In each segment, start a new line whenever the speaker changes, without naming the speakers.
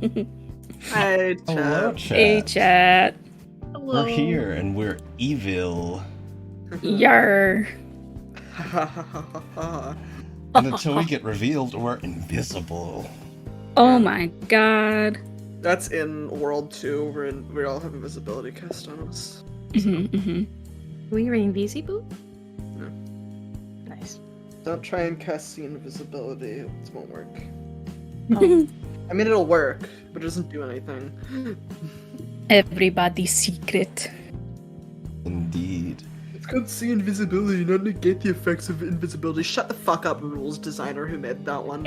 Hi,
Hello,
chat.
Hey, chat.
We're here and we're evil.
Yar.
And until we get revealed, we're invisible.
Oh
Yeah.
my god.
That's in World 2, we all have invisibility cast on us.
We were invisible?
No.
Nice.
Don't try and cast the invisibility, it won't work.
Oh.
I mean, it'll work, but it doesn't do anything.
Everybody's secret.
Indeed.
It's called see invisibility, not negate the effects of invisibility. Shut the fuck up, rules designer who made that one.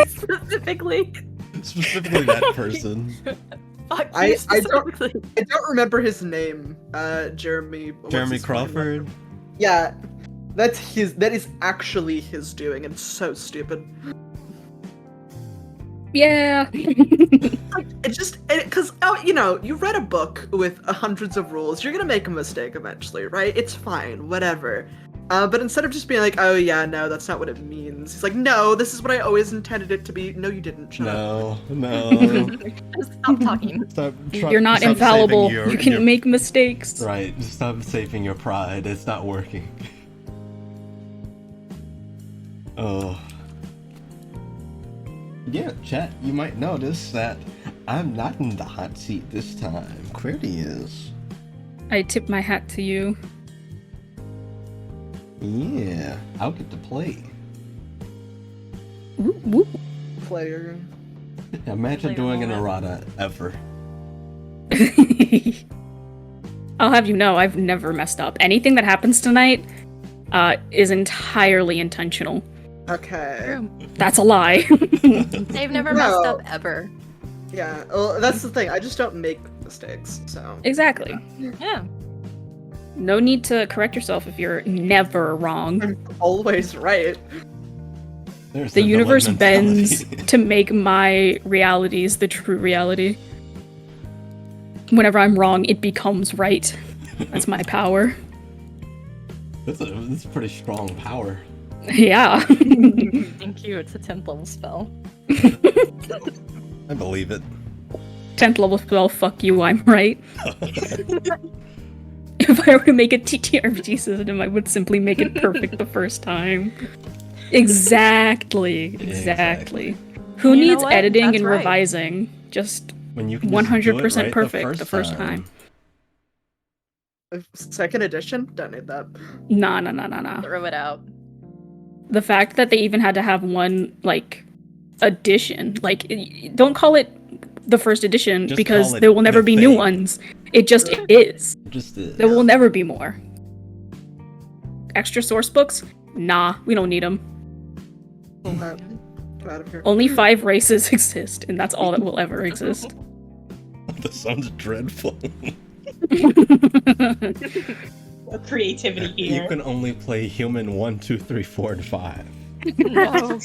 Specifically.
Specifically that person.
Fuck
I
you
don't-
specifically.
I don't remember his name. Jeremy. what's
Jeremy
his fucking
Crawford.
name? Yeah, that is actually his doing, and so stupid.
Yeah.
Like, because you know, you read a book with hundreds of rules, you're gonna make a mistake eventually, right? It's fine, whatever. But instead of just being like, oh yeah, no, that's not what it means, he's like, no, this is what I always intended it to be. No, you didn't. Shut up.
No.
Stop talking.
You're not
stop
infallible.
saving
You can
your-
make mistakes.
Right, stop saving your pride. It's not working. Oh. Yeah, chat, you might notice that I'm not in the hot seat this time. Qwerty is.
I tip my hat to you.
Yeah, I'll get to play.
Whoop, whoop.
Player.
Imagine
Play a
doing an
moment.
errata ever.
I'll have you know, I've never messed up. Anything that happens tonight is entirely intentional.
Okay.
True.
That's a lie.
They've never messed
No.
up ever.
Yeah, well, that's the thing. I just don't make mistakes, so.
Exactly.
Yeah.
No need to correct yourself if you're never wrong.
I'm always right.
There's
The
the
universe
dilemma
bends
mentality.
to make my realities the true reality. Whenever I'm wrong, it becomes right. That's my power.
That's a pretty strong power.
Yeah.
Thank you. It's a 10th level spell.
I believe it.
10th level spell, fuck you, I'm right. If I were to make a TTRPG system, I would simply make it perfect the first time. Exactly. Who
You know
needs
what?
editing
That's
and
right.
revising? Just
When you can just do it
100%
right
perfect the first time.
Second edition? Don't need that.
Nah.
Throw it out.
The fact that they even had to have one, like, edition. Like, don't call it the first edition
Just
because
call it
there will never
the
be new
thing.
ones. It just is.
Just
There will never be more. Extra source books? Nah, we don't need them.
Get out of here.
Only 5 races exist, and that's all that will ever exist.
That sounds dreadful.
Creativity
You
here.
can only play human 1, 2, 3, 4, and 5.
No.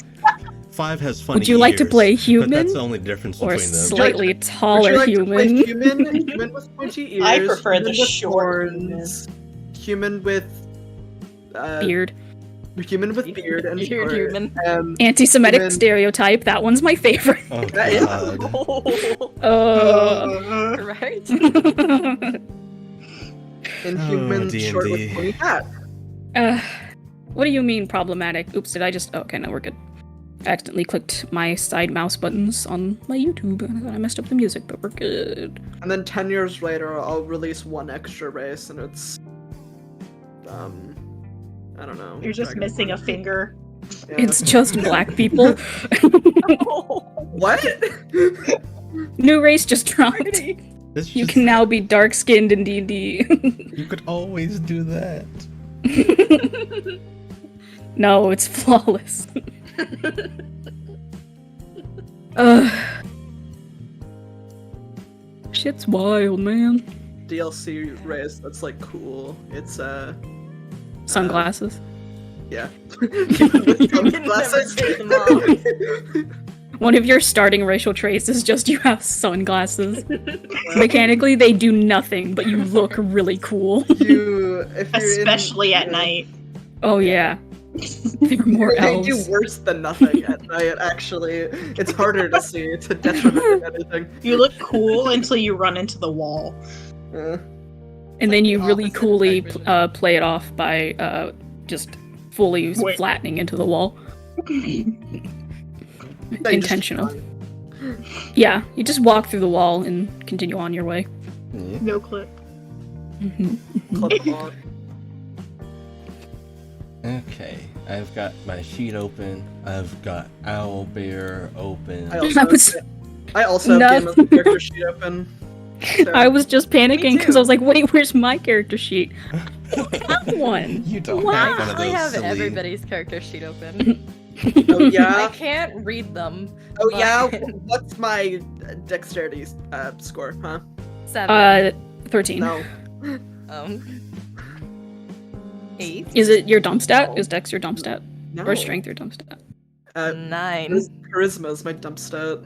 5 has funny
Would you like to
ears,
play
But
human
that's the only difference
or
between them.
slightly
Would
taller
you like to play
human?
human with pointy ears?
I prefer
human
the
with
short
horns, human with
Beard.
human with beard and
Beard
short,
human.
Anti-Semitic
human-
stereotype, that one's my favorite.
Oh
That is-
god.
Right?
and human
D&D.
short with pointy hat.
What do you mean problematic? Oops, did I just... Oh, okay, no, we're good. I accidentally clicked my side mouse buttons on my YouTube, and I thought I messed up the music, but we're good.
And then 10 years later, I'll release one extra race, and it's I don't know.
You're just
Dragonborn.
missing a finger.
Yeah.
It's just black people.
What?
New race just dropped.
It's
You
just-
can now be dark-skinned in D&D.
You could always do that.
No, it's flawless. Ugh. Shit's wild, man.
DLC race that's like cool. It's
Sunglasses.
yeah.
Never take them off.
One of your starting racial traits is just you have sunglasses. Mechanically, they do nothing, but you look really cool.
If you're
Especially
in,
at night.
Oh yeah. There are more
They do
elves.
worse than nothing at night, actually. It's harder to see. It's a detriment than anything.
You look cool until you run into the wall.
And then
like
you
the
really
opposite of
coolly
night vision.
play it off by just fully
Wait.
flattening into the wall.
Then you just
Intentional.
run.
Yeah, you just walk through the wall and continue on your way.
Yeah.
No clip.
Clip on.
Okay, I've got my sheet open. I've got Owlbear open.
I also
No.
have Game of the Character sheet open. So-
I was just panicking because I
too.
was like, wait, where's my character sheet? I don't have one.
You don't
Wow.
I
have one of
actually
those
have
silly...
everybody's character sheet open.
Oh
I
yeah.
can't read them.
Oh
but-
yeah. What's my dexterity score? Huh?
7.
13.
No.
8.
Is it your dump stat? Is Dex your dump stat?
No.
Or Strength your dump stat?
9.
Charisma is my dump stat.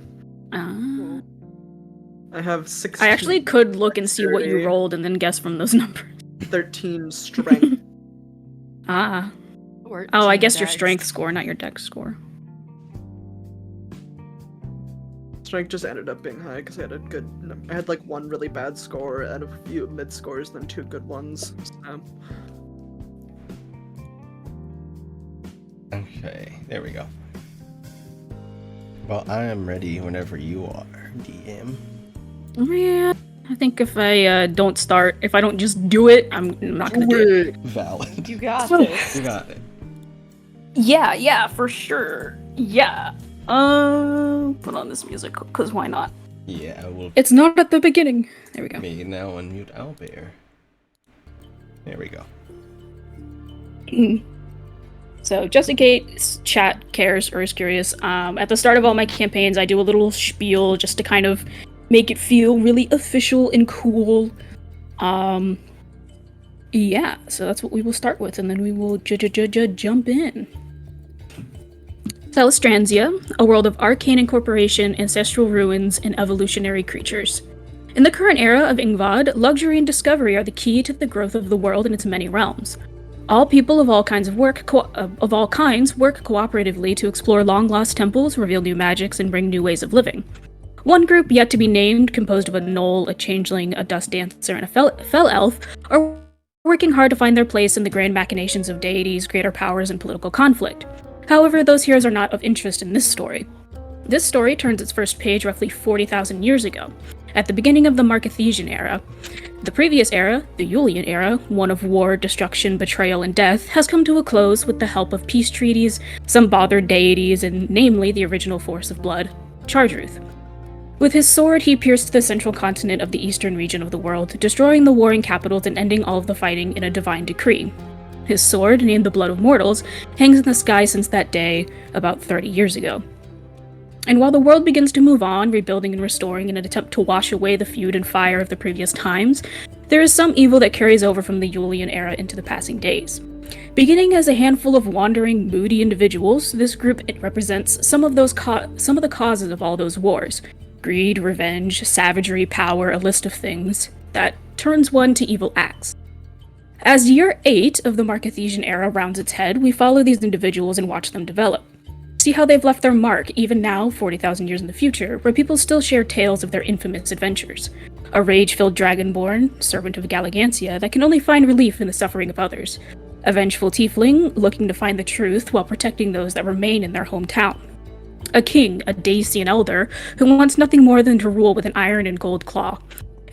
Ah.
I have 16.
I actually could look and see what you
dexterity,
rolled and then guess from those numbers.
13 strength.
Ah. Oh, I guess your
Dex.
strength score, not your dex score.
Strength just ended up being high because I had like one really bad score and a few mid scores, then 2 good ones. So.
Okay, there we go. Well, I am ready whenever you are, DM.
Yeah. I think if I don't just do it, I'm not gonna do it.
Valid.
You got
So-
this.
You got it.
Yeah, for sure. Yeah. Put on this music, because why not?
Yeah, I will.
It's not at the beginning. There we go.
Me now unmute Owlbear. There we go.
So, just in case chat cares or is curious, at the start of all my campaigns, I do a little spiel just to kind of make it feel really official and cool. Yeah, so that's what we will start with, and then we will jump in. Celestransia, a world of arcane incorporation, ancestral ruins, and evolutionary creatures. In the current era of Ingvad, luxury and discovery are the key to the growth of the world in its many realms. All people of all kinds work cooperatively to explore long-lost temples, reveal new magics, and bring new ways of living. One group, yet to be named, composed of a gnoll, a changeling, a dust dancer, and a fell elf, are working hard to find their place in the grand machinations of deities, greater powers, and political conflict. However, those heroes are not of interest in this story. This story turns its first page roughly 40,000 years ago, at the beginning of the Markathesian era. The previous era, the Eulian era, one of war, destruction, betrayal, and death, has come to a close with the help of peace treaties, some bothered deities, and namely the original force of blood, Chartruth. With his sword, he pierced the central continent of the eastern region of the world, destroying the warring capitals and ending all of the fighting in a divine decree. His sword, named the Blood of Mortals, hangs in the sky since that day, about 30 years ago. And while the world begins to move on, rebuilding and restoring in an attempt to wash away the feud and fire of the previous times, there is some evil that carries over from the Eulian era into the passing days. Beginning as a handful of wandering, moody individuals, this group represents some of the causes of all those wars. Greed, revenge, savagery, power, a list of things that turns one to evil acts. As year 8 of the Markathesian era rounds its head, we follow these individuals and watch them develop. See how they've left their mark, even now, 40,000 years in the future, where people still share tales of their infamous adventures. A rage-filled dragonborn, servant of Galagantia, that can only find relief in the suffering of others. A vengeful tiefling, looking to find the truth while protecting those that remain in their hometown. A king, a Dacian elder, who wants nothing more than to rule with an iron and gold claw.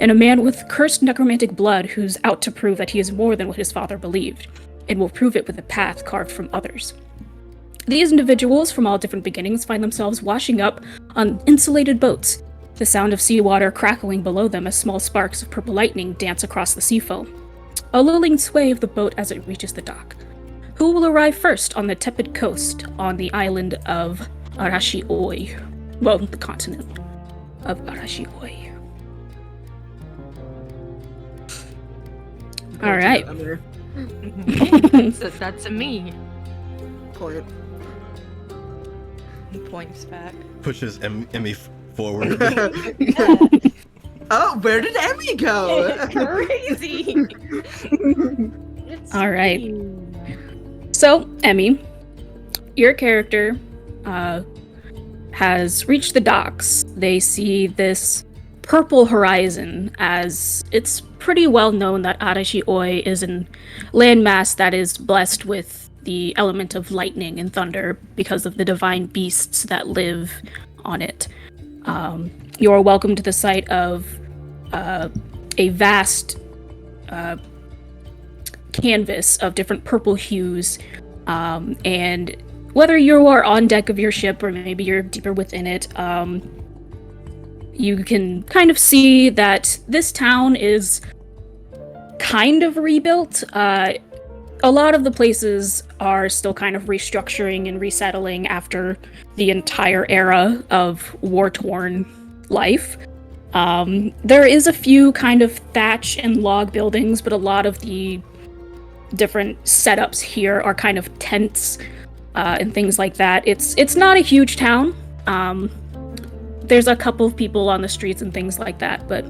And a man with cursed necromantic blood who's out to prove that he is more than what his father believed, and will prove it with a path carved from others. These individuals from all different beginnings find themselves washing up on insulated boats, the sound of seawater crackling below them as small sparks of purple lightning dance across the sea foam. A lulling sway of the boat as it reaches the dock. Who will arrive first on the tepid coast on the island of Arashioi? Well, the continent of Arashioi. All right.
That's a me.
Point.
He points back.
Pushes Emmy forward.
Oh, where did Emmy go?
Crazy.
All right. So, Emmy, your character has reached the docks. They see this purple horizon, as it's pretty well known that Arashi Oi is a landmass that is blessed with the element of lightning and thunder because of the divine beasts that live on it. You are welcome to the site of a vast canvas of different purple hues, and whether you are on deck of your ship or maybe you're deeper within it, you can kind of see that this town is kind of rebuilt. A lot of the places are still kind of restructuring and resettling after the entire era of war-torn life. There is a few kind of thatch and log buildings, but a lot of the different setups here are kind of tents and things like that. It's not a huge town. There's a couple of people on the streets and things like that, but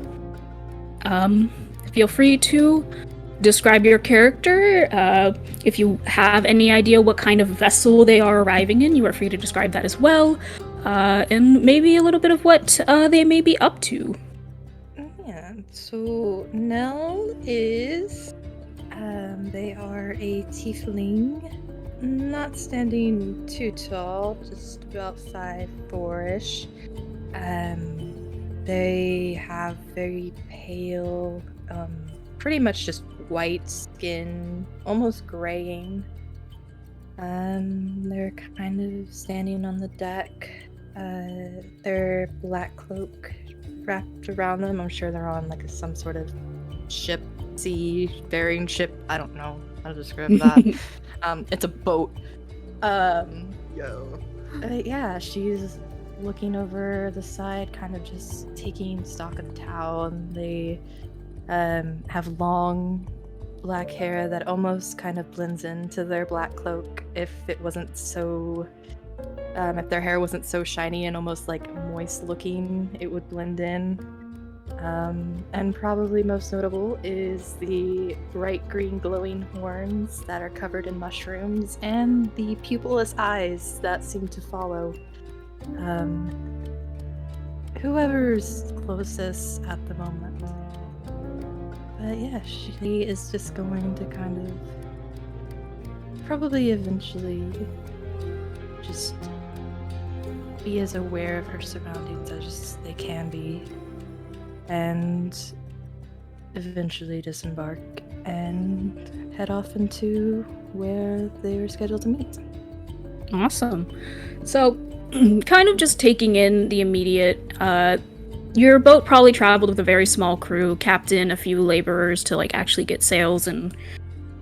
feel free to describe your character. If you have any idea what kind of vessel they are arriving in, you are free to describe that as well. And maybe a little bit of what they may be up to.
Yeah, so Nell is, they are a tiefling, not standing too tall, just about 5'4"-ish. They have very pale, pretty much just white skin, almost graying. They're kind of standing on the deck. Their black cloak wrapped around them. I'm sure they're on like some sort of ship, seafaring ship. I don't know how to describe that. It's a boat. Yeah, she's looking over the side, kind of just taking stock of the town. They have long black hair that almost kind of blends into their black cloak. If it wasn't so, if their hair wasn't so shiny and almost like moist looking, it would blend in. And probably most notable is the bright green glowing horns that are covered in mushrooms and the pupilless eyes that seem to follow whoever's closest at the moment. But yeah, she is just going to kind of probably eventually just be as aware of her surroundings as they can be, and eventually disembark and head off into where they were scheduled to meet.
Awesome. So, kind of just taking in the immediate, your boat probably traveled with a very small crew, captain, a few laborers to like actually get sails and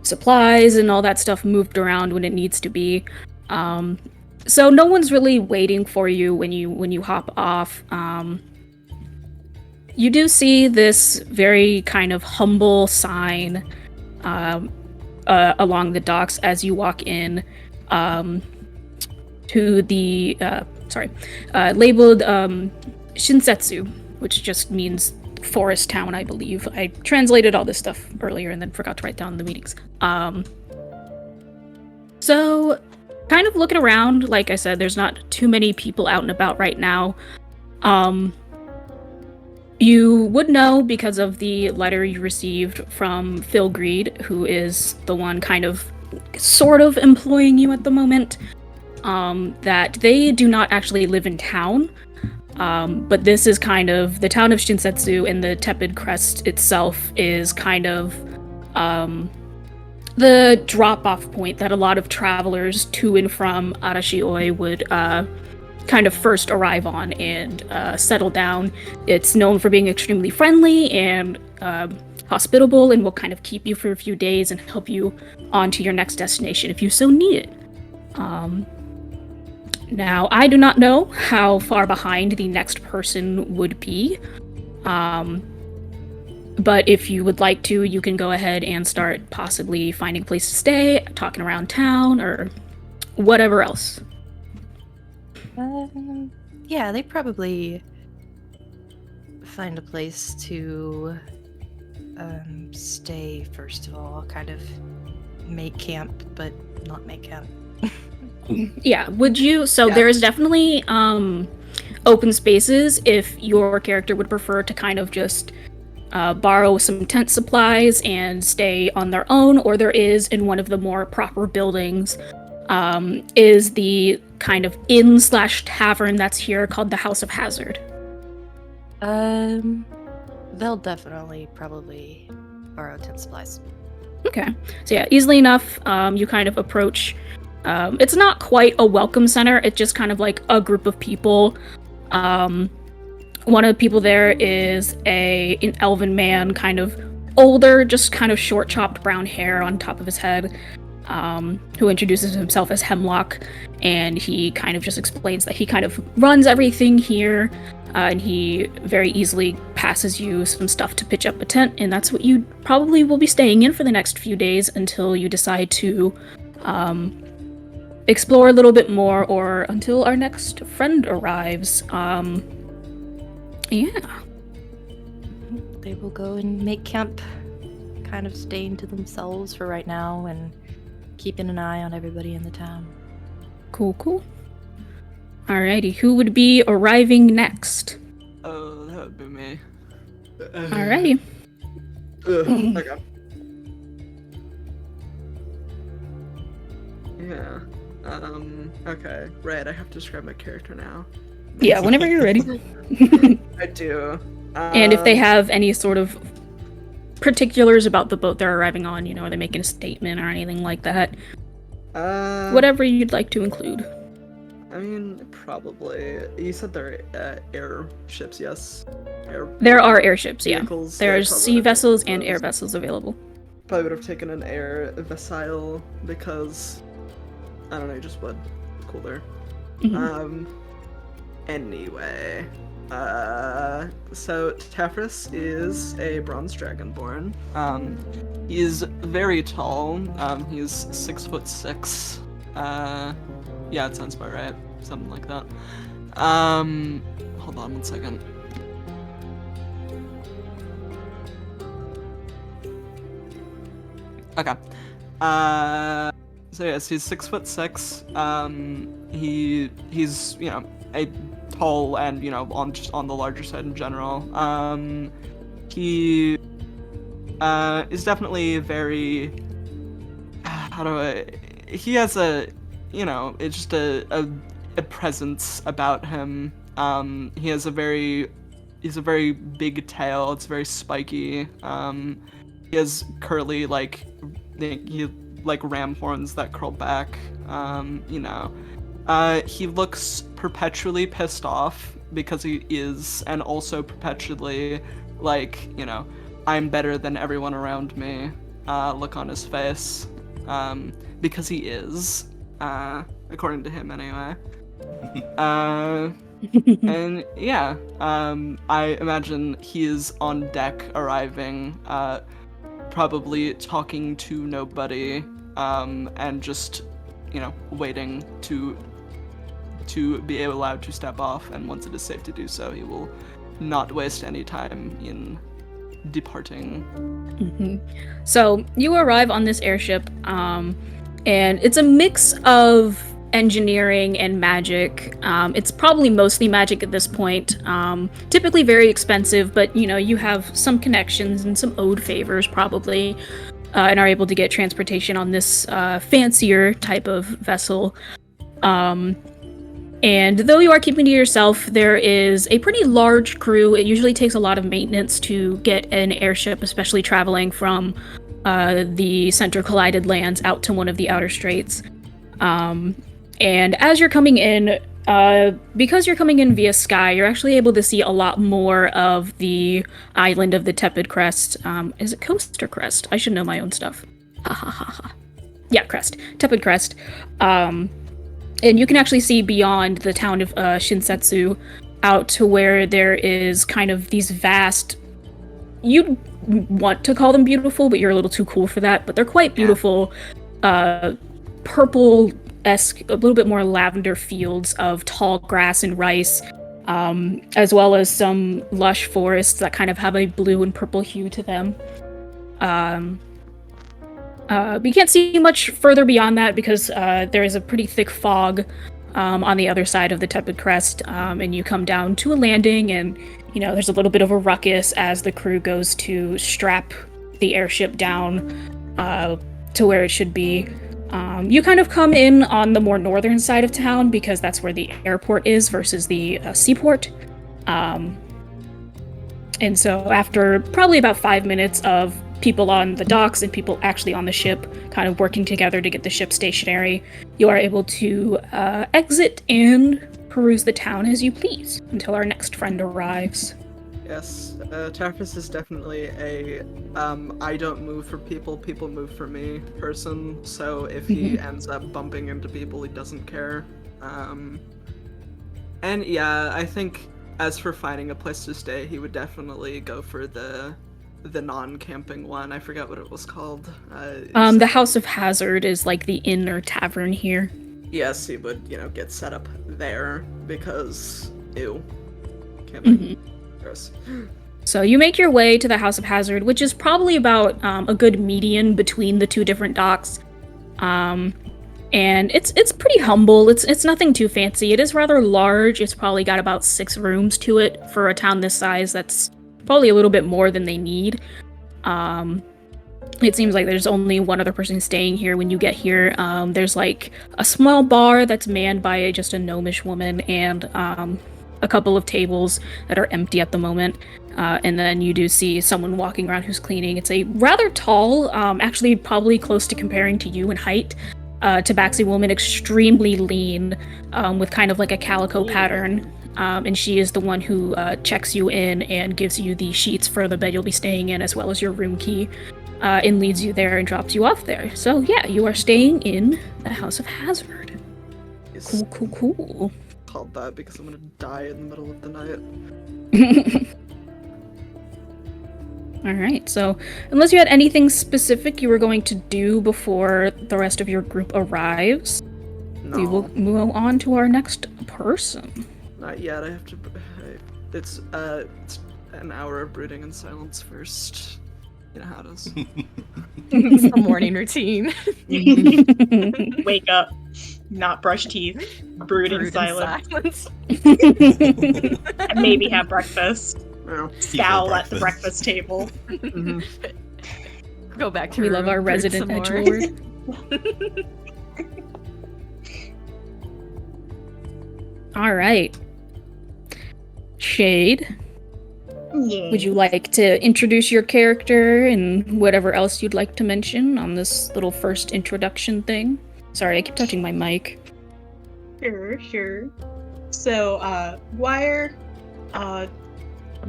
supplies and all that stuff moved around when it needs to be. So no one's really waiting for you when you hop off. You do see this very kind of humble sign along the docks as you walk in to the labeled Shinsetsu, which just means forest town, I believe. I translated all this stuff earlier and then forgot to write down the meanings. So kind of looking around, like I said, there's not too many people out and about right now. You would know because of the letter you received from Phil Greed, who is the one kind of sort of employing you at the moment, that they do not actually live in town. But this is kind of the town of Shinsetsu, and the Tepid Crest itself is kind of the drop-off point that a lot of travelers to and from Arashioi would kind of first arrive on and settle down. It's known for being extremely friendly and hospitable, and will kind of keep you for a few days and help you on to your next destination if you so need it. Now, I do not know how far behind the next person would be, but if you would like to, you can go ahead and start possibly finding a place to stay, talking around town, or whatever else.
Yeah, they probably find a place to stay first of all, kind of make camp, but not make camp.
Yeah, would you? So
Yeah.
there's definitely open spaces if your character would prefer to kind of just borrow some tent supplies and stay on their own, or there is in one of the more proper buildings is the kind of inn slash tavern that's here called the House of Hazard.
They'll definitely probably borrow tent supplies.
Okay, so yeah, easily enough, you kind of approach. It's not quite a welcome center, it's just kind of like a group of people. One of the people there is an elven man, kind of older, just kind of short chopped brown hair on top of his head, who introduces himself as Hemlock, and he kind of just explains that he kind of runs everything here, and he very easily passes you some stuff to pitch up a tent, and that's what you probably will be staying in for the next few days until you decide to explore a little bit more, or until our next friend arrives. Yeah.
They will go and make camp, kind of staying to themselves for right now and keeping an eye on everybody in the town.
Cool. Alrighty, who would be arriving next?
Oh, that would be me.
Alrighty.
Okay. Yeah. Okay. Right, I have to describe my character now.
Yeah, whenever you're ready.
I do.
And if they have any sort of particulars about the boat they're arriving on, you know, are they making a statement or anything like that? Whatever you'd like to include.
I mean, probably. You said they're airships, yes?
There are airships, yeah.
Vehicles,
There's
probably
sea
would have
vessels
taken
and air
those.
vessels available.
Probably would have taken an air vessel because I don't know, just would. Cooler.
Mhm.
Anyway. So Tefris is a bronze dragonborn. He's very tall. He's 6'6". Yeah, it sounds about right. Something like that. Hold on one second. Okay. So yes, he's 6'6". He's you know a tall and you know on the larger side in general. He is definitely very. How do I? He has a you know it's just a presence about him. He has a very big tail. It's very spiky. He has curly ram horns that curl back. You know. He looks perpetually pissed off because he is, and also perpetually like, you know, I'm better than everyone around me. Look on his face. Because he is, according to him anyway. And yeah, I imagine he is on deck arriving, probably talking to nobody, and just, you know, waiting to be allowed to step off, and once it is safe to do so, he will not waste any time in departing.
So you arrive on this airship, and it's a mix of engineering and magic. It's probably mostly magic at this point. Typically very expensive, but you know, you have some connections and some owed favors probably, and are able to get transportation on this fancier type of vessel. And though you are keeping to yourself, there is a pretty large crew. It usually takes a lot of maintenance to get an airship, especially traveling from the Center Collided Lands out to one of the outer straits. And as you're coming in, because you're coming in via sky, you're actually able to see a lot more of the island of the Tepid Crest. Is it Coast or Crest? I should know my own stuff. Ha ha ha ha. Yeah, Crest. Tepid Crest. And you can actually see beyond the town of Shinsetsu out to where there is kind of these vast... You'd want to call them beautiful, but you're a little too cool for that. But they're quite beautiful, purple-esque, a little bit more lavender fields of tall grass and rice, as well as some lush forests that kind of have a blue and purple hue to them. But you can't see much further beyond that because there is a pretty thick fog on the other side of the tepid crest, and you come down to a landing, and there's a little bit of a ruckus as the crew goes to strap the airship down to where it should be. You kind of come in on the more northern side of town because that's where the airport is versus the seaport. And so after probably about 5 minutes of people on the docks and people actually on the ship kind of working together to get the ship stationary, you are able to exit and peruse the town as you please until our next friend arrives.
Yes, Tarfus is definitely a I don't move for people, people move for me person, so if he ends up bumping into people, he doesn't care. And yeah, I think as for finding a place to stay, he would definitely go for the non-camping one. I forgot what it was called.
The House of Hazard is like the inn or tavern here.
Yes, he would, get set up there because, ew, camping. Gross.
So you make your way to the House of Hazard, which is probably about a good median between the two different docks. And it's pretty humble. It's nothing too fancy. It is rather large. It's probably got about 6 rooms to it for a town this size. That's probably a little bit more than they need. It seems like there's only one other person staying here when you get here. There's like a small bar that's manned by just a gnomish woman and a couple of tables that are empty at the moment. And then you do see someone walking around who's cleaning. It's a rather tall, actually probably close to comparing to you in height, tabaxi woman, extremely lean, with kind of like a calico pattern. And she is the one who checks you in and gives you the sheets for the bed you'll be staying in, as well as your room key, and leads you there and drops you off there. So yeah, you are staying in the House of Hazard.
Yes.
Cool.
Called that because I'm gonna die in the middle of the night.
Alright, so unless you had anything specific you were going to do before the rest of your group arrives, we will move on to our next person.
Not yet. I have to. It's an hour of brooding in silence first. You know how it is.
It's the morning routine.
Wake up, not brush teeth, brood in silence. And maybe have breakfast.
Well,
Scowl at the breakfast table.
Go back to
We
your
love
room,
our
brood
resident
some more.
edgelord. Alright. Shade,
Yeah.
would you like to introduce your character and whatever else you'd like to mention on this little first introduction thing? Sorry, I keep touching my mic.
Sure. So, Wire,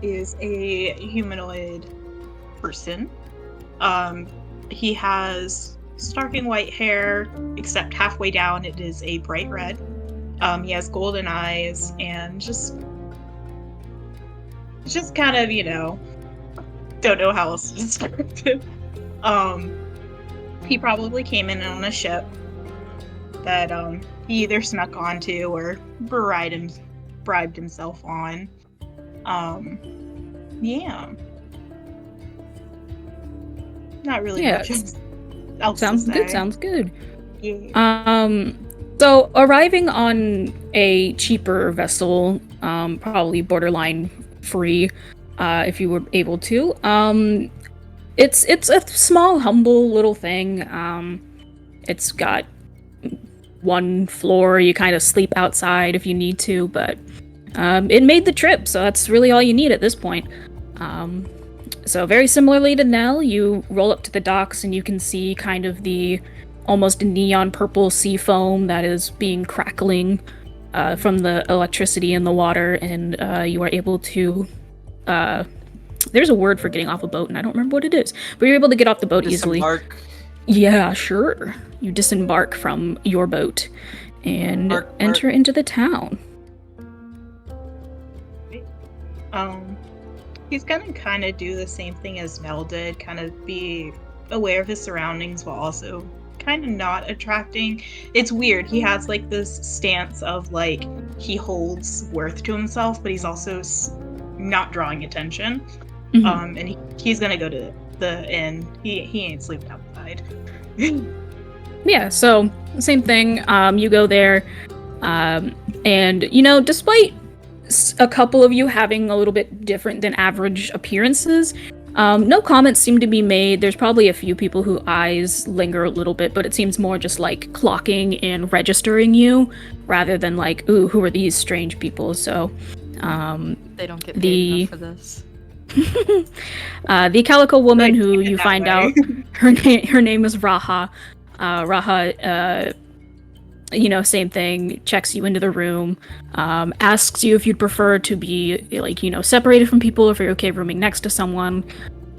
is a humanoid person. He has starking white hair, except halfway down it is a bright red. He has golden eyes and just kind of, don't know how else to describe him. He probably came in on a ship that he either snuck onto or bribed himself on. Yeah. Not really much else
Sounds
to
good,
say.
sounds good.
Yeah.
So arriving on a cheaper vessel, probably borderline free, if you were able to. It's a small, humble little thing. It's got one floor. You kind of sleep outside if you need to, but it made the trip, so that's really all you need at this point. So very similarly to Nell, you roll up to the docks and you can see kind of the almost neon purple sea foam that is being crackling from the electricity in the water, and you are able to there's a word for getting off a boat and I don't remember what it is, but you're able to get off the boat easily.
Disembark.
Yeah, sure. You disembark from your boat and enter into the town.
He's gonna kind of do the same thing as Mel did, kind of be aware of his surroundings while also kind of not attracting. It's weird. He has like this stance of like he holds worth to himself, but he's also not drawing attention.
Mhm.
And he's gonna go to the inn. He ain't sleeping outside.
Yeah, so same thing. You go there, and despite a couple of you having a little bit different than average appearances, no comments seem to be made. There's probably a few people whose eyes linger a little bit, but it seems more just like clocking and registering you, rather than like, ooh, who are these strange people? So,
They don't get paid enough for this.
the calico woman,
Like,
who
keep it
you
that
find
way.
out her name is Raha. Raha, same thing, checks you into the room, asks you if you'd prefer to be, separated from people, if you're okay rooming next to someone,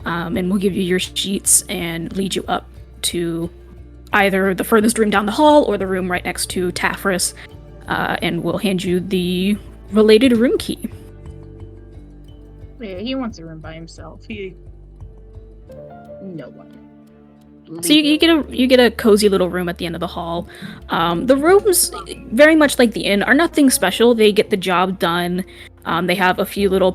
and we'll give you your sheets and lead you up to either the furthest room down the hall or the room right next to Tafris, and we'll hand you the related room key.
Yeah, he wants a room by himself. No one.
So you get a cozy little room at the end of the hall. The rooms, very much like the inn, are nothing special. They get the job done. They have a few little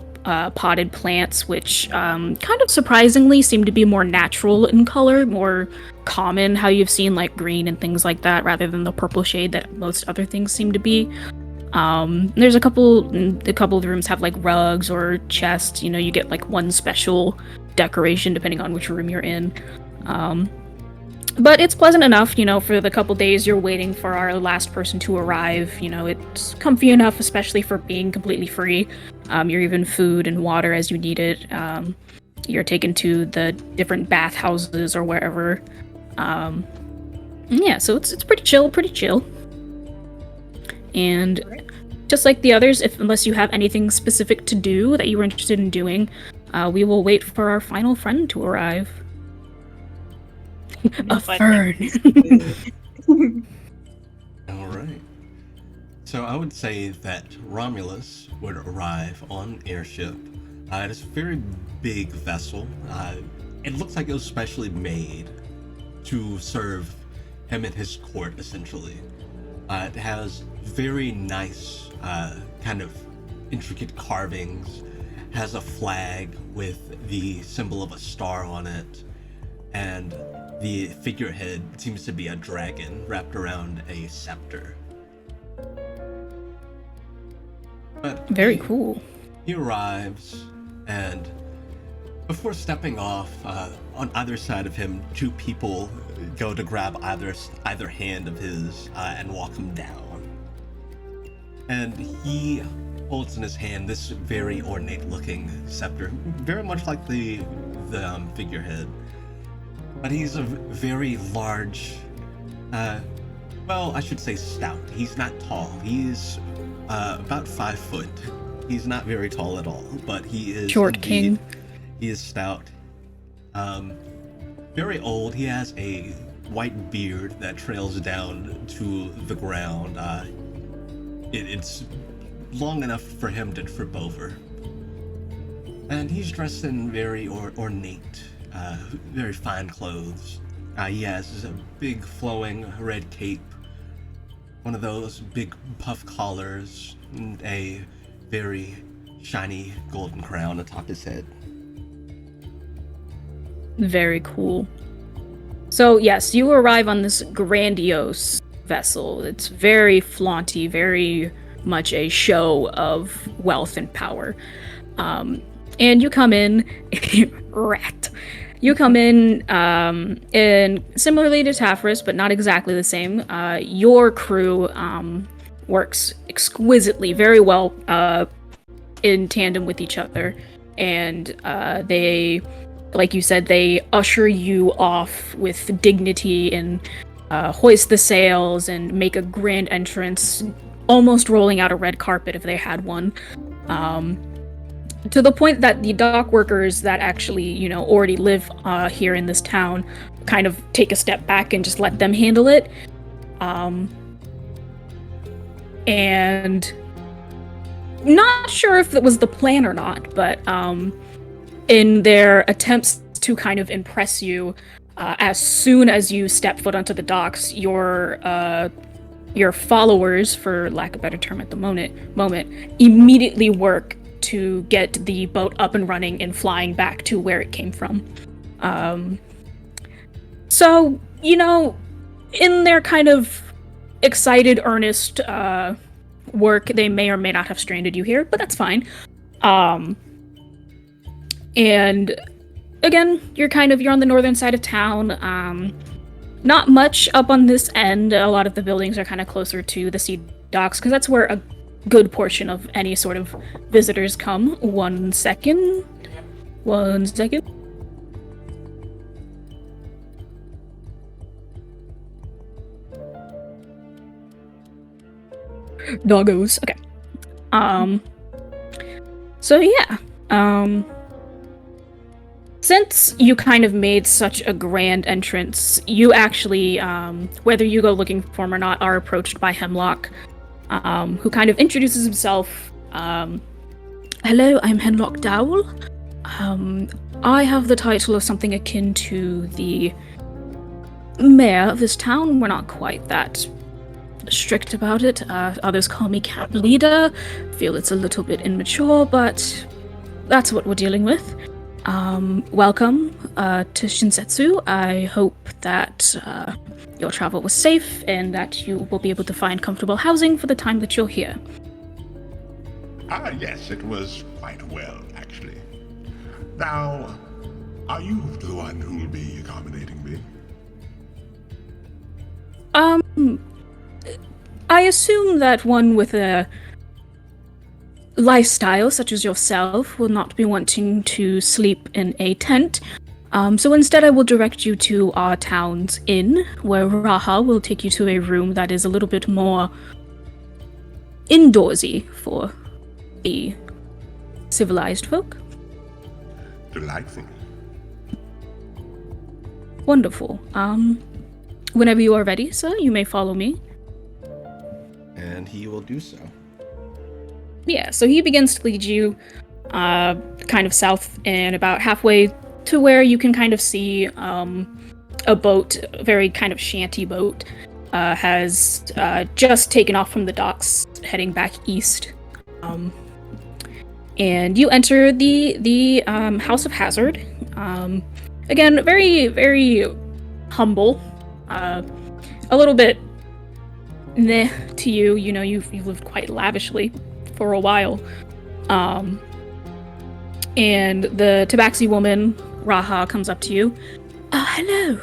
potted plants, which kind of surprisingly seem to be more natural in color, more common, how you've seen like green and things like that, rather than the purple shade that most other things seem to be. There's a couple of the rooms have like rugs or chests. You get like one special decoration depending on which room you're in. But it's pleasant enough, for the couple days you're waiting for our last person to arrive. It's comfy enough, especially for being completely free. You're given food and water as you need it. You're taken to the different bathhouses or wherever. Yeah, so it's pretty chill. And just like the others, unless you have anything specific to do that you were interested in doing, we will wait for our final friend to arrive. A fern.
All right. So I would say that Romulus would arrive on airship. It is a very big vessel. It looks like it was specially made to serve him and his court, essentially. It has very nice, kind of intricate carvings. Has a flag with the symbol of a star on it, and the figurehead seems to be a dragon wrapped around a scepter. But
Very cool.
He arrives, and before stepping off, on either side of him, two people go to grab either hand of his and walk him down. And he holds in his hand this very ornate-looking scepter, very much like the figurehead. But he's a very large, I should say stout. He's not tall. He's about 5 foot. He's not very tall at all, but he is
Short
indeed,
king.
He is stout. Very old. He has a white beard that trails down to the ground. It's long enough for him to trip over. And he's dressed in very ornate, very fine clothes. He has a big flowing red cape, one of those big puff collars, and a very shiny golden crown atop his head.
Very cool. So yes, you arrive on this grandiose vessel. It's very flaunty, very much a show of wealth and power. And you come in, rat. You come in, and similarly to Tafris, but not exactly the same. Your crew works exquisitely, very well in tandem with each other, and they, like you said, they usher you off with dignity and hoist the sails and make a grand entrance, almost rolling out a red carpet if they had one. To the point that the dock workers that actually, already live here in this town kind of take a step back and just let them handle it. And not sure if that was the plan or not, but in their attempts to kind of impress you, as soon as you step foot onto the docks, your followers, for lack of a better term at the moment, immediately work to get the boat up and running and flying back to where it came from. So in their kind of excited, earnest work, they may or may not have stranded you here, but that's fine. And again, you're on the northern side of town. Not much up on this end. A lot of the buildings are kind of closer to the sea docks, because that's where a good portion of any sort of visitors come. 1 second. 1 second. Doggos. Okay. So yeah. Since you kind of made such a grand entrance, you actually, whether you go looking for him or not, are approached by Hemlock, who kind of introduces himself. Hello, I'm Hemlock Dowell. I have the title of something akin to the mayor of this town. We're not quite that strict about it. Others call me camp leader. Feel it's a little bit immature, but that's what we're dealing with. Welcome to Shinsetsu. I hope that your travel was safe and that you will be able to find comfortable housing for the time that you're here.
Yes, it was quite well, actually. Now, are you the one who will be accommodating me?
I assume that one with a lifestyle such as yourself will not be wanting to sleep in a tent. So instead I will direct you to our town's inn, where Raha will take you to a room that is a little bit more indoorsy for the civilized folk.
Delightful.
Wonderful. Whenever you are ready, sir, you may follow me.
And he will do so.
Yeah, so he begins to lead you kind of south and about halfway to where you can kind of see a boat, a very kind of shanty boat, has just taken off from the docks, heading back east. And you enter the House of Hazard. Again, very, very humble. A little bit meh to you. You know, you've lived quite lavishly for a while. And the tabaxi woman, Raha, comes up to you. Hello.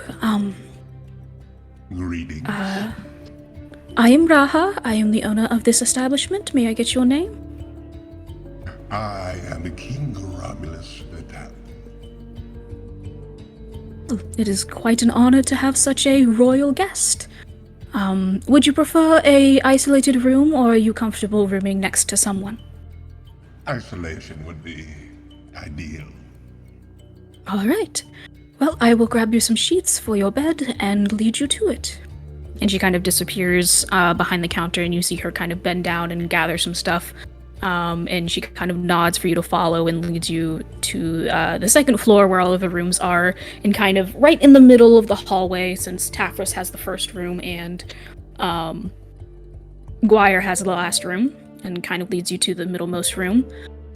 Greetings.
I am Raha. I am the owner of this establishment. May I get your name?
I am King Romulus the Tenth.
It is quite an honor to have such a royal guest. Would you prefer a isolated room, or are you comfortable rooming next to someone?
Isolation would be ideal.
All right. Well, I will grab you some sheets for your bed and lead you to it. And she kind of disappears behind the counter, and you see her kind of bend down and gather some stuff. And she kind of nods for you to follow and leads you to the second floor where all of the rooms are, and kind of right in the middle of the hallway, since Tafris has the first room and Guire has the last room, and kind of leads you to the middlemost room.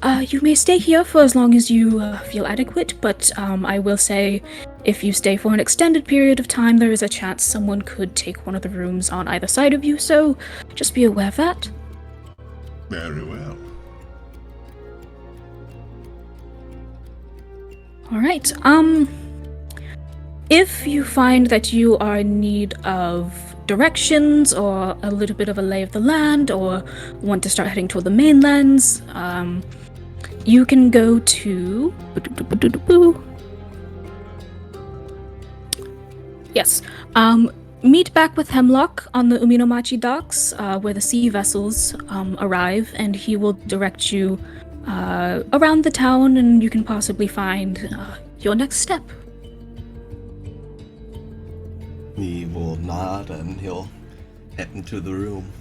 You may stay here for as long as you feel adequate, but I will say, if you stay for an extended period of time, there is a chance someone could take one of the rooms on either side of you, so just be aware of that.
Very well.
Alright, if you find that you are in need of directions or a little bit of a lay of the land, or want to start heading toward the mainlands, you can go to... Yes, meet back with Hemlock on the Uminomachi docks, where the sea vessels arrive, and he will direct you around the town, and you can possibly find your next step.
He will nod and he'll head into the room.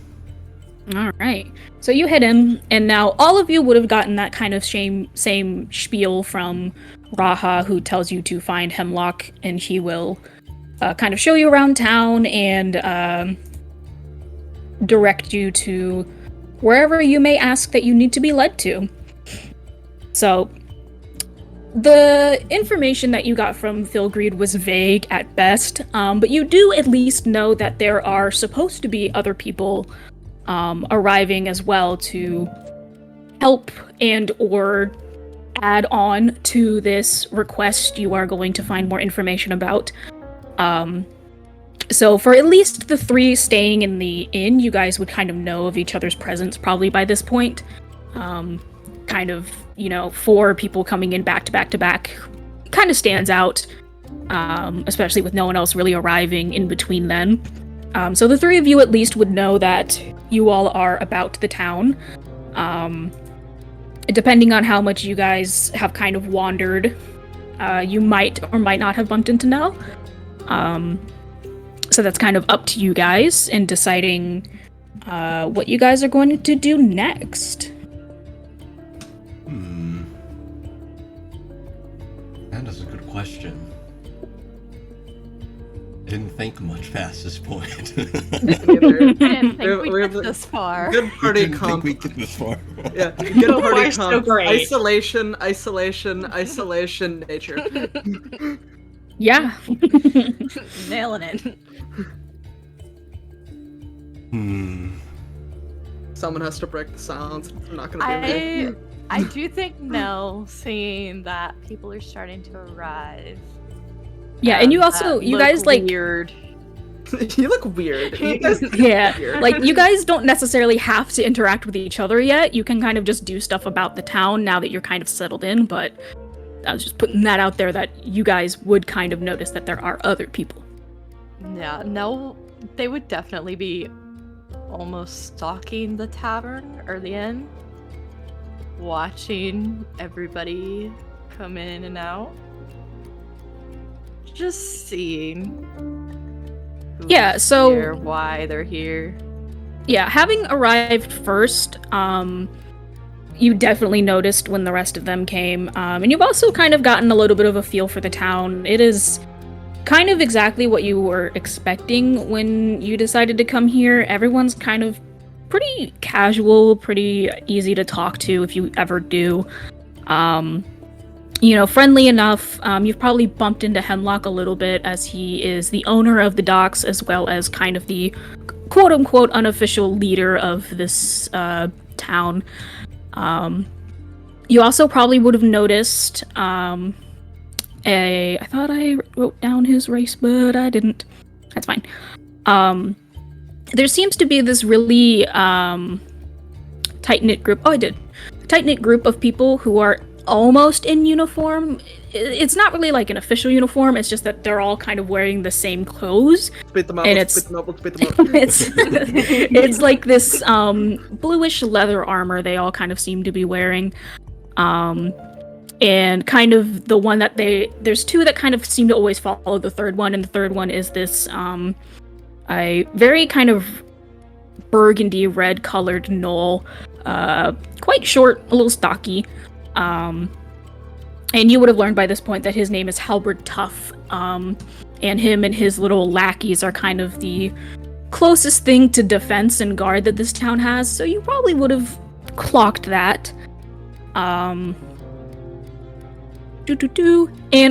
Alright, so you head in, and now all of you would have gotten that kind of same spiel from Raha, who tells you to find Hemlock, and he will kind of show you around town and direct you to wherever you may ask that you need to be led to. So, the information that you got from Philgreed was vague at best, but you do at least know that there are supposed to be other people arriving as well to help and or add on to this request you are going to find more information about. So for at least the 3 staying in the inn, you guys would kind of know of each other's presence probably by this point. Kind of, 4 people coming in back to back to back kind of stands out, especially with no one else really arriving in between then. So the 3 of you at least would know that you all are about the town. Depending on how much you guys have kind of wandered, you might or might not have bumped into Nell. So that's kind of up to you guys in deciding what you guys are going to do next.
That is a good question. I didn't think much past this point.
I didn't think we'd
We're
get this far.
Good party
Didn't think
comp.
we'd get this far.
Yeah, good
So
party
far, so
comp.
great.
Isolation, nature.
Yeah.
Nailing it.
Someone has to break the silence. I'm not gonna be me.
I do think Nell, seeing that people are starting to arrive.
Yeah, and you
that
also, you
look
guys, like,
weird.
You look weird. You guys look
yeah,
weird.
like, you guys don't necessarily have to interact with each other yet. You can kind of just do stuff about the town now that you're kind of settled in, but I was just putting that out there that you guys would kind of notice that there are other people.
Yeah, no, they would definitely be almost stalking the tavern or the inn, watching everybody come in and out, just seeing who's
Yeah, so-
here, why they're here.
Yeah, having arrived first, you definitely noticed when the rest of them came, and you've also kind of gotten a little bit of a feel for the town. It is kind of exactly what you were expecting when you decided to come here. Everyone's kind of pretty casual, pretty easy to talk to if you ever do. Friendly enough. You've probably bumped into Hemlock a little bit, as he is the owner of the docks as well as kind of the quote-unquote unofficial leader of this town. You also probably would have noticed I thought I wrote down his race, but I didn't. That's fine. There seems to be this really tight-knit group. Oh, I did. Tight-knit group of people who are almost in uniform. It's not really like an official uniform. It's just that they're all kind of wearing the same clothes.
Spit them out.
And
Let's
it's-
spit them out. Let's spit them out.
it's like this bluish leather armor they all kind of seem to be wearing. And kind of the one that there's 2 that kind of seem to always follow the third one, and the third one is this a very kind of burgundy red colored gnoll, quite short, a little stocky. And you would have learned by this point that his name is Halberd Tuff. And him and his little lackeys are kind of the closest thing to defense and guard that this town has, so you probably would have clocked that. And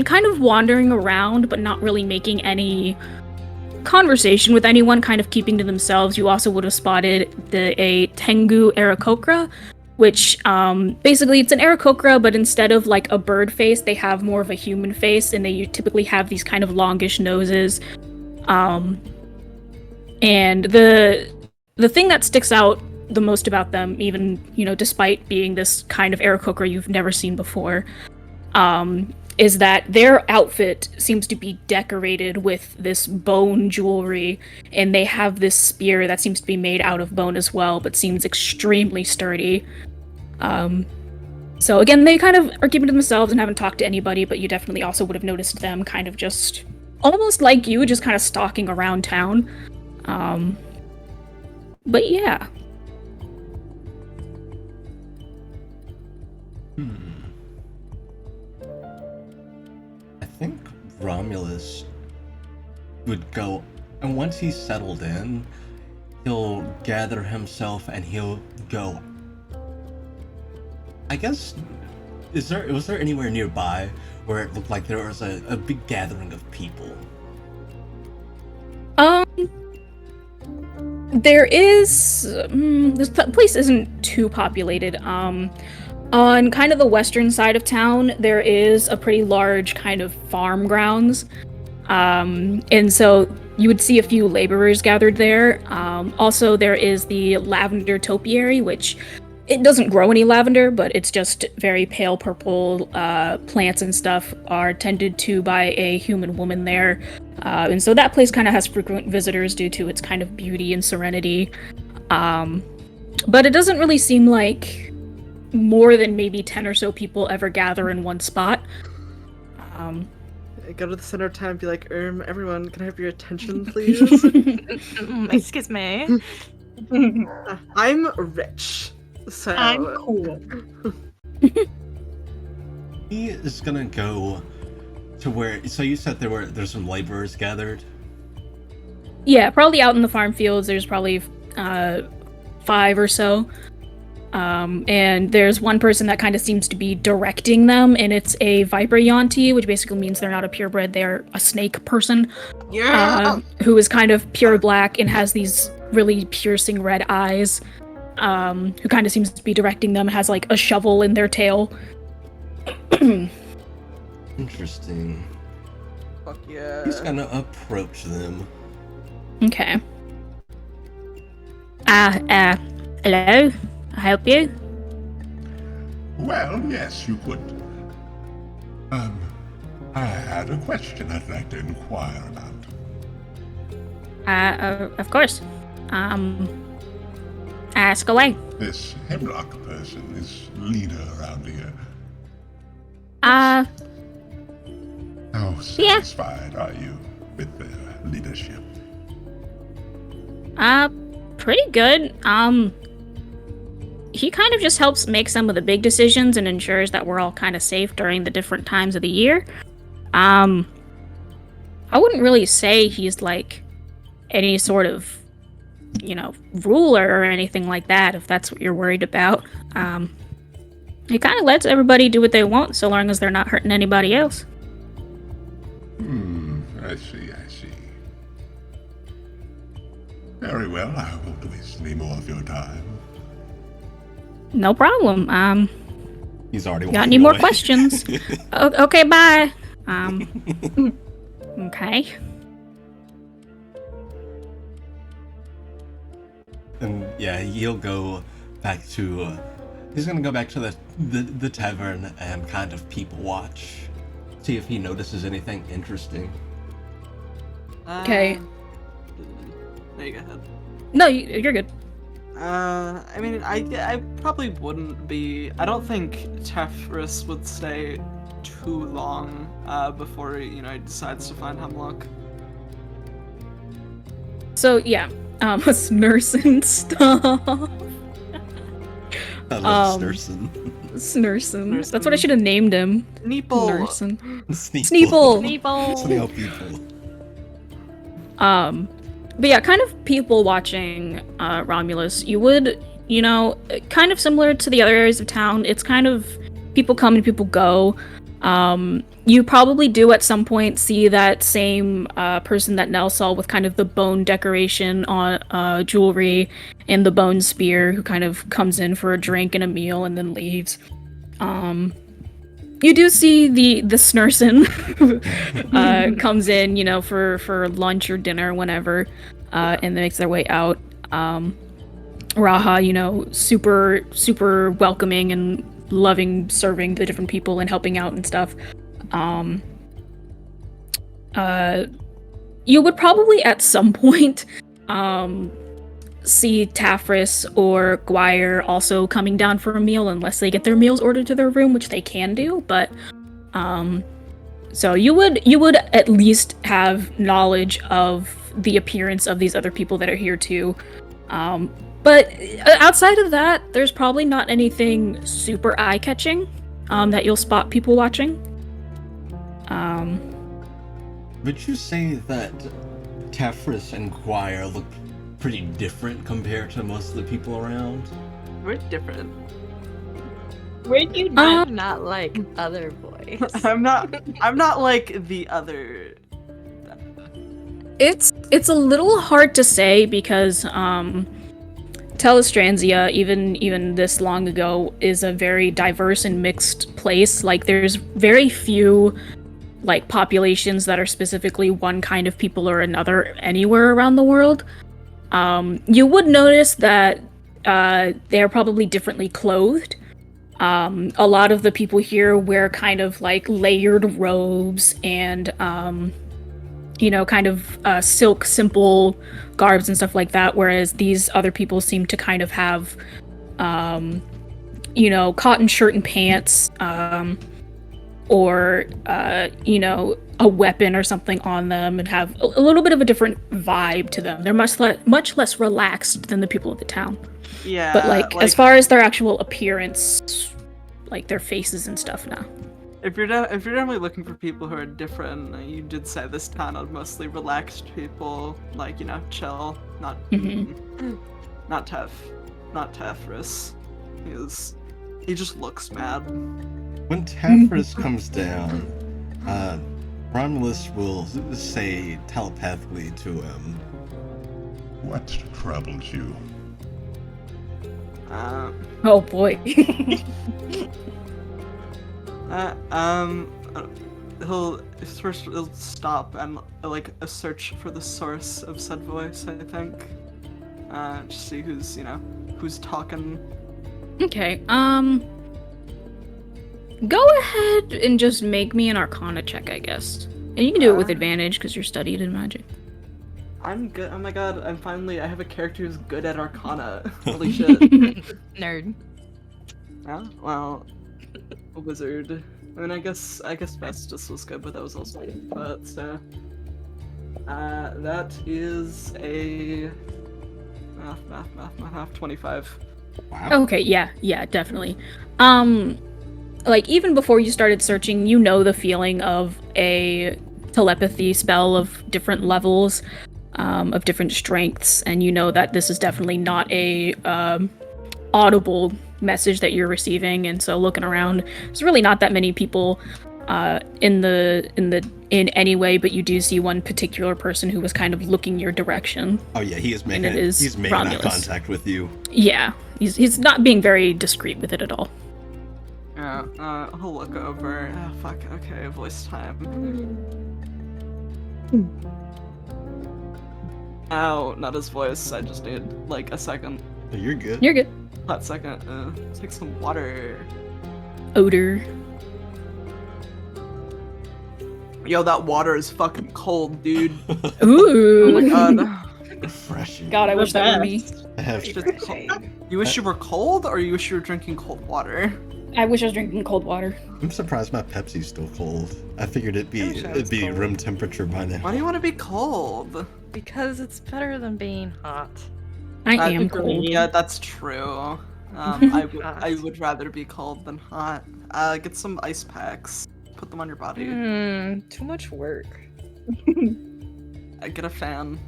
kind of wandering around, but not really making any conversation with anyone, kind of keeping to themselves. You also would have spotted a Tengu Aarakocra, which basically it's an Aarakocra, but instead of like a bird face, they have more of a human face, and they typically have these kind of longish noses. And the thing that sticks out the most about them, even despite being this kind of Aarakocra you've never seen before, is that their outfit seems to be decorated with this bone jewelry, and they have this spear that seems to be made out of bone as well, but seems extremely sturdy. So again, they kind of are keeping to themselves and haven't talked to anybody, but you definitely also would have noticed them kind of just, almost like you, just kind of stalking around town. But yeah.
I think Romulus would go, and once he's settled in, he'll gather himself and he'll go, I guess, was there anywhere nearby where it looked like there was a big gathering of people?
There is. This place isn't too populated. On kind of the western side of town, there is a pretty large kind of farm grounds. And so you would see a few laborers gathered there. Also, there is the lavender topiary, which it doesn't grow any lavender, but it's just very pale purple plants and stuff are tended to by a human woman there. And so that place kind of has frequent visitors due to its kind of beauty and serenity. But it doesn't really seem like more than maybe 10 or so people ever gather in one spot.
Go to the center of town and be like, everyone, can I have your attention, please?
Excuse me.
I'm rich, so...
I'm cool.
He is gonna go to where... So you said there's some laborers gathered?
Yeah, probably out in the farm fields, there's probably 5 or so. And there's one person that kind of seems to be directing them, and it's a Viper Yanti, which basically means they're not a purebred, they're a snake person.
Yeah!
Who is kind of pure black and has these really piercing red eyes. Who kind of seems to be directing them, has like a shovel in their tail.
Interesting.
Fuck yeah.
He's gonna approach them.
Okay. Hello? I help you?
Well, yes, you could. I had a question I'd like to inquire about.
Of course. Ask away.
This Hemlock person, this leader around here,
Yeah.
how satisfied are you with their leadership?
Pretty good. He kind of just helps make some of the big decisions and ensures that we're all kind of safe during the different times of the year. I wouldn't really say he's like any sort of, ruler or anything like that, if that's what you're worried about. He kind of lets everybody do what they want so long as they're not hurting anybody else.
I see. Very well, I won't waste any more of your time.
No problem.
He's already
Got any more questions? Okay, bye. Okay.
And yeah, he'll go back to. He's gonna go back to the tavern and kind of people watch, see if he notices anything interesting.
Okay.
No, you go ahead.
No, you're good.
I mean, I probably wouldn't be. I don't think Tefris would stay too long before he decides to find Hemlock.
So yeah, Snurson stuff.
I love Snurson.
Snurson. That's what I should have named him.
Sneeple.
Snurson.
Sneeple.
Sneeple.
Snail people.
But yeah, kind of people watching Romulus. You would, kind of similar to the other areas of town. It's kind of people come and people go. You probably do at some point see that same person that Nell saw with kind of the bone decoration on jewelry and the bone spear, who kind of comes in for a drink and a meal and then leaves. You do see the Snurson comes in, for lunch or dinner, whenever, and makes their way out. Raha, super welcoming and loving, serving the different people and helping out and stuff. You would probably at some point see Tafris or Guire also coming down for a meal, unless they get their meals ordered to their room, which they can do. But so you would at least have knowledge of the appearance of these other people that are here too. But outside of that, there's probably not anything super eye-catching that you'll spot people watching.
Would you say that Tafris and Guire look pretty different compared to most of the people around?
We're different.
Where'd you
Not like other boys.
I'm not like the other.
It's a little hard to say because Telestransia, even this long ago, is a very diverse and mixed place. Like there's very few like populations that are specifically one kind of people or another anywhere around the world. You would notice that they are probably differently clothed. A lot of the people here wear kind of like layered robes and kind of silk simple garbs and stuff like that, whereas these other people seem to kind of have cotton shirt and pants, or a weapon or something on them, and have a little bit of a different vibe to them. They're much less relaxed than the people of the town.
Yeah.
But like as far as their actual appearance, like their faces and stuff, now.
If you're definitely looking for people who are different, you did say this town of mostly relaxed people, like chill, not not tough, not Tafris. He just looks mad.
When Tafris comes down, Romulus will say telepathically to him,
What troubles you?
Oh boy.
He'll stop and like a search for the source of said voice, I think. Just see who's talking.
Okay, go ahead and just make me an Arcana check, I guess. And you can do it with advantage because you're studied in magic.
I'm good. Oh my god, I have a character who's good at Arcana. Holy shit.
Nerd.
Yeah, well, a wizard. I mean, I guess Festus was good, but that was also but so. That is a math 25.
wow.
Okay, yeah, definitely. Like even before you started searching, you know the feeling of a telepathy spell of different levels, of different strengths, and you know that this is definitely not a audible message that you're receiving. And so looking around, there's really not that many people in any way, but you do see one particular person who was kind of looking your direction.
Oh yeah, he's making eye
Romulus.
contact with you.
Yeah, he's not being very discreet with it at all.
Yeah, I'll look over. Oh, fuck, okay, voice time. Ow, not his voice, I just need, like, a second.
Oh, you're good.
You're good.
Hot second, take some water.
Odor.
Yo, that water is fucking cold, dude.
Ooh.
Oh my god.
Refreshing.
God, I wish that were me.
I have
It's just cold. You wish you were cold, or you wish you were drinking cold water?
I wish I was drinking cold water.
I'm surprised my Pepsi's still cold. I figured it'd be
cold.
room temperature by now.
Why do you want to be cold?
Because it's better than being hot.
I am cold.
Yeah, that's true. I would rather be cold than hot. Get some ice packs. Put them on your body.
Too much work.
Get a fan.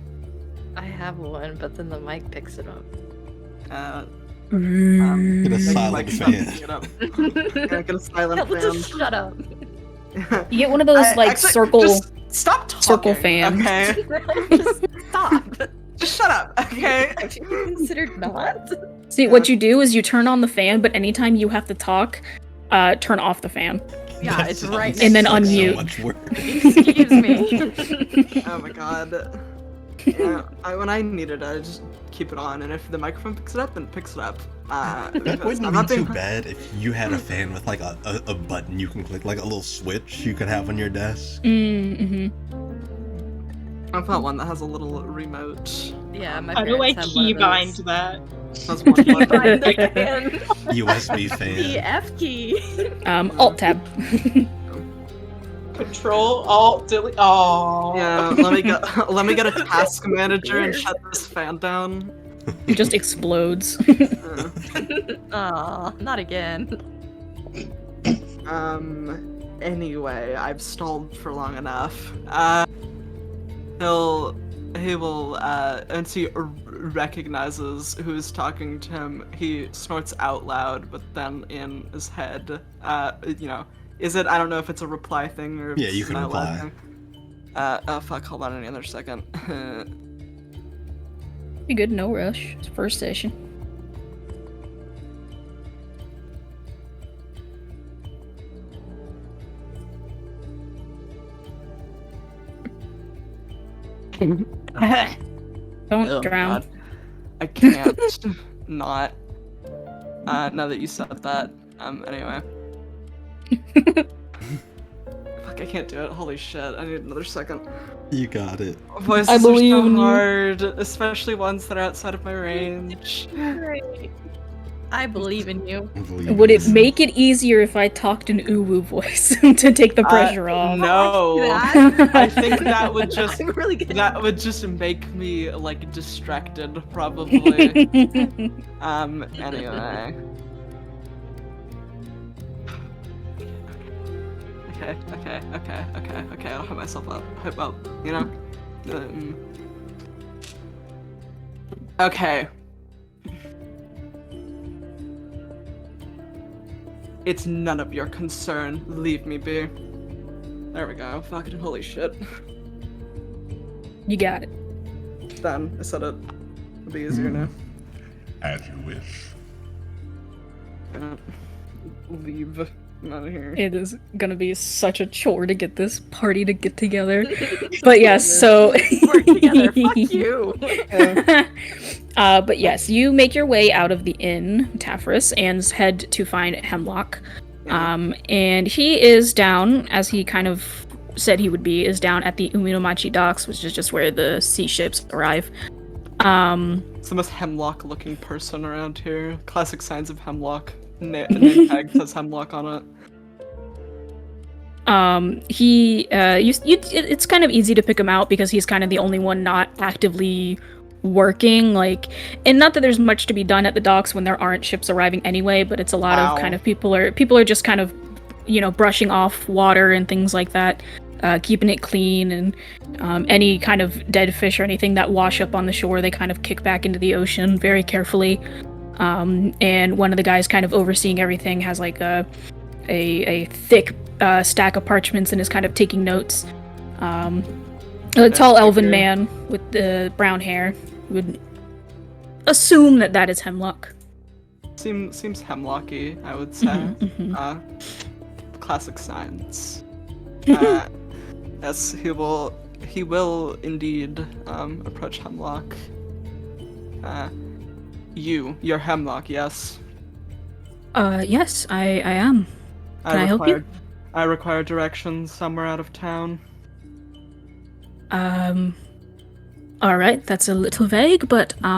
I have one, but then the mic picks it up.
Get a
Make
silent
Mike
fan.
Get up. Yeah, get a silent fan.
Just shut up.
You get one of those
Actually,
circle.
Just stop talking.
circle fan.
Okay.
Just stop.
Just shut up. Okay.
Have you considered not?
See, what you do is you turn on the fan, but anytime you have to talk, turn off the fan.
Yeah,
That
it's
sounds
right
And then
like
unmute.
So much work.
Excuse me.
Oh my god. Yeah, when I need it, I just keep it on, and if the microphone picks it up, then it picks it up.
That
Because
wouldn't
I'm
be
not
too
being-
bad if you had a fan with like a button you can click, like a little switch you could have on your desk.
Mm-hmm.
I found one that has a little remote.
Yeah, my
How do I
parents have one of
keybind
those.
that?
Has one button.
Bind the fan.
USB
The
fan.
F key.
Alt tab.
Control Alt Delete. Oh.
Yeah, let me get a task manager and shut this fan down.
It just explodes.
Aw, not again.
Anyway, I've stalled for long enough. He'll once he recognizes who's talking to him, he snorts out loud, but then in his head, I don't know if it's a reply thing or if
Yeah,
it's
you can
an out loud
reply.
thing. Oh fuck, hold on another second.
Be good, no rush. It's first session. Don't
Oh,
drown.
God. I can't not. Now that you said that. Anyway. Fuck, I can't do it. Holy shit, I need another second.
You got it.
Voices
I believe
are so
in you.
hard, especially ones that are outside of my range.
Great. I believe in you.
I believe
Would
in
it
you.
make it easier if I talked in uwu voice to take the pressure off?
No.
That.
I think that would just
I'm really good.
that would just make me like distracted, probably. Anyway. Okay, I'll hype myself up. Hype up, you know? Okay. It's none of your concern. Leave me be. There we go. Fucking holy shit.
You got it.
Done. I said it. It'll be easier now.
As you wish.
Leave. I'm out of here.
It is gonna be such a chore to get this party to get together. But yes, so
Work together. Fuck you.
but yes, you make your way out of the inn, Tafris, and head to find Hemlock.
Yeah.
And he is down, as he kind of said he would be, is down at the Uminomachi docks, which is just where the sea ships arrive.
It's the most hemlock-looking person around here. Classic signs of hemlock. Name tag says hemlock on it.
It's kind of easy to pick him out because he's kind of the only one not actively working, like, and not that there's much to be done at the docks when there aren't ships arriving anyway, but it's a lot of kind of people are just kind of, brushing off water and things like that, keeping it clean, and any kind of dead fish or anything that wash up on the shore, they kind of kick back into the ocean very carefully. And one of the guys kind of overseeing everything has like a thick stack of parchments and is kind of taking notes. A tall elven man with the brown hair would assume that is Hemlock.
Seems hemlocky, I would say. Classic signs. Yes, he will indeed approach Hemlock. You're Hemlock, yes?
Yes, I am. Can I help you?
I require directions somewhere out of town.
Alright, that's a little vague, but,
fuck,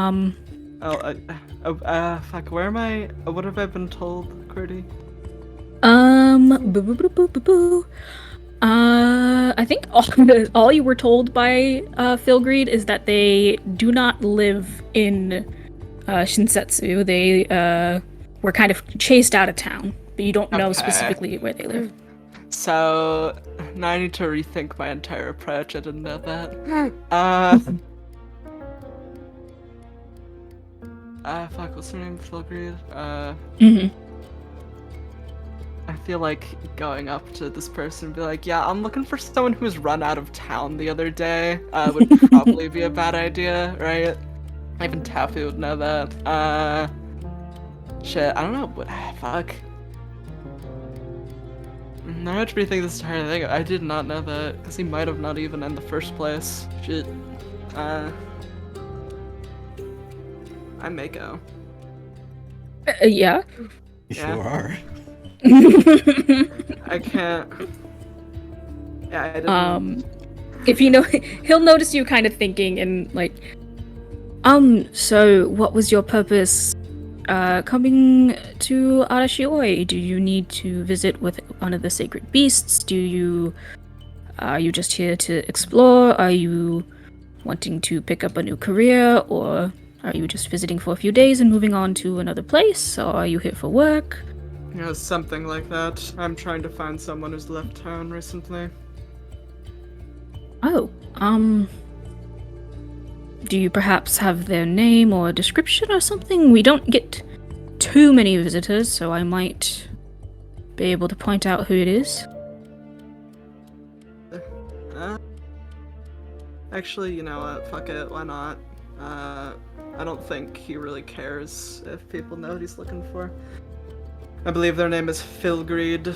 where am I? What have I been told, Curdy?
I think all you were told by, Philgreed is that they do not live in, Shinsetsu. They, were kind of chased out of town, but you don't know specifically where they live.
So, now I need to rethink my entire approach. I didn't know that. Fuck, what's her name? Philgreed? I feel like going up to this person and be like, yeah, I'm looking for someone who was run out of town the other day, would probably be a bad idea, right? Even Taffy would know that. Shit, I don't know what. Fuck. Now I have to rethink this entire thing. I did not know that, because he might have not even in the first place. Shit. I may go.
Yeah.
You
Yeah.
sure are.
I can't. Yeah, I didn't.
If he'll notice you kind of thinking and like, so what was your purpose coming to Arashioi? Do you need to visit with one of the sacred beasts? Are you just here to explore? Are you wanting to pick up a new career? Or are you just visiting for a few days and moving on to another place? Or are you here for work?
Something like that. I'm trying to find someone who's left town recently.
Oh, Do you perhaps have their name or description or something? We don't get too many visitors, so I might be able to point out who it is.
Actually, you know what? Fuck it. Why not? I don't think he really cares if people know what he's looking for. I believe their name is Philgreed.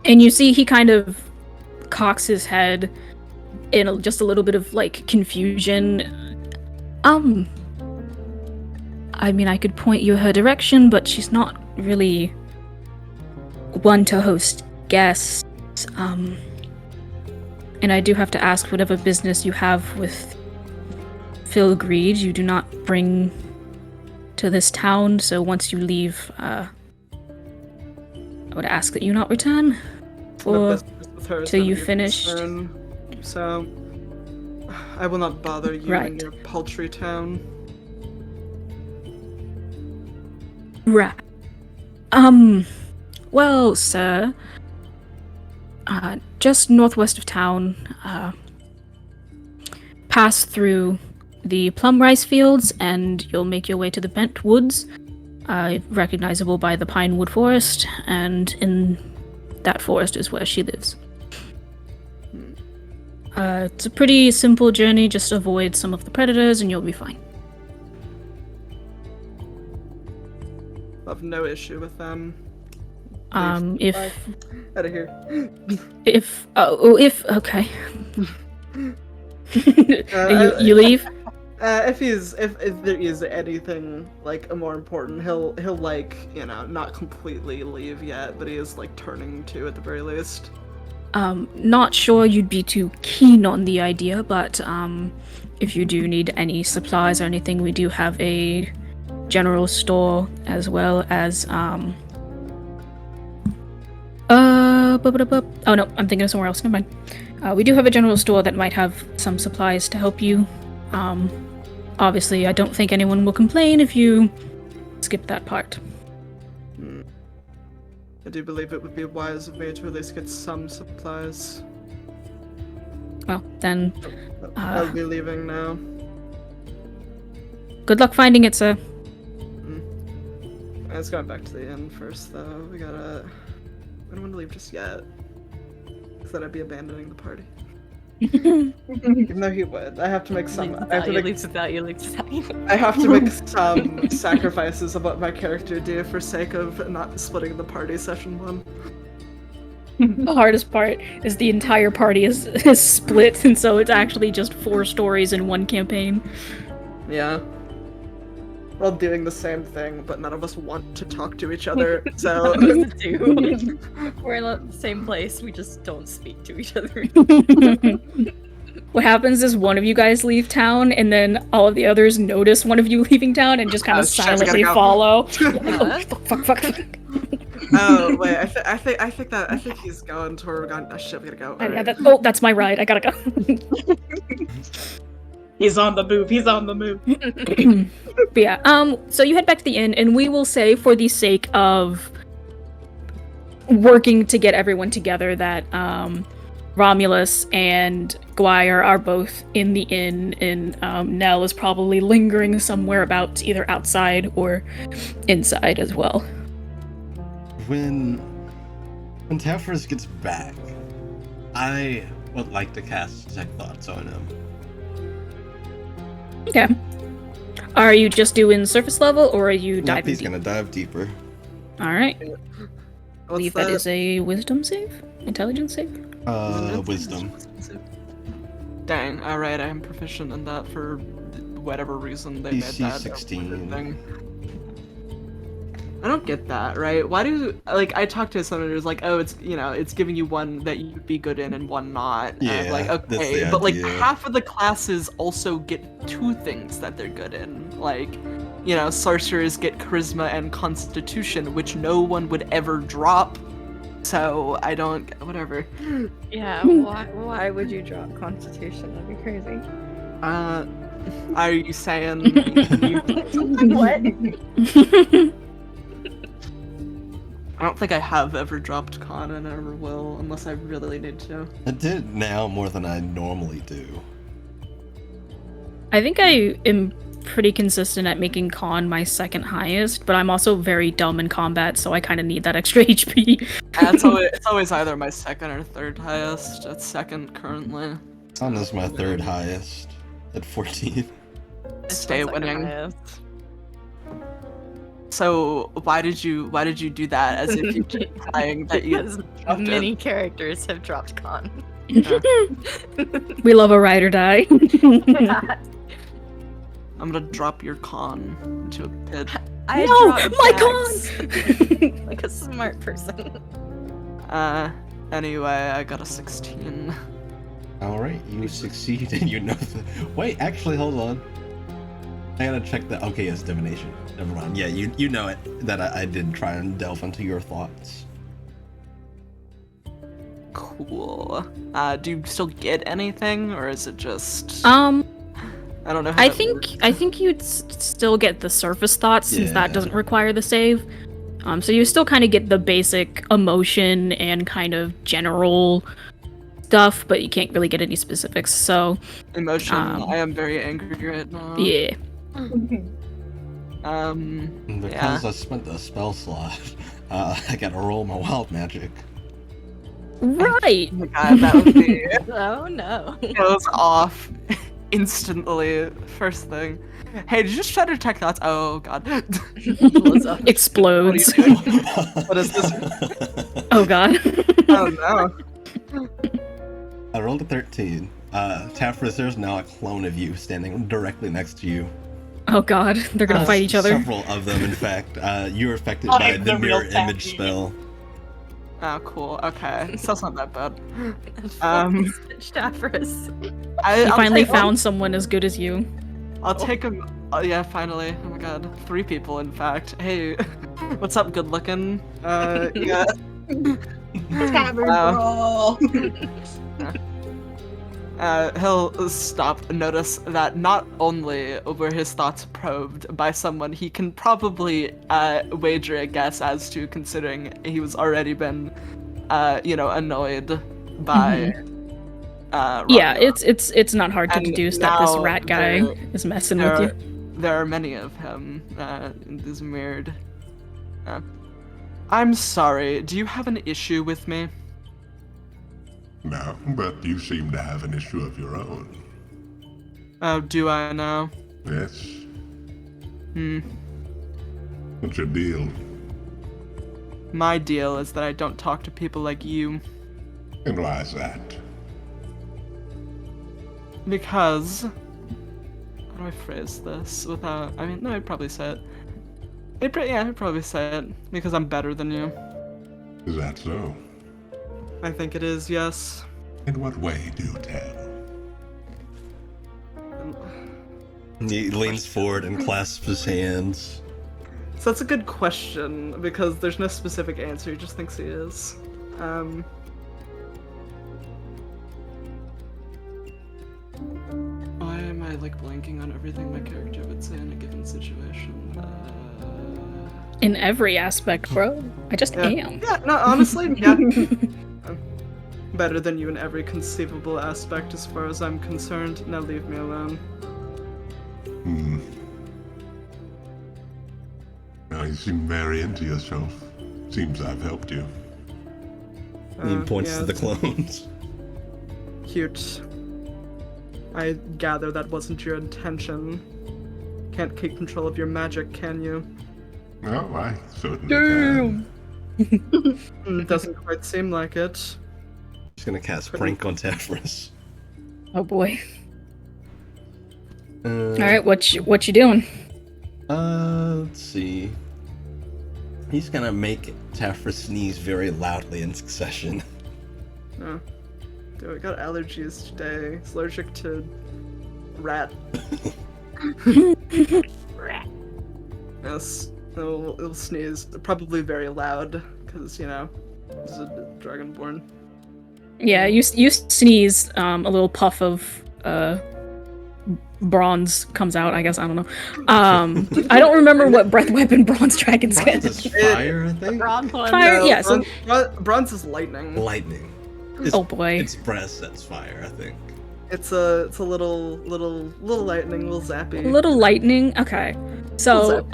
And you see he kind of cocks his head in just a little bit of, like, confusion. I mean, I could point you her direction, but she's not really one to host guests. And I do have to ask, whatever business you have with Phil Greed, you do not bring to this town, so once you leave, I would ask that you not return. Or till you finished.
So, I will not bother you in your paltry town.
Right. Well, sir, just northwest of town, pass through the plum rice fields and you'll make your way to the Bent Woods, recognizable by the pine wood forest, and in that forest is where she lives. It's a pretty simple journey, just avoid some of the predators and you'll be fine.
I have no issue with them.
If
out of here.
Okay. You leave?
If there is anything like more important, he'll like, you know, not completely leave yet, but he is like turning to at the very least.
Not sure you'd be too keen on the idea, but if you do need any supplies or anything, we do have a general store as well as oh no, I'm thinking of somewhere else. Never mind. We do have a general store that might have some supplies to help you. Obviously, I don't think anyone will complain if you skip that part.
I do believe it would be wise of me to at least get some supplies.
Well, then,
I'll be leaving now.
Good luck finding it, sir.
Let's go back to the inn first, though. We gotta... I don't want to leave just yet. Because then I'd be abandoning the party. Even though he would. I have to make some... I have to make some sacrifices of what my character do for sake of not splitting the party session 1.
The hardest part is the entire party is split, and so it's actually just 4 stories in one campaign.
Yeah. We're all doing the same thing, but none of us want to talk to each other, so...
We're in the same place, we just don't speak to each other.
What happens is one of you guys leave town, and then all of the others notice one of you leaving town and just kind of silently follow. Like, oh, fuck.
Oh wait, I think he's going to where we're going. Oh shit, we gotta go.
Yeah, that's my ride. I gotta go.
He's on the move.
But yeah, so you head back to the inn, and we will say, for the sake of working to get everyone together, that Romulus and Guire are both in the inn, and Nell is probably lingering somewhere about either outside or inside as well.
When Tefris gets back, I would like to cast Detect Thoughts on him.
Okay. Are you just doing surface level, or are you diving
Nope, he's
deep?
gonna dive deeper.
Alright. I
What's
believe that is a wisdom save? Intelligence save?
Wisdom.
Dang, alright, I am proficient in that for whatever reason they made
DC
that
16.
thing. I don't get that, right? Why do, like, I talked to someone who's like, oh, it's, you know, it's giving you one that you'd be good in and one not. And I'm
Yeah,
like,
that's
okay,
the
but like
idea.
half of the classes also get 2 things that they're good in. Like, you know, sorcerers get charisma and constitution, which no one would ever drop. So I don't, whatever.
Yeah, why would you drop Constitution? That'd be crazy.
Are you saying you...
What?
I don't think I have ever dropped con and ever will, unless I really need to.
I did now more than I normally do.
I think I am pretty consistent at making con my second highest, but I'm also very dumb in combat, so I kind of need that extra HP.
It's always either my second or third highest. It's second currently.
Con is my third highest at 14.
Stay winning. So why did you do that as if you keep implying that you
Because many characters have dropped con.
We love a ride or die.
I'm gonna drop your con into a pit.
I
No,
dropped
my
Jax. Like a smart person.
Anyway, I got a 16.
Alright, you succeed and you know the... Wait, actually, hold on. I gotta check that. Okay, it's divination. Never mind. Yeah, you know it. That I did try and delve into your thoughts.
Cool. Do you still get anything, or is it just... I don't know how
I
that
think
works.
you'd still get the surface thoughts since
Yeah.
that doesn't require the save. So you still kind of get the basic emotion and kind of general stuff, but you can't really get any specifics. So
Emotion, I am very angry right now.
yeah.
Because I spent the spell slot, I gotta roll my wild magic.
Right.
Oh my god, that would be...
Oh no.
goes off instantly. First thing. Hey, did you just try to detect thoughts? Oh god.
Blows up.
Explodes.
What are you doing? What is this?
Oh god.
Oh no.
I rolled a 13. Tafris, there's now a clone of you standing directly next to you.
Oh god. They're gonna fight each other.
Several of them, in fact. You're affected
Oh,
by
it's
the
the real
mirror image
tacky.
spell.
Oh, cool. Okay. So that's not that bad.
Davros.
You finally found someone as good as you.
I'll take him. Oh, yeah, finally. Oh my god. 3 people, in fact. Hey, what's up, good looking? Yeah.
Tavern
Wow.
brawl.
He'll stop and notice that not only were his thoughts probed by someone he can probably wager a guess as to, considering he was already been, annoyed by.
Yeah,
Romeo.
it's not hard to
And
deduce that this
now
rat guy
there-
is messing
there
with
are,
you.
there are many of him in this mirrored. I'm sorry. Do you have an issue with me?
No, but you seem to have an issue of your own.
Oh, do I now?
Yes?
Hmm.
What's your deal?
My deal is that I don't talk to people like you.
And why is that?
Because... How do I phrase this without... I mean, no, I'd probably say it. I'd probably say it. Because I'm better than you.
Is that so?
I think it is, yes.
In what way, do tell?
He leans forward and clasps his hands.
So that's a good question, because there's no specific answer, he just thinks he is. Why am I, blanking on everything my character would say in a given situation?
In every aspect, bro. I just
Yeah.
am.
Yeah, no, honestly, yeah. I'm better than you in every conceivable aspect as far as I'm concerned. Now leave me alone.
Now you seem very into yourself. Seems I've helped you.
He points
yeah,
to the
it's
clones.
Cute. I gather that wasn't your intention. Can't keep control of your magic, can you?
No, I certainly can.
Doesn't quite seem like it.
Just gonna cast Prank on Tafris.
Oh boy. Alright, what you doing?
Let's see. He's gonna make Tafris sneeze very loudly in succession.
Oh. Dude, I got allergies today. He's allergic to rat. Yes, it'll sneeze. Probably very loud, because, this is a dragonborn.
Yeah, you sneeze, a little puff of bronze comes out, I guess, I don't know. I don't remember what breath weapon bronze dragons
Bronze
get.
is fire, I think?
Fire, yeah, so
Bronze is lightning.
Lightning.
oh boy.
It's breath that's fire, I think.
It's a little lightning, little zappy.
A little lightning. Okay. So,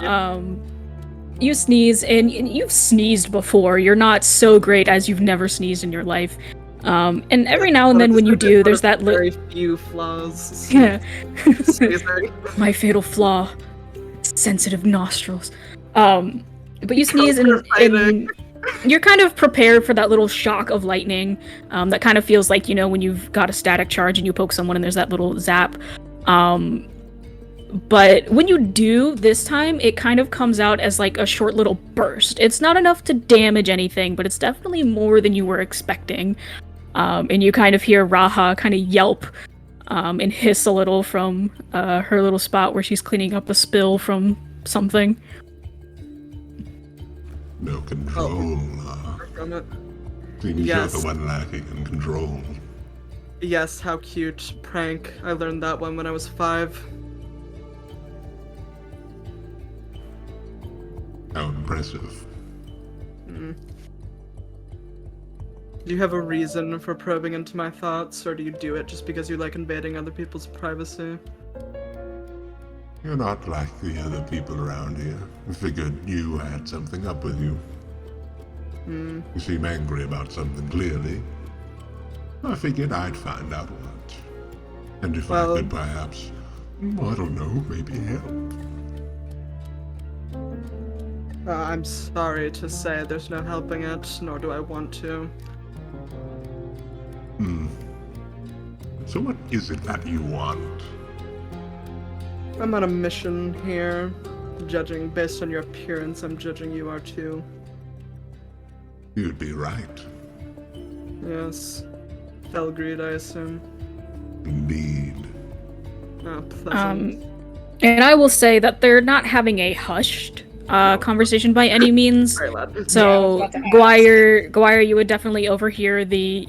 you sneeze, and you've sneezed before. You're not so great as you've never sneezed in your life. And every now and then when you do, there's that
very few flaws.
Yeah.
Sneezing.
My fatal flaw. Sensitive nostrils. But you sneeze and you're kind of prepared for that little shock of lightning. That kind of feels like, when you've got a static charge and you poke someone and there's that little zap. But when you do this time, it kind of comes out as like a short little burst. It's not enough to damage anything, but it's definitely more than you were expecting. And you kind of hear Raha kind of yelp and hiss a little from her little spot where she's cleaning up a spill from something.
No control.
From it.
Seems you're the one lacking in control.
Yes, how cute. Prank. I learned that one when I was 5.
How impressive.
Do you have a reason for probing into my thoughts, or do you do it just because you like invading other people's privacy?
You're not like the other people around here. I figured you had something up with you. You seem angry about something, clearly. I figured I'd find out what. And if I could perhaps, I don't know, maybe help.
I'm sorry to say there's no helping it, nor do I want to.
So what is it that you want?
I'm on a mission here. Judging based on your appearance, I'm judging you are too.
You'd be right.
Yes. Felgreed, I assume.
Indeed.
Oh, pleasant.
And I will say that they're not having a hushed conversation by any means.
Very loud.
So, Guire, you would definitely overhear the,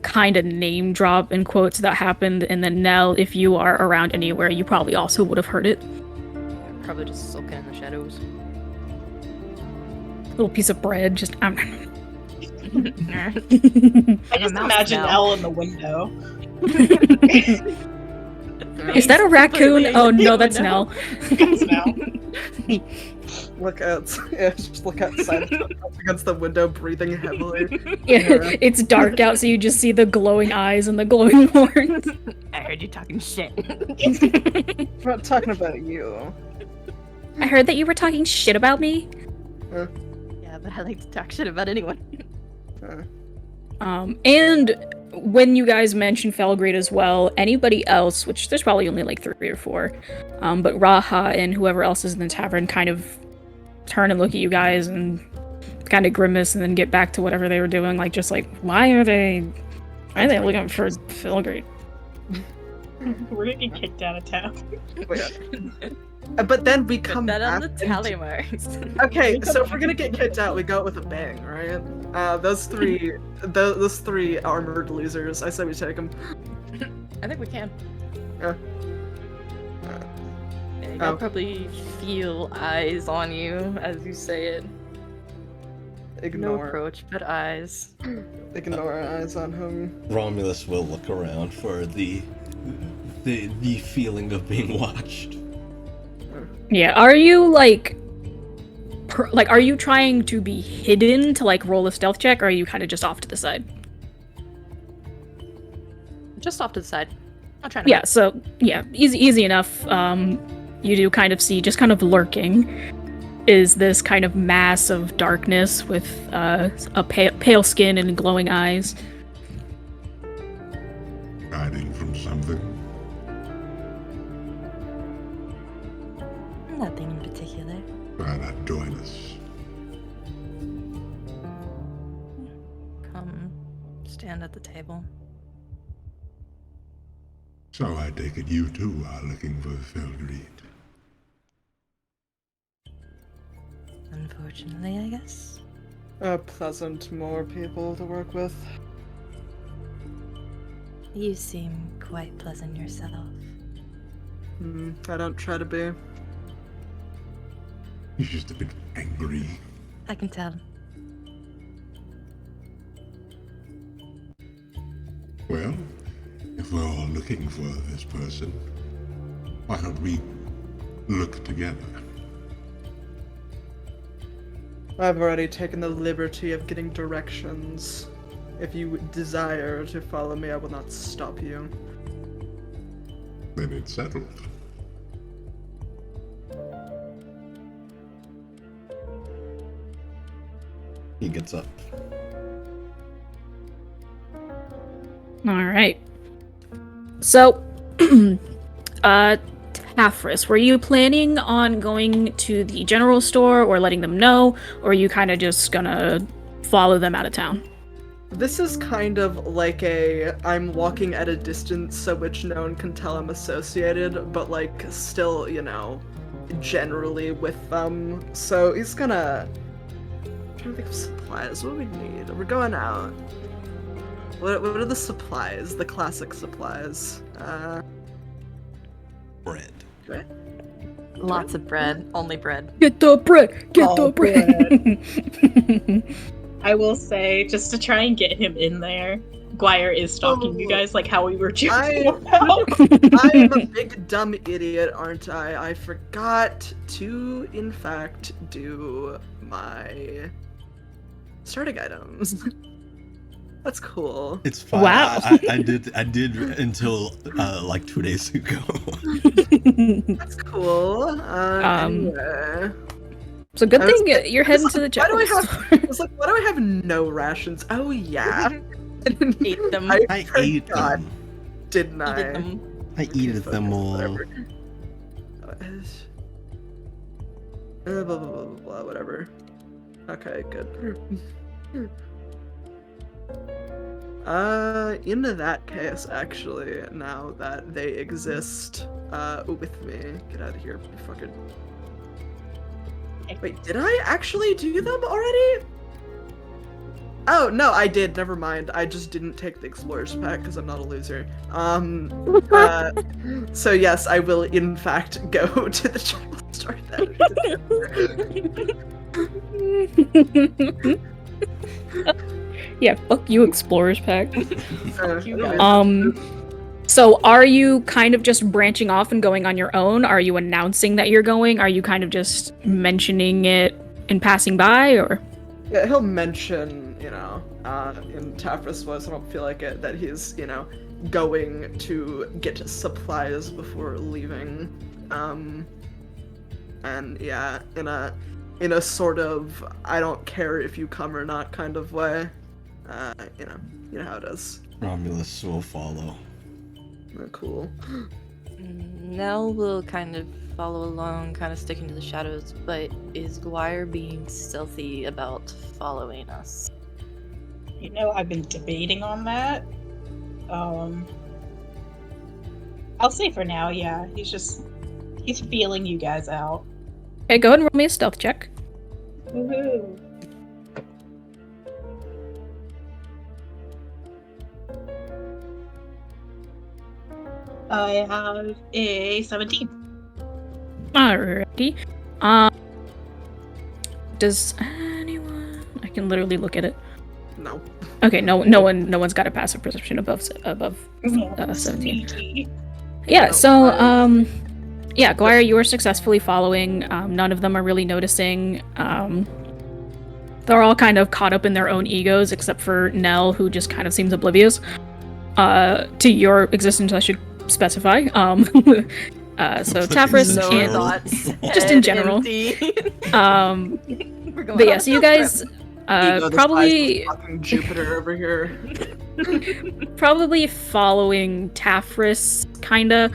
kind of name drop in quotes that happened, and then Nell, if you are around anywhere, you probably also would have heard it.
Probably just sulking in the shadows.
Little piece of bread, just.
I just imagine Elle in the window.
Is that a raccoon? Oh no, that's Nell.
Look outside up against the window, breathing heavily.
Yeah, it's dark out, so you just see the glowing eyes and the glowing horns.
I heard you talking shit.
I'm not talking about you.
I heard that you were talking shit about me.
Yeah, but I like to talk shit about anyone.
And when you guys mention Felgreed as well, anybody else, which there's probably only like 3 or 4, but Raha and whoever else is in the tavern kind of turn and look at you guys and kind of grimace and then get back to whatever they were doing, why are they looking for Felgreed?
We're gonna get kicked out of town.
But then we come
that on the
back
tally marks.
Okay, so if we're gonna get kicked out, we go with a bang, right? Those three armored losers. I say we take them.
I think we can.
Yeah.
I'll probably feel eyes on you as you say it. No
Ignore.
approach, but eyes.
Ignore our eyes on him.
Romulus will look around for the feeling of being watched.
Yeah, are you are you trying to be hidden to roll a stealth check, or are you kind of just off to the side?
Just off to the side. I'll try to.
Yeah, easy enough. You do kind of see, just kind of lurking, is this kind of mass of darkness with a pale skin and glowing eyes.
Hiding from something?
Nothing in particular.
Why not join us?
Come, stand at the table.
So I take it you too are looking for Felgreed.
Unfortunately, I guess.
Pleasant, more people to work with.
You seem quite pleasant yourself.
I don't try to be.
You're just a bit angry.
I can tell.
Well, if we're all looking for this person, why don't we look together?
I've already taken the liberty of getting directions. If you desire to follow me, I will not stop you.
Then it's settled.
He gets up.
All right. So, Tafris, were you planning on going to the general store or letting them know, or are you kind of just gonna follow them out of town?
This is kind of like I'm walking at a distance so which no one can tell I'm associated, but like still, generally with them. So he's gonna... I'm trying to think of supplies. What do we need? We're going out. What are the supplies? The classic supplies.
Bread.
Bread?
Lots of bread. Only bread.
Get the bread! Get
Oh,
the bread!
I will say, just to try and get him in there, Guire is stalking you guys like how we were joking about.
I'm a big dumb idiot, aren't I? I forgot to, in fact, do my starting items. That's cool.
It's fine.
Wow.
I did until like 2 days ago.
That's cool. Anyway.
So good
I was
thing
like-
you're heading
it's
to the
like, why do
general
I
store.
have? It's like, why do I have no rations? Oh yeah,
Ate them.
I
I ate
forgot,
them.
didn't I?
Eated them.
I eated them all.
Whatever. Blah, blah, blah, blah, blah, whatever. Okay, good. In that case, actually, now that they exist, with me, get out of here, you fucking. Wait, did I actually do them already? Oh, no, I did. Never mind. I just didn't take the Explorer's Pack because I'm not a loser. So yes, I will in fact go to the general store then.
Yeah, fuck you, Explorers Pack.
you guys.
So are you kind of just branching off and going on your own? Are you announcing that you're going? Are you kind of just mentioning it in passing by, or?
Yeah, he'll mention, in Tafris' voice, I don't feel like it, that he's, going to get supplies before leaving. And yeah, in a sort of I don't care if you come or not kind of way. You know how it is.
Romulus will follow.
Cool.
Nell will kind of follow along, kind of sticking to the shadows, but is Guire being stealthy about following us?
I've been debating on that. I'll say for now, yeah. He's feeling you guys out.
Okay, go ahead and roll me a stealth check.
Woohoo! I have a 17.
Alrighty. Does anyone? I can literally look at it.
No.
Okay, no one's got a passive perception above 17.
Sneaky.
Yeah.
No,
So yeah, Guire, you are successfully following. None of them are really noticing. They're all kind of caught up in their own egos, except for Nell, who just kind of seems oblivious to your existence. I should specify. So Tafris
No
and
thoughts.
just in general.
We're going
But yeah,
on
so you
a
guys
Ego the size
probably
of fucking Jupiter over here.
probably following Tafris, kinda,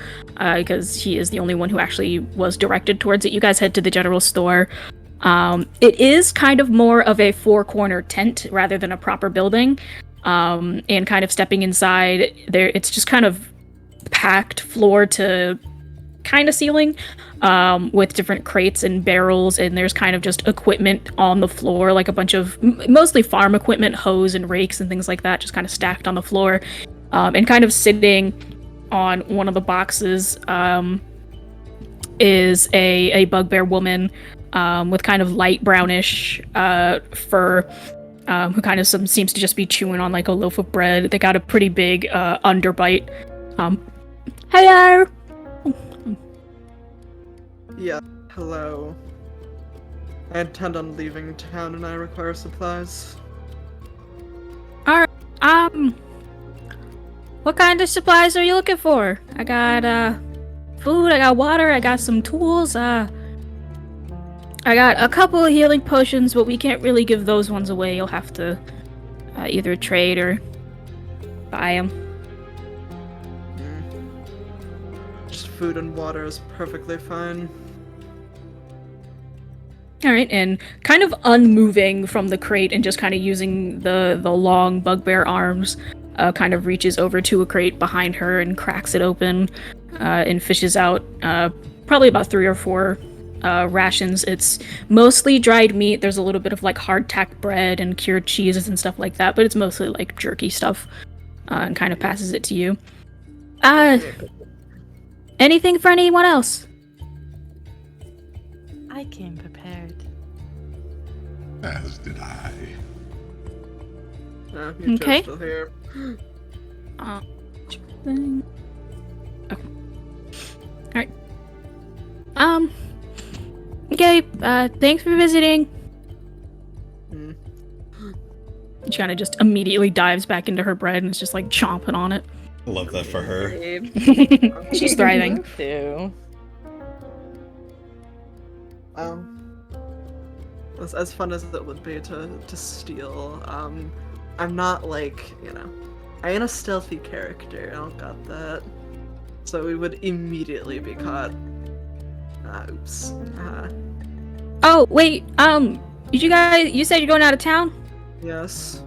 because he is the only one who actually was directed towards it. You guys head to the general store. It is kind of more of a four-corner tent rather than a proper building. And kind of stepping inside, it's just kind of packed floor to kind of ceiling, with different crates and barrels, and there's kind of just equipment on the floor, like a bunch of mostly farm equipment, hoes and rakes and things like that, just kind of stacked on the floor. And kind of sitting on one of the boxes is a bugbear woman with kind of light brownish fur, who kind of seems to just be chewing on like a loaf of bread. They got a pretty big underbite Hello.
Yeah, hello. I intend on leaving town and I require supplies.
Alright, what kind of supplies are you looking for? I got, food, I got water, I got some tools, I got a couple of healing potions, but we can't really give those ones away. You'll have to, either trade or buy them.
Just food and water is perfectly fine.
Alright, and kind of unmoving from the crate and just kind of using the long bugbear arms, kind of reaches over to a crate behind her and cracks it open, and fishes out, probably about 3 or 4 rations. It's mostly dried meat. There's a little bit of like hardtack bread and cured cheeses and stuff like that, but it's mostly like jerky stuff, and kind of passes it to you. Anything for anyone else?
I came prepared.
As did I.
You're
Okay.
still here.
Okay. Alright. Okay, thanks for visiting.
Mm.
She kind of just immediately dives back into her bread and is just like chomping on it.
I love that for her.
She's thriving.
Too.
As fun as it would be to steal, I'm not like, I ain't a stealthy character, I don't got that. So we would immediately be caught. Oops.
Oh, wait, you said you're going out of town?
Yes.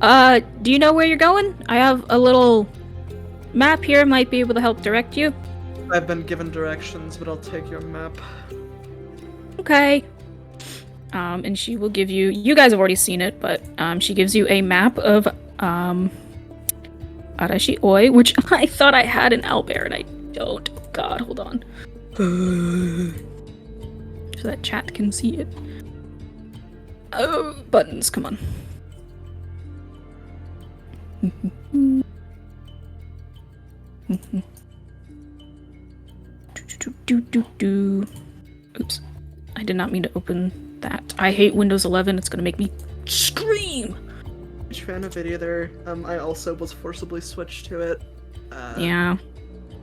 Do you know where you're going? I have a little map here, might be able to help direct you.
I've been given directions, but I'll take your map.
Okay. And she will give you guys have already seen it, but she gives you a map of Arashi Oi, which I thought I had in Owlbear and I don't. God, hold on. So that chat can see it. Oh, buttons, come on. Oops. I did not mean to open that. I hate Windows 11. It's gonna make me scream.
Huge fan of it either. I also was forcibly switched to it.
Yeah.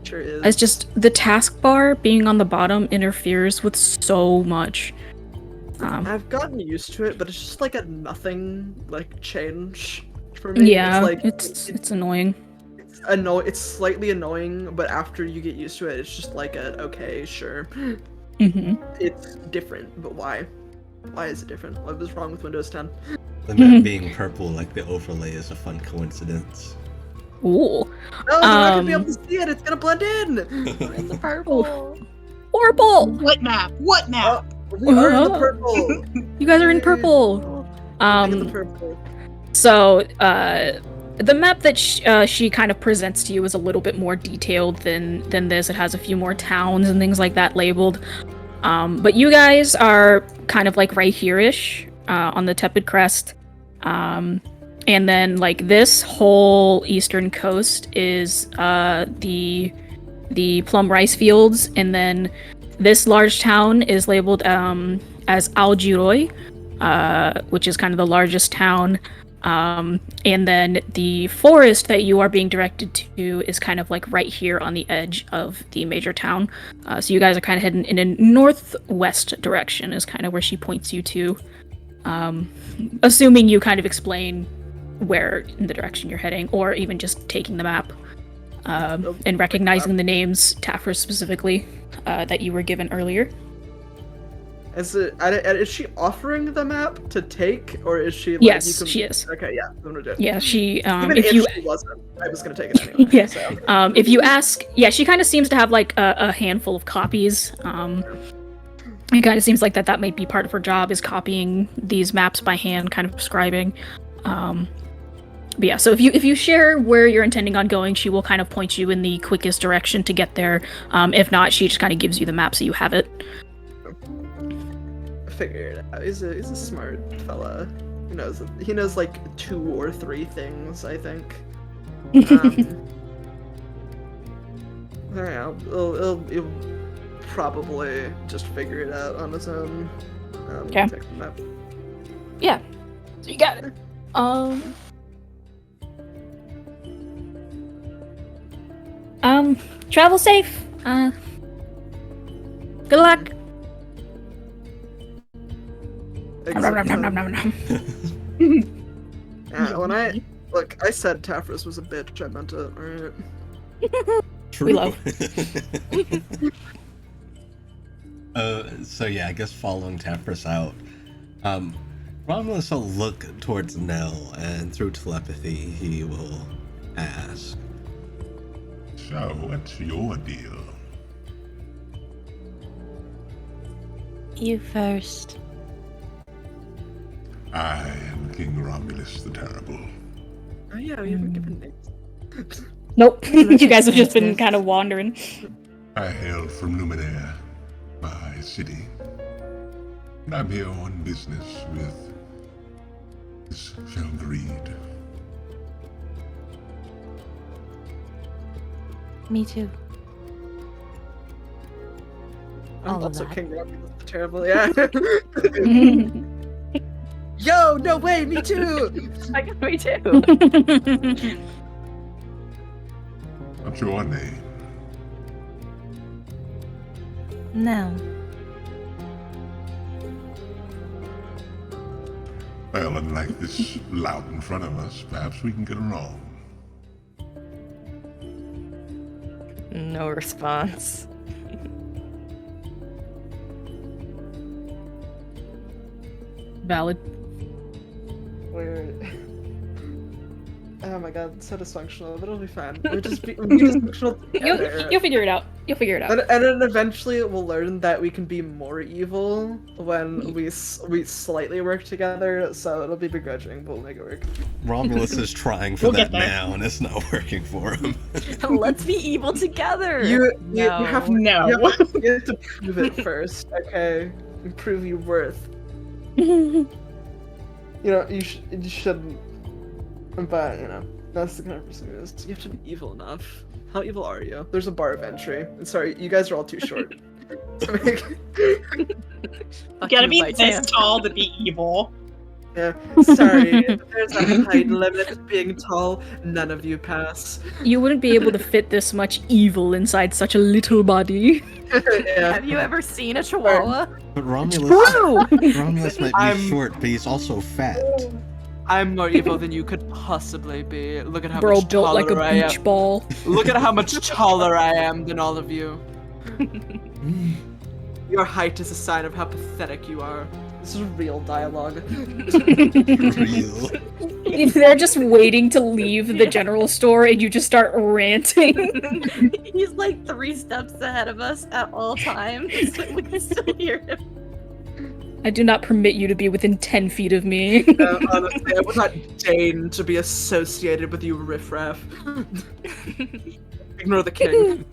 Sure is.
It's just the taskbar being on the bottom interferes with so much.
I've gotten used to it, but it's just like a nothing change for me.
Yeah,
it's
annoying.
It's slightly annoying, but after you get used to it, it's just like okay, sure.
Mm-hmm.
It's different, but why? Why is it different? What was wrong with Windows 10?
The map being purple, like the overlay, is a fun coincidence.
Ooh.
No, you're not gonna be able to see it. It's gonna blend in.
It's purple.
Horrible!
What map? What map?
We are in the purple.
You guys are in purple.
In the purple.
So, the map that she kind of presents to you is a little bit more detailed than this. It has a few more towns and things like that labeled. But you guys are kind of like right here-ish, on the Tepid Crest. And then like this whole eastern coast is the plum rice fields, and then this large town is labeled as Aljiroi, which is kind of the largest town. And then the forest that you are being directed to is kind of like right here on the edge of the major town. So you guys are kind of heading in a northwest direction is kind of where she points you to. Assuming you kind of explain where in the direction you're heading, or even just taking the map, and recognizing the names, Tafra specifically, that you were given earlier.
Is she offering the map to take, or is she?
Yes, she is.
Okay, yeah, I'm gonna do it.
Yeah, she.
Even
if
she wasn't, I was gonna take it anyway.
Yeah.
So.
If you ask, yeah, she kind of seems to have like a handful of copies. It kind of seems like that might be part of her job, is copying these maps by hand, kind of prescribing. But yeah, so if you share where you're intending on going, she will kind of point you in the quickest direction to get there. If not, she just kind of gives you the map so you have it.
Figure it out. He's a smart fella. He knows like 2 or 3 things, I think. Yeah, it'll probably just figure it out on its own.
Okay.
Check the map.
Yeah. So you got it. Travel safe. Good luck.
Yeah, when I said Tafris was a bitch. I meant it. Alright.
True.
We love.
So yeah, I guess following Tafris out, Romulus will look towards Nell, and through telepathy, he will ask,
So, what's your deal?
You first.
I am King Romulus the Terrible.
Oh yeah, we haven't given names.
Nope. You guys have just been kind of wandering.
I hail from Luminaire, my city. And I'm here on business with Miss Felgreed.
Me too.
I'm
All of
also
that.
King Romulus the Terrible. Yeah. Yo, no way, me too.
I got me too.
What's your name?
No.
Well, unlike this lout in front of us, perhaps we can get along.
No response.
Valid.
Weird. Oh my god, so dysfunctional, but it'll be fine. We'll be dysfunctional together.
You'll figure it out. You'll figure it out.
And then eventually we'll learn that we can be more evil when we slightly work together, so it'll be begrudging, but we'll make it work.
Romulus is trying for
We'll
that
get there.
now, and it's not working for him.
Let's be evil together.
You
No.
have
No.
you have to prove it first, okay? And prove your worth. You shouldn't. But, that's the kind of person who is. You have to be evil enough. How evil are you? There's a bar of entry. Sorry, you guys are all too short.
You gotta be this tall to be evil.
Yeah, sorry. There's a height limit to being tall. None of you pass.
You wouldn't be able to fit this much evil inside such a little body.
Yeah.
Have you ever seen a chihuahua?
But Romulus might be
I'm-
short, but he's also fat.
I'm more evil than you could possibly be. Look at how
Bro
much
built
taller
like a
I am.
beach ball.
Look at how much taller I am than all of you. Your height is a sign of how pathetic you are. This is real dialogue.
Real.
They're just waiting to leave the general store and you just start ranting.
He's like 3 steps ahead of us at all times. We can still hear him.
I do not permit you to be within 10 feet of me.
Honestly, I would not deign to be associated with you, riffraff. Ignore the king.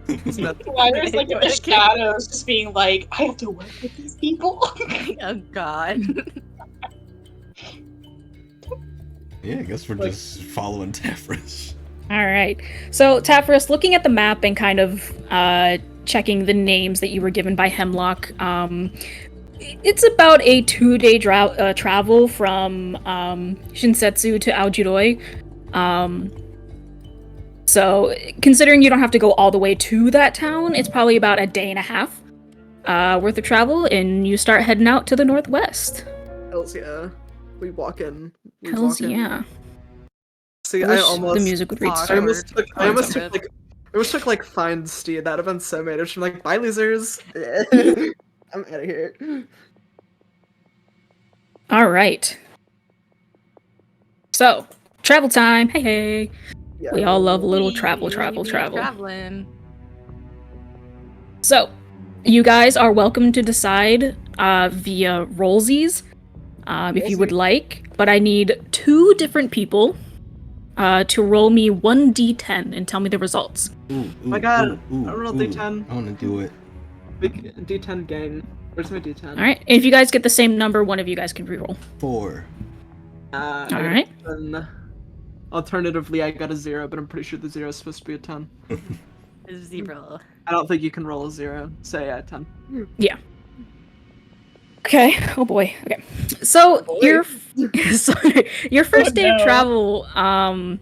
It's not-
Ryder's like in the shadows, just being like, I have to work with these people.
Oh god.
Yeah, I guess we're just following Tafris.
Alright. So, Tafris, looking at the map and kind of checking the names that you were given by Hemlock, it's about a 2-day travel from Shinsetsu to Aojiroi. So, considering you don't have to go all the way to that town, it's probably about a day and a half worth of travel, and you start heading out to the northwest.
Hells yeah. We walk in.
Hells yeah.
See,
I
I
wish
almost.
the music would reach.
I almost
Awkward.
took like Find Steed. That'd have been so made. I'm like, bye losers. I'm out of here.
All right. So, travel time. Hey.
Yeah.
We all love a little travel.
Traveling.
So, you guys are welcome to decide via rollsies if you would like, but I need 2 different people to roll me 1d10 and tell me the results.
Ooh,
My God,
ooh,
I rolled
ooh.
D10.
I want to do it.
Big D10 gang. Where's my D10?
All right. And if you guys get the same number, one of you guys can reroll.
4.
I
All right.
got a 10. Alternatively, I got a 0, but I'm pretty sure the 0 is supposed to be a 10.
0.
I don't think you can roll a 0. So yeah, 10.
Okay. Oh boy. Okay. So
boy.
your sorry, your first day of
no.
travel.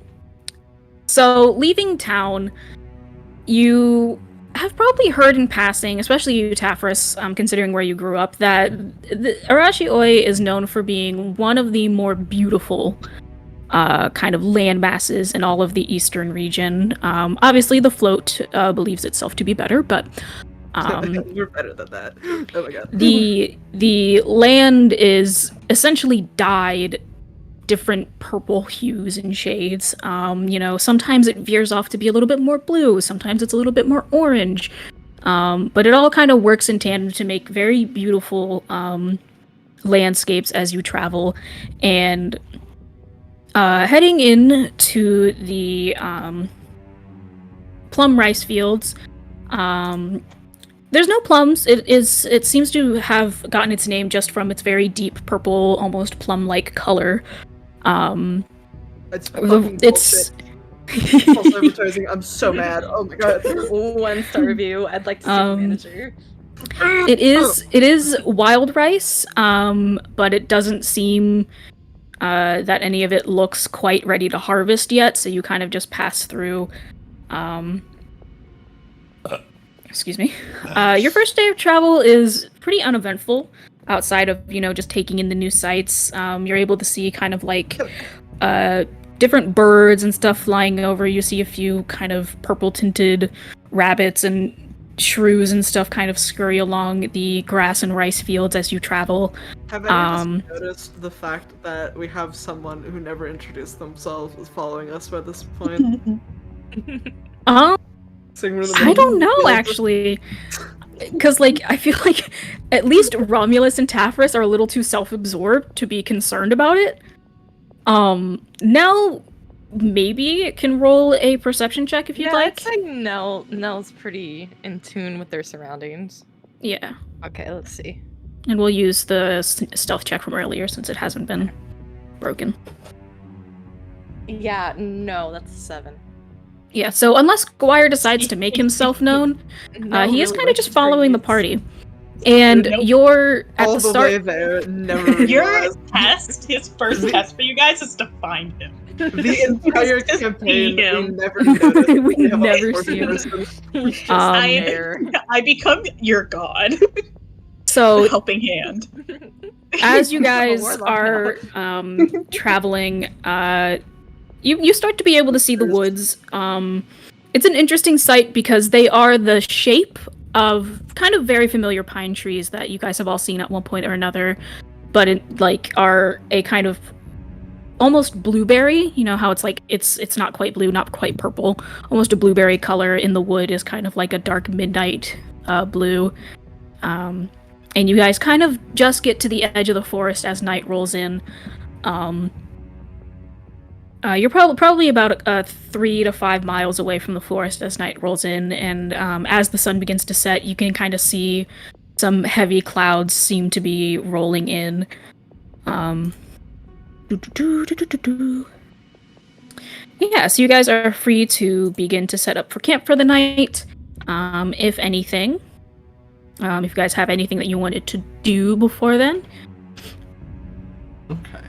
So leaving town, you have probably heard in passing, especially you, Tafris, considering where you grew up, that Arashi Oi is known for being one of the more beautiful kind of land masses in all of the eastern region. Obviously, the float believes itself to be better, but
We're better than that. Oh my god.
the land is essentially dyed different purple hues and shades. Sometimes it veers off to be a little bit more blue, sometimes it's a little bit more orange. But it all kind of works in tandem to make very beautiful landscapes as you travel. And heading in to the plum rice fields, there's no plums. It seems to have gotten its name just from its very deep purple, almost plum-like color.
It's fucking
It's
bullshit. False advertising. I'm so mad. Oh my god.
1-star review. I'd like to see the manager.
it is wild rice, but it doesn't seem that any of it looks quite ready to harvest yet. So you kind of just pass through. Excuse me. Your first day of travel is pretty uneventful. Outside of just taking in the new sights, you're able to see kind of like different birds and stuff flying over. You see a few kind of purple tinted rabbits and shrews and stuff kind of scurry along the grass and rice fields as you travel.
Have any of us noticed the fact that we have someone who never introduced themselves is following us by this point?
I don't know, actually. Because, I feel like at least Romulus and Tafris are a little too self-absorbed to be concerned about it. Nell maybe can roll a perception check if you'd like.
I'd say Nell's pretty in tune with their surroundings.
Yeah.
Okay, let's see.
And we'll use the stealth check from earlier since it hasn't been broken.
Yeah, no, that's 7.
Yeah, so unless Squire decides to make himself known, he is kind of just following the party. And you're at
all
the
the
start.
way there, never
Your
realized.
test, his first test for you guys is to find him.
The entire
Just
campaign,
see
we
him.
never noticed.
We
have a
never
fourth
see him.
person.
I become your god,
So
helping hand.
as you guys
warlock
are traveling, you start to be able to see the woods. It's an interesting sight because they are the shape of kind of very familiar pine trees that you guys have all seen at one point or another, but are a kind of almost blueberry. You know how it's it's not quite blue, not quite purple, almost a blueberry color in the wood is kind of like a dark midnight blue. And you guys kind of just get to the edge of the forest as night rolls in. You're probably about 3 to 5 miles away from the forest as night rolls in, and as the sun begins to set, you can kind of see some heavy clouds seem to be rolling in. Yeah, so you guys are free to begin to set up for camp for the night. If anything, if you guys have anything that you wanted to do before then.
Okay.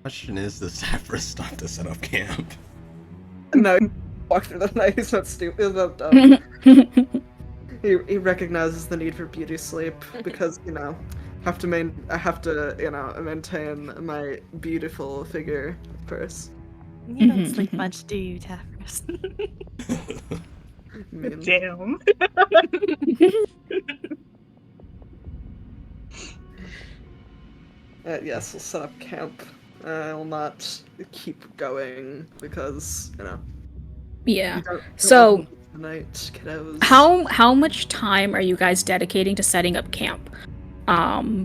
Question is, does Tafris stop to set up camp?
No, he walked through the night. He's not stupid. He's not dumb. He recognizes the need for beauty sleep because I have to maintain my beautiful figure first.
You don't sleep much, do you, Tafris?
Damn.
Yes, we'll set up camp. I will not keep going because
Yeah.
don't
So
want the night, kiddos.
how much time are you guys dedicating to setting up camp?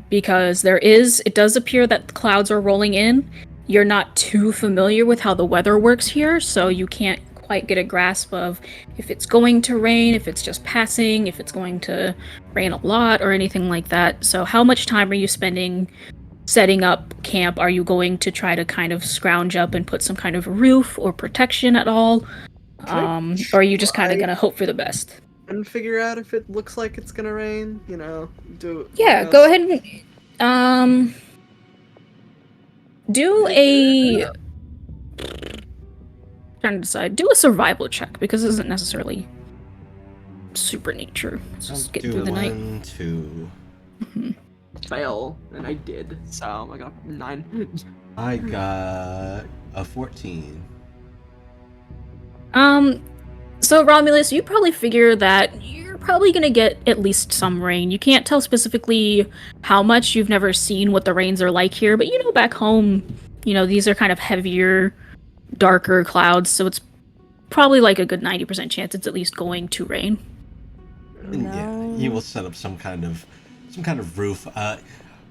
Because it does appear that the clouds are rolling in. You're not too familiar with how the weather works here, so you can't quite get a grasp of if it's going to rain, if it's just passing, if it's going to rain a lot, or anything like that. So how much time are you spending setting up camp? Are you going to try to kind of scrounge up and put some kind of roof or protection at all? Or are you just kind of
try
gonna hope for the best?
and figure out if it looks like it's gonna rain? You know, do
Yeah, go ahead and do a trying to decide. Do a survival check because this isn't necessarily super nature. Let's
I'll
just get
do
through the night.
1, 2.
fail, and I did. So I got 9.
I got a 14.
So Romulus, you probably figure that you're probably gonna get at least some rain. You can't tell specifically how much. You've never seen what the rains are like here, but you know back home, you know, these are kind of heavier, darker clouds, so it's probably like a good 90% chance it's at least going to rain.
And yeah, he will set up some kind of roof. Well,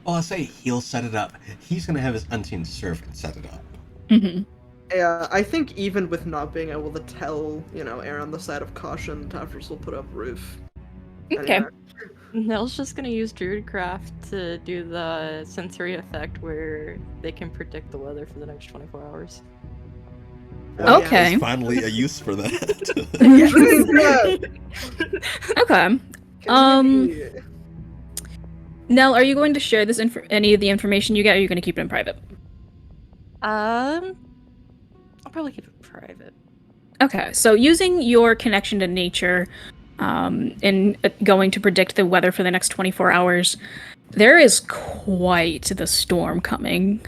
I'll say he'll set it up. He's gonna have his untamed servant set it up.
Mm-hmm.
Yeah, I think even with not being able to tell, you know, err on the side of caution, Tafers will put up roof.
Okay.
Anyway.
Nell's just gonna use Druidcraft to do the sensory effect where they can predict the weather for the next 24 hours.
Oh, yeah.
Okay.
There's finally a use for that.
Okay.
Yeah.
Nell, are you going to share this any of the information you get, or are you going to keep it in private?
I'll probably keep it private.
Okay, so using your connection to nature, and going to predict the weather for the next 24 hours, there is quite the storm coming.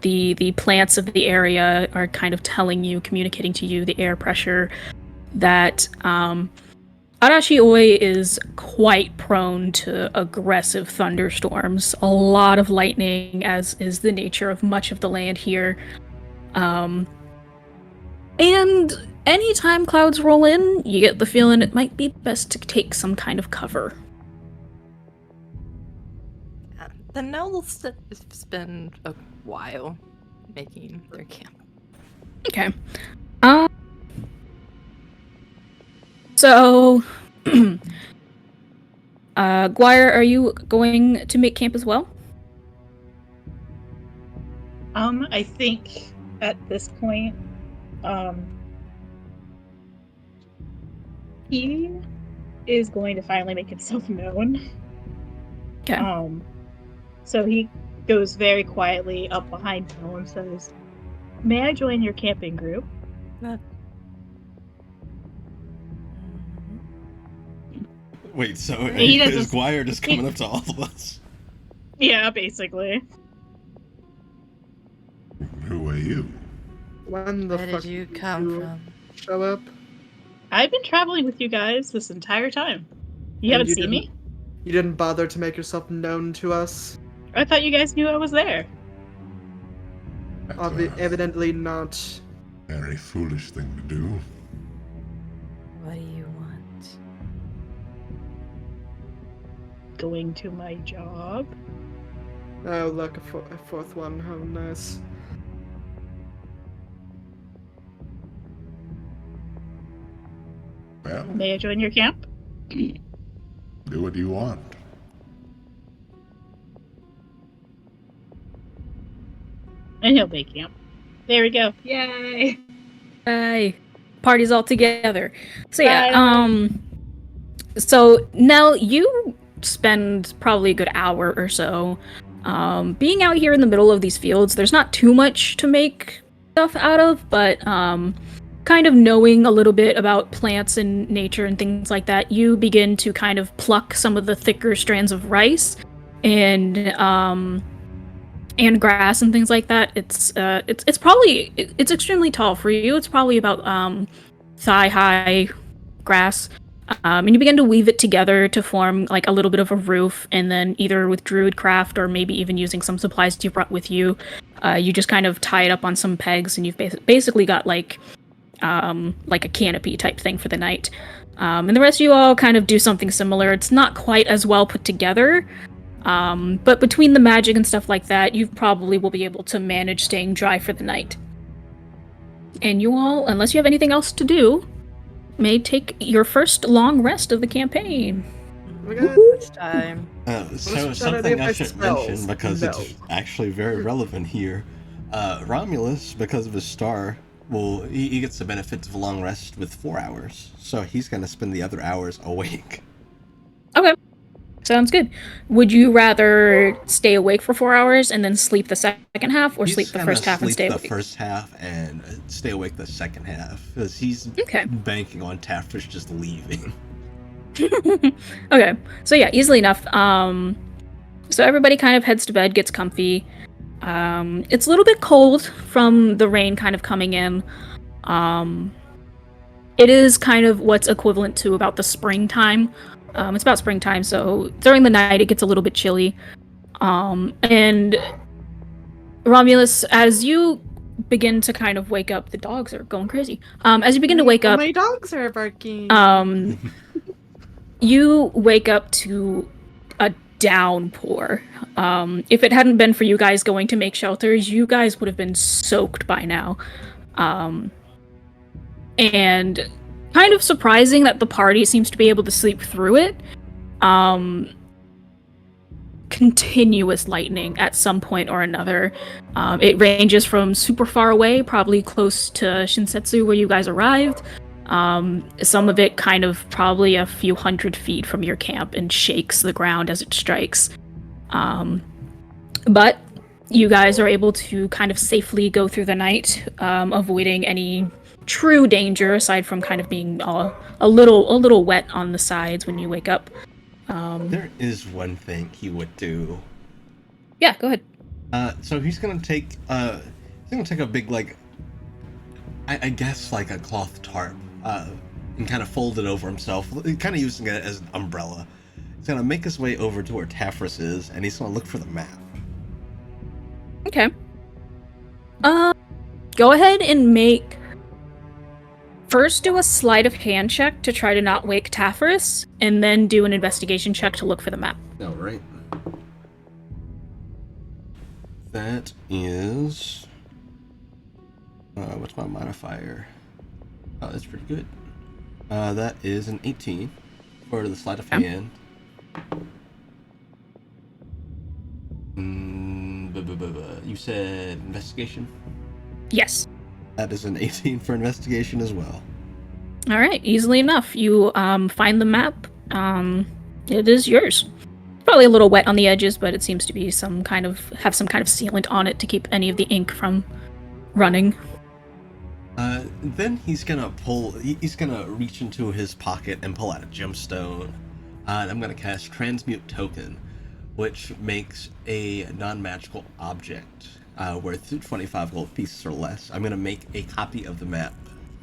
The plants of the area are kind of telling you, communicating to you the air pressure that Arashi Oi is quite prone to aggressive thunderstorms. A lot of lightning, as is the nature of much of the land here. And anytime clouds roll in, you get the feeling it might be best to take some kind of cover.
Then now they'll spend a while making their camp.
Okay. So, Guire, are you going to make camp as well?
I think at this point, he is going to finally make himself known.
Okay.
So he goes very quietly up behind Phil and says, "May I join your camping group?"
Wait, so
He
is
doesn't-
Guire just coming up to all of us?
Yeah, basically.
Who are you?
When the
Where
fuck
did you come from?
show up?
I've been traveling with you guys this entire time. You
And
haven't
you
seen me?
You didn't bother to make yourself known to us.
I thought you guys knew I was there.
That's a
Evidently not.
very foolish thing to do.
What do you want?
Going to my job.
Oh, look, a fourth one. How nice.
Well,
May I join your camp?
do what you want.
And he'll make camp. There we go. Yay!
Hey, parties all together. So yeah,
Bye.
so now you spend probably a good hour or so, being out here in the middle of these fields. There's not too much to make stuff out of, but kind of knowing a little bit about plants and nature and things like that, you begin to kind of pluck some of the thicker strands of rice and grass and things like that. It's extremely tall for you. It's probably about thigh high grass. And you begin to weave it together to form like a little bit of a roof, and then either with Druidcraft or maybe even using some supplies you brought with you, you just kind of tie it up on some pegs, and you've basically got like a canopy type thing for the night. And the rest of you all kind of do something similar. It's not quite as well put together, but between the magic and stuff like that, you probably will be able to manage staying dry for the night. And you all, unless you have anything else to do, may take your first long rest of the campaign.
Oh my god.
It's time.
So
What's that
something
idea
I
by
should
spells?
mention, because
No.
it's actually very relevant here. Romulus, because of his star, well, he gets the benefits of a long rest with 4 hours, so he's gonna spend the other hours awake.
Okay. Sounds good. Would you rather stay awake for 4 hours and then sleep the second half, or
He's
sleep the
gonna
first half and
sleep
stay
the
awake?
first half and stay awake the second half, because he's
Okay.
banking on Taffers just leaving.
Okay. So yeah, easily enough. So everybody kind of heads to bed, gets comfy. It's a little bit cold from the rain kind of coming in. It is kind of what's equivalent to about the springtime. It's about springtime, so during the night it gets a little bit chilly. And Romulus, as you begin to kind of wake up, the dogs are going crazy. As you begin to wake up,
My dogs are barking.
you wake up to a downpour. If it hadn't been for you guys going to make shelters, you guys would have been soaked by now. And kind of surprising that the party seems to be able to sleep through it. Continuous lightning at some point or another. It ranges from super far away, probably close to Shinsetsu where you guys arrived. Some of it kind of probably a few hundred feet from your camp and shakes the ground as it strikes. But you guys are able to kind of safely go through the night, avoiding any true danger aside from kind of being a little wet on the sides when you wake up.
There is one thing he would do.
Yeah, go ahead.
So he's gonna take a big, like, I guess like a cloth tarp, and kind of fold it over himself, kind of using it as an umbrella. He's gonna make his way over to where Tafris is, and he's gonna look for the map.
Okay. Go ahead and make... First, do a sleight of hand check to try to not wake Tafris, and then do an investigation check to look for the map.
All right. That is... what's my modifier? Oh, that's pretty good. That is an 18 for the sleight of hand. You said investigation?
Yes.
That is an 18 for investigation as well.
All right, easily enough. You find the map. It is yours. Probably a little wet on the edges, but it seems to be some kind of sealant on it to keep any of the ink from running.
Then he's gonna reach into his pocket and pull out a gemstone. And I'm gonna cast Transmute Token, which makes a non-magical object worth 25 gold pieces or less. I'm gonna make a copy of the map,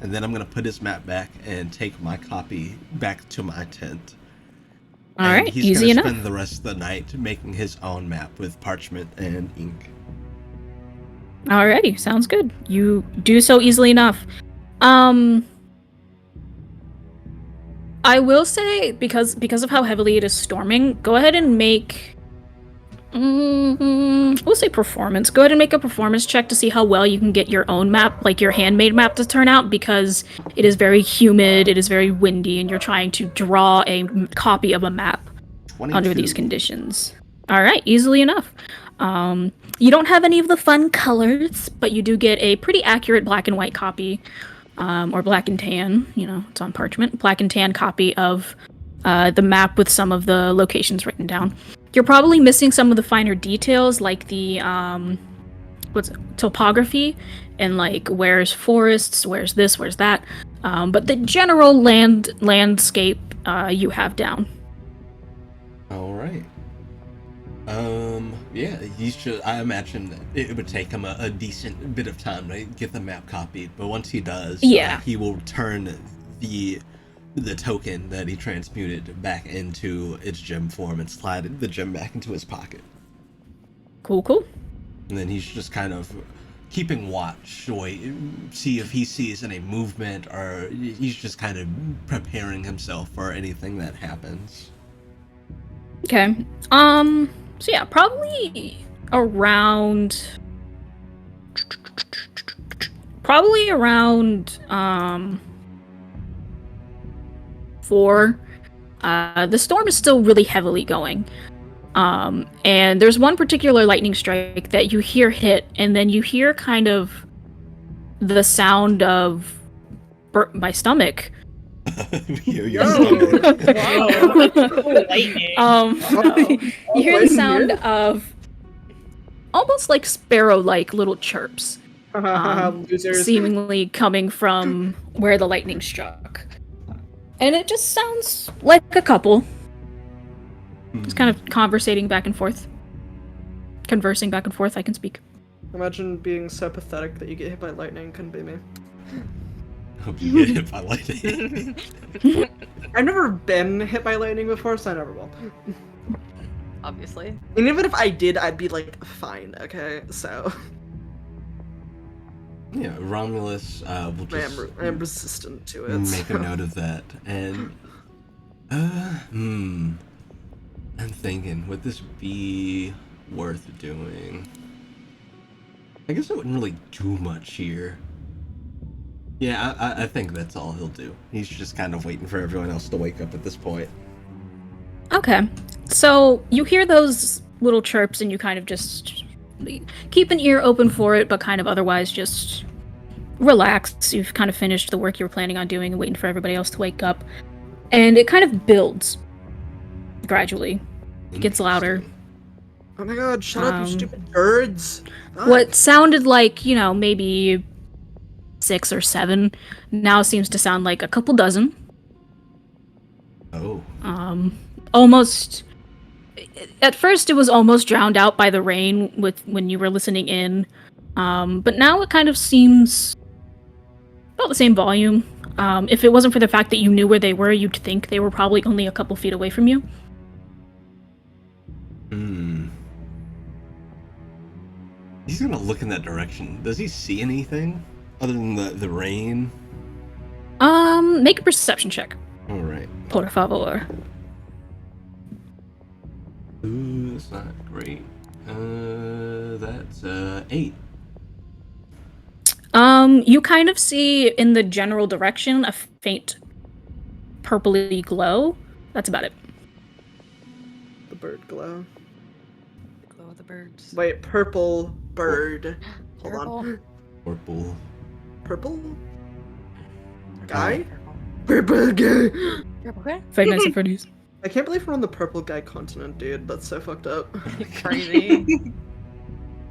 and then I'm gonna put his map back and take my copy back to my tent.
All right,
he's
easy
gonna
enough.
spend the rest of the night making his own map with parchment and ink.
Alrighty, sounds good. You do so easily enough. I will say, because of how heavily it is storming, go ahead and make... we'll say performance. Go ahead and make a performance check to see how well you can get your own map, like your handmade map, to turn out, because it is very humid, it is very windy, and you're trying to draw a copy of a map
22.
under these conditions. Alright, easily enough. You don't have any of the fun colors, but you do get a pretty accurate black and white copy, or black and tan, it's on parchment, black and tan copy of the map with some of the locations written down. You're probably missing some of the finer details, like the topography, and like where's forests, where's this, where's that. But the general landscape you have down.
All right. Yeah, I imagine that it would take him a decent bit of time to get the map copied, but once he does, he will turn the token that he transmuted back into its gem form and slide the gem back into his pocket.
Cool.
And then he's just kind of keeping watch, see if he sees any movement, or he's just kind of preparing himself for anything that happens.
Okay. So yeah, probably around 4. The storm is still really heavily going. And there's one particular lightning strike that you hear hit, and then you hear kind of the sound of my stomach.
You're
Yo.
Lightning.
You hear the sound of almost like sparrow-like little chirps,
Losers.
seemingly coming from where the lightning struck. And it just sounds like a couple, just kind of conversing back and forth. Conversing back and forth, I can speak.
Imagine being so pathetic that you get hit by lightning. Couldn't be me.
Hope you get hit by lightning.
I've never been hit by lightning before, so I never will.
Obviously.
And even if I did, I'd be like, fine, okay? So.
Yeah, Romulus will just
I'm resistant to it.
make a
so.
note of that. And, I'm thinking, would this be worth doing? I guess it wouldn't really do much here. Yeah, I think that's all he'll do. He's just kind of waiting for everyone else to wake up at this point.
Okay. So you hear those little chirps and you kind of just keep an ear open for it, but kind of otherwise just relax. You've kind of finished the work you were planning on doing and waiting for everybody else to wake up. And it kind of builds gradually. It gets louder.
Oh my god, shut up, you stupid birds.
What sounded like, maybe 6 or 7 now seems to sound like a couple dozen.
Oh.
Almost. At first, it was almost drowned out by the rain when you were listening in, but now it kind of seems about the same volume. If it wasn't for the fact that you knew where they were, you'd think they were probably only a couple feet away from you.
He's gonna look in that direction. Does he see anything other than the rain?
Make a perception check.
All right.
Por favor.
Ooh, that's not great. That's 8.
You kind of see in the general direction a faint purpley glow. That's about it.
The bird glow.
Glow of the birds.
Wait, purple bird. Hold
Purple.
on.
Purple.
Purple? Guy? Purple guy!
Purple. Okay.
5 Nights at Freddy's.
I can't believe we're on the purple guy continent, dude. That's so fucked up.
Crazy.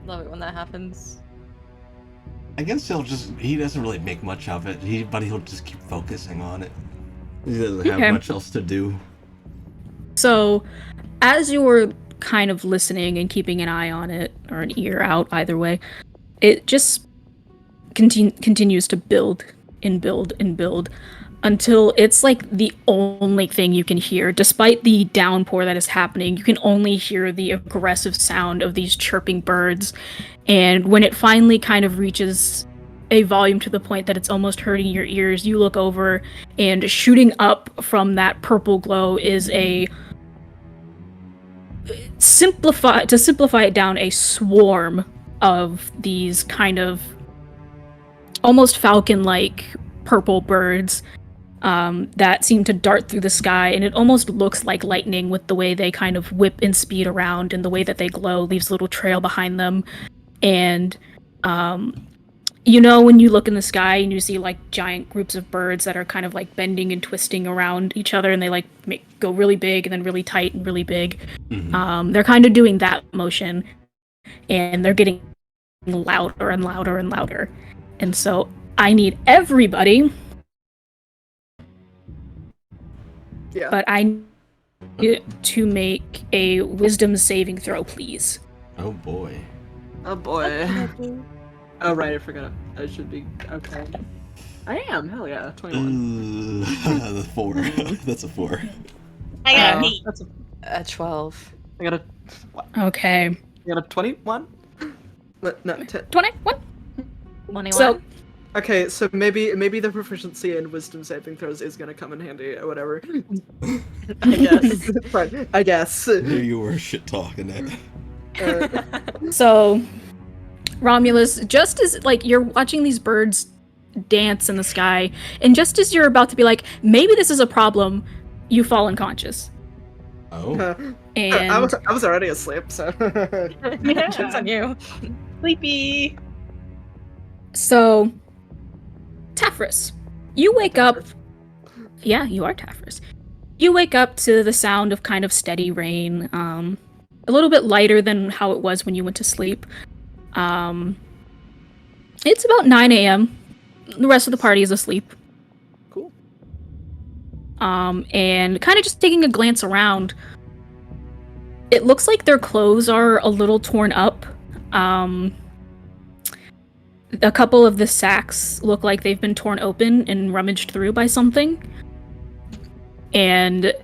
Love it when that happens.
I guess he doesn't really make much of it, but he'll just keep focusing on it. He doesn't have
Okay.
much else to do.
So, as you're kind of listening and keeping an eye on it, or an ear out, either way, it just continues to build and build and build until it's like the only thing you can hear. Despite the downpour that is happening, you can only hear the aggressive sound of these chirping birds. And when it finally kind of reaches a volume to the point that it's almost hurting your ears, you look over, and shooting up from that purple glow is to simplify it down, a swarm of these kind of almost falcon-like purple birds that seem to dart through the sky, and it almost looks like lightning with the way they kind of whip and speed around, and the way that they glow leaves a little trail behind them. And when you look in the sky and you see like giant groups of birds that are kind of like bending and twisting around each other, and they like go really big and then really tight and really big.
Mm-hmm.
They're kind of doing that motion, and they're getting louder and louder and louder. And so I need everybody, but I need you to make a wisdom saving throw, please.
Oh boy.
Oh boy. Oh right, I forgot. I should be okay. I am, hell yeah, 21.
The 4. That's a 4.
I got an 8.
That's
A 12.
I got a
Okay.
I got a 21? No, 10.
21?
21.
So,
Okay, so maybe the proficiency in wisdom saving throws is gonna come in handy or whatever. I guess. Fine, I guess.
Here you were shit talking it.
So, Romulus, just as like you're watching these birds dance in the sky, and just as you're about to be like, maybe this is a problem, you fall unconscious.
Oh.
And
I was already asleep, so.
It's on you.
Sleepy.
so Tafris, you wake up. Yeah, you are Tafris. You wake up to the sound of kind of steady rain, a little bit lighter than how it was when you went to sleep. It's about 9 a.m. The rest of the party is asleep.
Cool.
And kind of just taking a glance around, it looks like their clothes are a little torn up. A couple of the sacks look like they've been torn open and rummaged through by something. And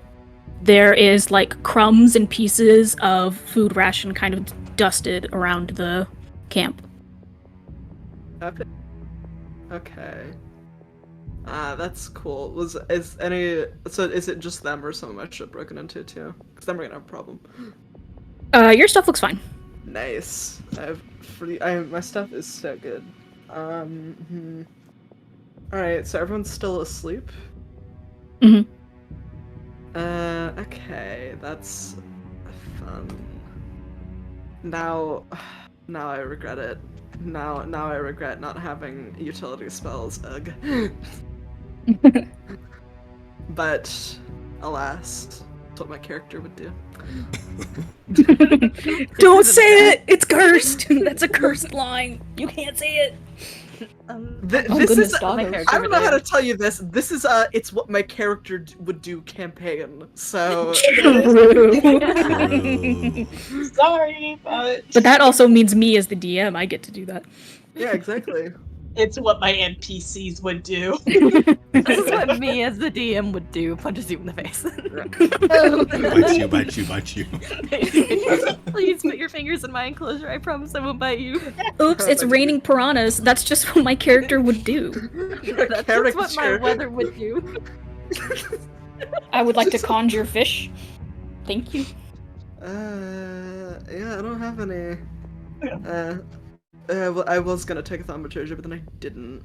there is like crumbs and pieces of food ration kind of dusted around the camp.
Okay. That's cool. Is it just them or some of my shit broken into too? Because then we're gonna have a problem.
Your stuff looks fine.
Nice. My stuff is so good. Alright, so everyone's still asleep?
Mm-hmm.
Okay, that's fun. Now I regret it. Now I regret not having utility spells, ugh. But, alas, that's what my character would do.
Don't say it! It's cursed! That's a cursed line. You can't say it.
This is
dog.
I don't know how to tell you this. This is it's what my character would do campaign. So
True.
Sorry, but
that also means me as the DM. I get to do that.
yeah, exactly.
it's what my NPCs would do.
This is what me as the DM would do. Punches you in the face.
Bite you.
Please put your fingers in my enclosure. I promise I won't bite you.
Oops, it's raining piranhas. That's just what my character would do.
That's just what my weather would do.
I would like to conjure fish. Thank you.
Yeah, I don't have any. Well, I was gonna take a thaumaturgy, but then I didn't.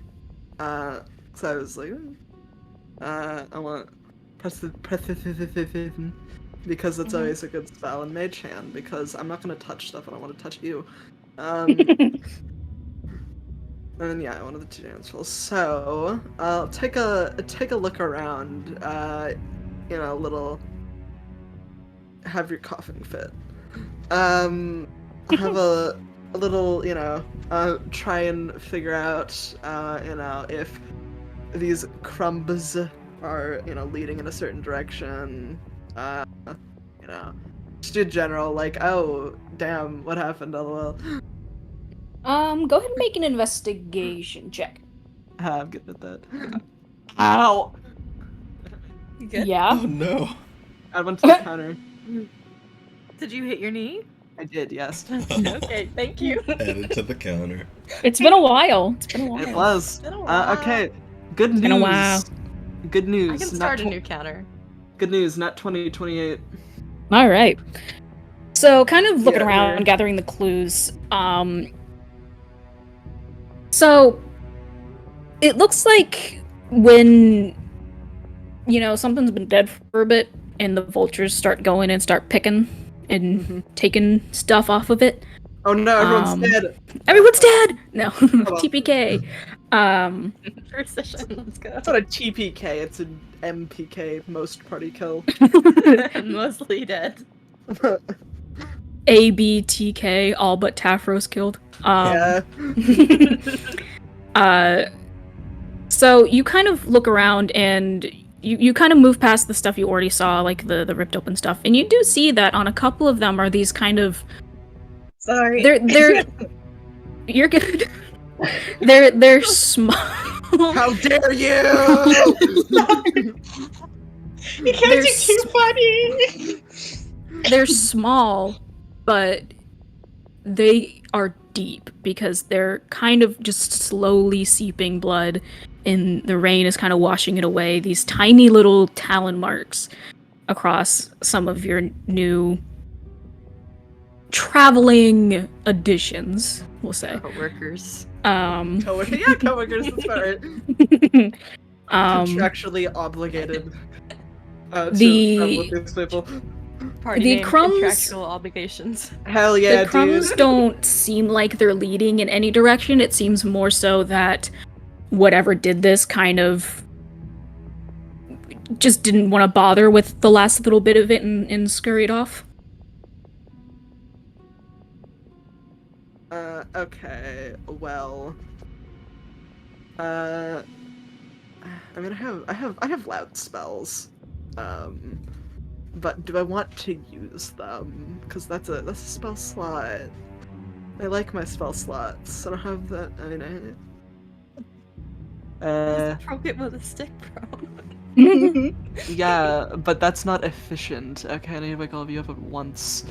So I was like, I want precision because it's always a good spell, and mage hand because I'm not gonna touch stuff. I don't want to touch you. And yeah, one of the two dance spells. So I'll take a look around. Little. Have your coffin fit. Have a little, try and figure out, if these crumbs are, leading in a certain direction. Just in general, like, oh, damn, what happened, lol.
Go ahead and make an investigation check.
I'm good at that.
Ow!
You good?
Yeah.
Oh no.
I went to the counter.
Did you hit your knee?
I did, yes.
Okay, thank you.
Added to the counter.
It's been a while.
It was.
Been a while.
Okay, good news.
Been a while.
Good news.
I can start a new counter.
Good news, not 2028.
All right. So, kind of looking
Yeah,
around,
weird.
gathering the clues. So it looks like when something's been dead for a bit, and the vultures start going and start picking and taking stuff off of it.
Oh no, everyone's dead.
Everyone's dead. No, TPK.
Precision, let's go.
That's not a TPK, it's an MPK, most party kill.
Mostly dead.
ABTK, all but Tafros killed.
Yeah.
So you kind of look around and you kind of move past the stuff you already saw, like the ripped open stuff, and you do see that on a couple of them are these kind of.
Sorry.
They're you're good. They're small.
How dare you!
You can't be too funny.
They're small, but they are deep because they're kind of just slowly seeping blood, and the rain is kind of washing it away. These tiny little talon marks across some of your new traveling additions, we'll say.
Workers.
Coworkers, yeah, coworkers, that's about right. Contractually obligated to travel with these people.
Party
The
name,
crumbs-
contractual obligations.
Hell yeah,
The crumbs
dude.
don't seem like they're leading in any direction. It seems more so that whatever did this kind of just didn't want to bother with the last little bit of it and scurried off.
Okay, well, I mean, I have loud spells, but do I want to use them? Because that's a spell slot. I like my spell slots. I don't have that. I mean,
Broke it with a stick, bro.
yeah, but that's not efficient. Okay, I need to wake all of you up at once.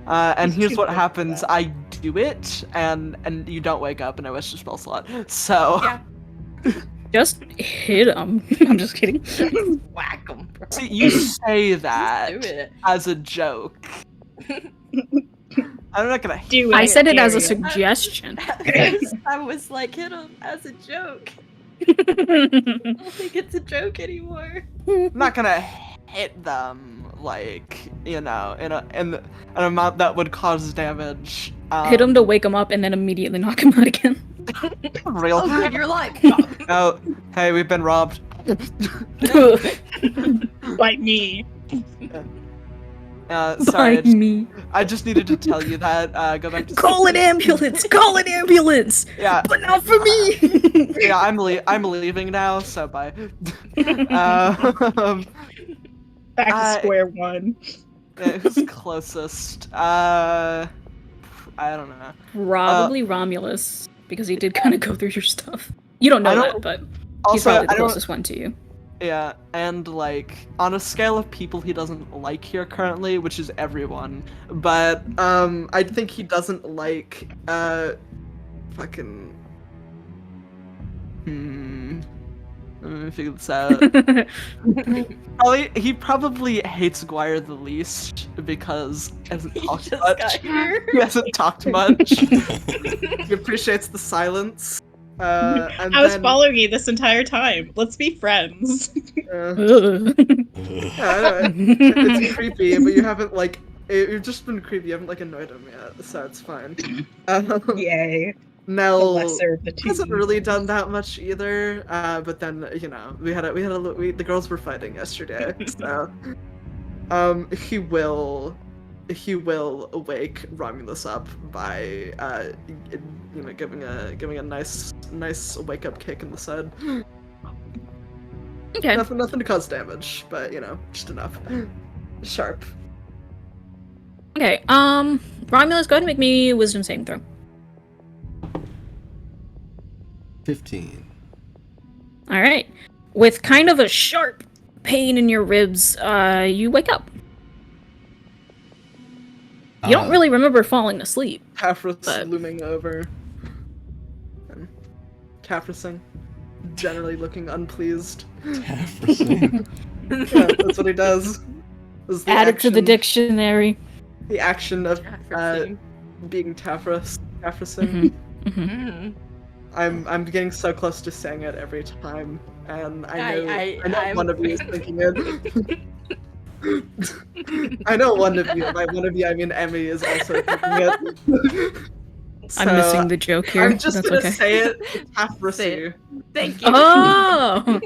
And here's what happens: I do it, and you don't wake up, and I waste your spell slot. So
Yeah.
Just hit him. I'm just kidding.
Whack him, bro.
see, you say that
do it.
as a joke. I'm not gonna.
Do
I said it as a
Eulia.
suggestion.
I was like, hit him as a joke. I don't think it's a joke anymore.
I'm not gonna hit them like in an amount that would cause damage.
Hit him to wake him up and then immediately knock him out again.
Real.
Oh, good, you're alive.
Oh, hey, we've been robbed.
Like me.
Sorry,
By me.
I just needed to tell you that. Go back to
Call an ambulance! Call an ambulance!
Yeah,
But not for me!
yeah, I'm leaving now. So bye.
Back to
I-
square one.
Yeah, who's closest? I don't know.
Probably Romulus, because he did kind of go through your stuff. You don't know
I don't-
that, but he's
Also,
probably the
I don't.
closest one to you.
Yeah, and like on a scale of people he doesn't like here currently, which is everyone, but I think he doesn't like fucking let me figure this out. He probably hates Guire the least because he hasn't talked
just
much.
got here.
He hasn't talked much. He appreciates the silence. And
I was
then,
following you this entire time. Let's be friends.
Ugh.
Yeah, I know, it's creepy, but you haven't like you've just been creepy. You haven't like annoyed him yet, so it's fine.
Yay. The
Nell
lesser of the two.
hasn't really done that much either. But then the girls were fighting yesterday, so he will wake Romulus up by giving a nice wake up kick in the side.
Okay.
Nothing to cause damage, but just enough. Sharp.
Okay, Romulus, go ahead and make me a wisdom saving throw.
15.
Alright. With kind of a sharp pain in your ribs, you wake up. You don't really remember falling asleep.
Tafris
But-
looming over. And Tafrising. Generally looking unpleased.
Tafrising.
Yeah, that's what he does. This is the
Add it to the
action-
dictionary.
The action of
Jefferson.
being Tafrising.
Mhm.
I'm getting so close to saying it every time, and I know
I'm-
one of you is thinking it. I know one of you. By one of you, I mean Emmy is also thinking it.
I'm
So,
missing the joke here.
I'm just
That's
gonna
okay.
say it.
Say
Tafrisu.
Thank you.
Oh!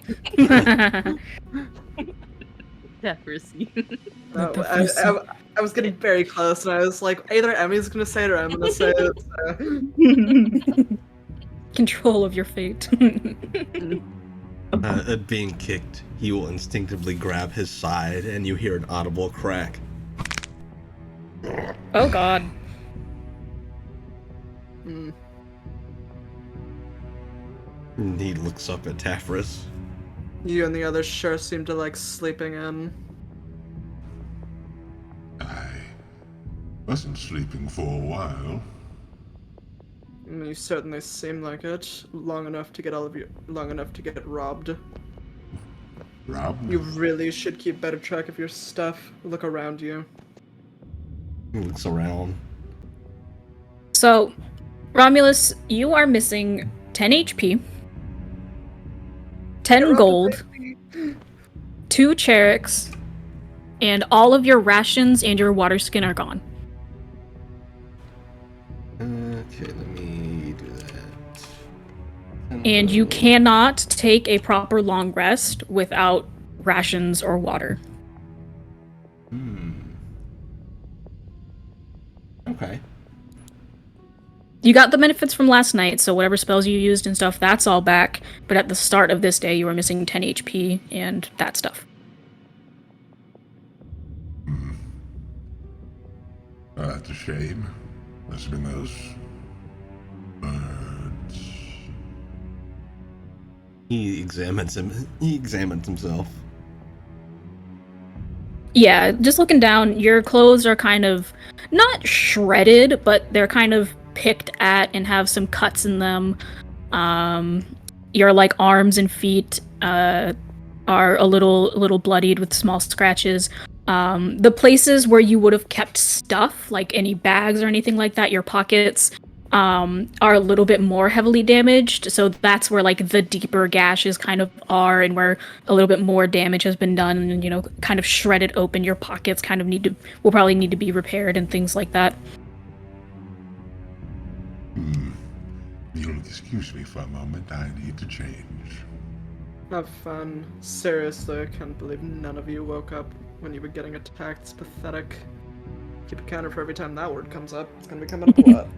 Jefferson.
No,
Tafrisu.
I was getting very close, and I was like, either Emmy's gonna say it or I'm gonna say it. So.
Control of your fate.
Being kicked, he will instinctively grab his side, and you hear an audible crack.
Oh god.
Mm.
And he looks up at Tafris.
You and the others sure seem to like sleeping in.
I wasn't sleeping for a while.
You certainly seem like it. Long enough to get robbed.
Rob?
You really should keep better track of your stuff. Look around you.
He looks around.
So, Romulus, you are missing 10 HP, 10 gold, 2 Cheriks, and all of your rations and your water skin are gone.
Okay, let me do that.
and you cannot take a proper long rest without rations or water.
Okay.
You got the benefits from last night, so whatever spells you used and stuff, that's all back. But at the start of this day, you were missing 10 HP and that stuff.
Oh, that's a shame. Must have been those birds.
He examines himself.
Yeah, just looking down, your clothes are kind of not shredded, but they're kind of picked at and have some cuts in them. Your like arms and feet are a little bloodied with small scratches. The places where you would have kept stuff, like any bags or anything like that, your pockets, are a little bit more heavily damaged. So that's where like the deeper gashes kind of are, and where a little bit more damage has been done, and you know, kind of shredded open. Your pockets kind of will probably need to be repaired and things like that.
You'll excuse me for a moment. I need to change.
Have fun. Seriously, I can't believe none of you woke up when you were getting attacked. It's pathetic. Keep a counter for every time that word comes up. It's gonna be coming up a lot.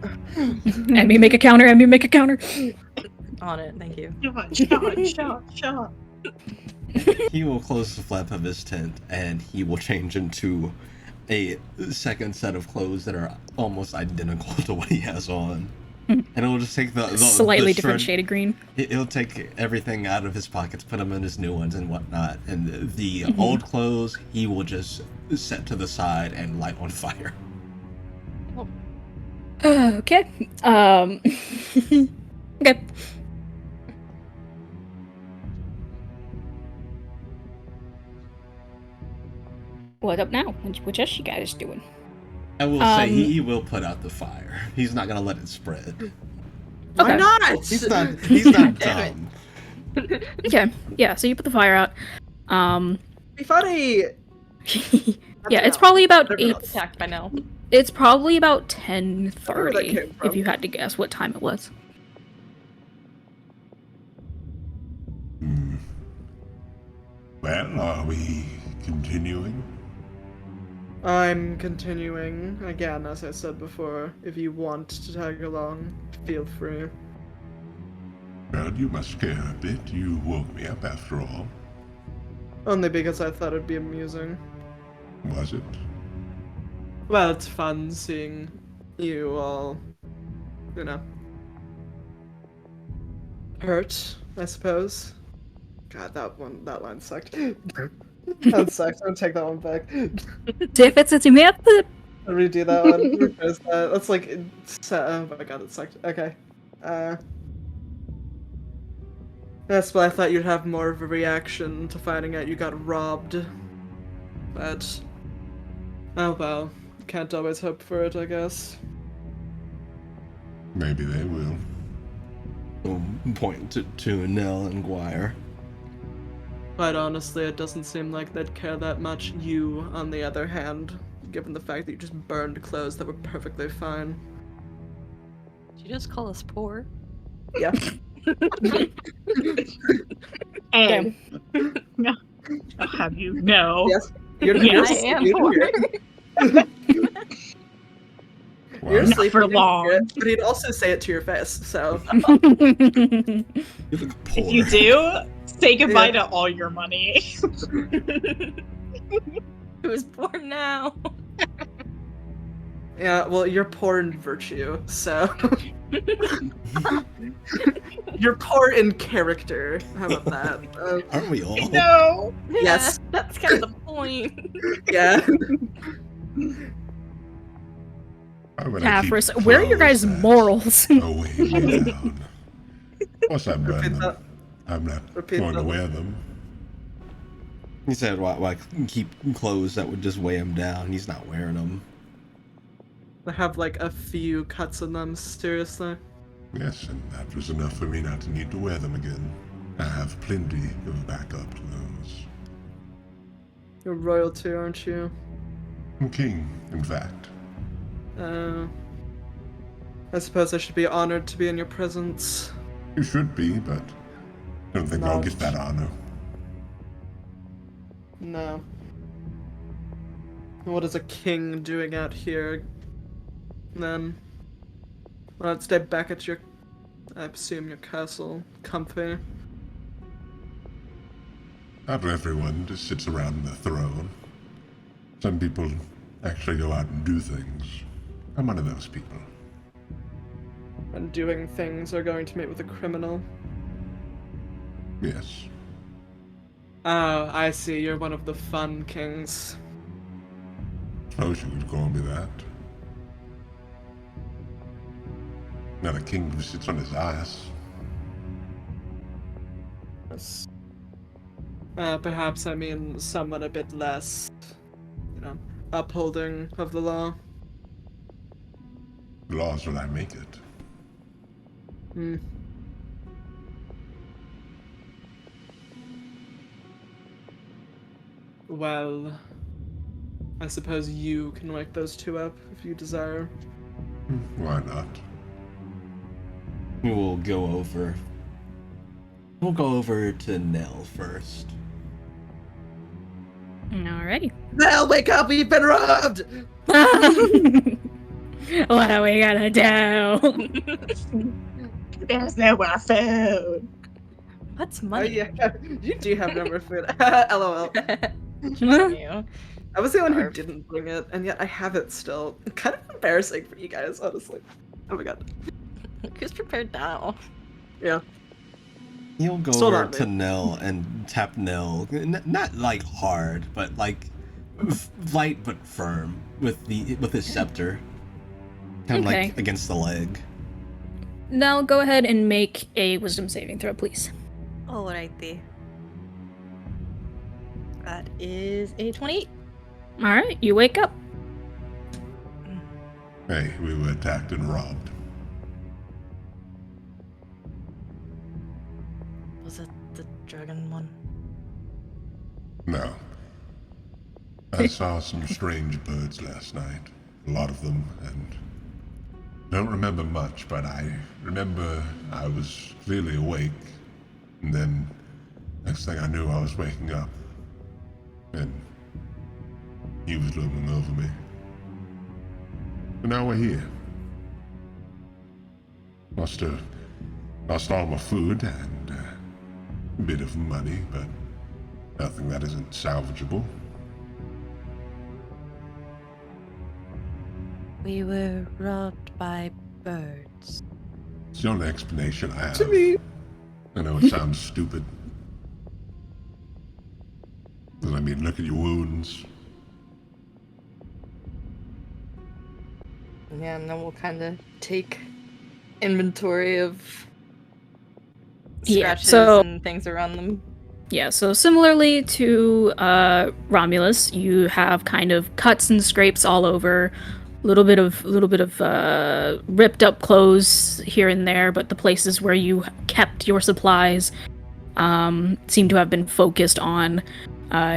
Emmy, make a counter. Emmy, make a counter.
On it, thank you.
Shot.
He will close the flap of his tent, and he will change into a second set of clothes that are almost identical to what he has on. And it'll just take the
Slightly
the
different shade of green.
He'll take everything out of his pockets, put them in his new ones and whatnot. And the old clothes, he will just set to the side and light on fire.
Okay. Okay. What up now? What else you guys doing?
I will say he will put out the fire. He's not gonna let it spread.
Why
Okay.
not?
He's not dumb.
Okay. Yeah. So you put the fire out.
We found a.
Yeah, it's probably about
Whatever
8.
else.
Attacked by now.
It's probably about
Where that
10:30
came from.
if you had to guess what time it was.
Well, are we continuing?
I'm continuing. Again, as I said before, if you want to tag along, feel free.
Well, you must care a bit. You woke me up after all.
Only because I thought it'd be amusing.
Was it?
Well, it's fun seeing you all, you know, hurt, I suppose. God, that line sucked. That sucked. I'm gonna take that one back. I'll redo that one. Reverse that. That's like, oh my god, it sucked. Okay. That's why I thought you'd have more of a reaction to finding out you got robbed. But, oh well. Can't always hope for it, I guess.
Maybe they will.
Point to Nell and Guire.
Quite honestly, it doesn't seem like they'd care that much. You, on the other hand, given the fact that you just burned clothes that were perfectly fine.
Did you just call us poor?
Yeah.
And no, I'll have you know.
Yes. You're,
Yes,
I am
you're
poor.
You're
Not
sleeping
for
in
long.
it, but he'd also say it to your face, so.
You look poor.
If you do, say goodbye to all your money.
Who's poor now?
Yeah, well, you're poor in virtue, so. You're poor in character. How about that?
Aren't we all?
No.
Yes.
Yeah, that's kind of the point.
Yeah.
Why would I keep
Afris, where are your guys'
clothes that
morals?
weigh me down? Of course I burn
Repeat
them.
that.
I'm not
Repeat
going to
that.
wear them.
He said, why keep clothes that would just weigh him down? He's not wearing them.
They have like a few cuts in them, seriously.
Yes, and that was enough for me not to need to wear them again. I have plenty of backup to those.
You're royalty, aren't you?
I'm king, in fact.
I suppose I should be honored to be in your presence.
You should be, but I don't think I'll get that honor.
No. What is a king doing out here, then? Well, I'd stay back at your, I assume, your castle, comfy.
Not everyone just sits around the throne. Some people actually go out and do things. I'm one of those people.
And doing things are going to meet with a criminal.
Yes.
Oh, I see. You're one of the fun kings.
Suppose you could call me that. Not a king who sits on his ass.
Yes. Perhaps I mean someone a bit less, upholding of the law.
The laws will I make it.
Hmm. Well, I suppose you can wake those two up if you desire.
Why not?
We'll go over. We'll go over to Nell first.
Alrighty.
Nell, wake up! We've been robbed!
What are we gonna do?
There's no more food.
What's
Oh
money?
yeah, you do have number food. LOL.
You.
I was the one who
Barf.
didn't bring it, and yet I have it still. Kind of embarrassing for you guys, honestly. Oh my god.
Who's prepared now?
Yeah.
You'll go
Sold
over
on me.
to Nell and tap Nell, not like hard, but like light but firm with his scepter, kind of
Okay.
like against the leg.
Now go ahead and make a wisdom saving throw, please.
Alrighty. That is a 28.
Alright, you wake up.
Hey, we were attacked and robbed.
Was it the dragon one?
No. I saw some strange birds last night. A lot of them, and don't remember much, but I remember I was clearly awake. And then, next thing I knew, I was waking up. And he was looming over me. And now we're here. Lost all my food and a bit of money, but nothing that isn't salvageable.
We were robbed by birds.
It's the only explanation I have.
To me.
I know it sounds stupid. But I mean, look at your wounds.
Yeah, and then we'll kind of take inventory of
Yeah,
scratches
so-
and things around them.
Yeah, so similarly to Romulus, you have kind of cuts and scrapes all over, a little bit of ripped up clothes here and there, but the places where you kept your supplies seem to have been focused on.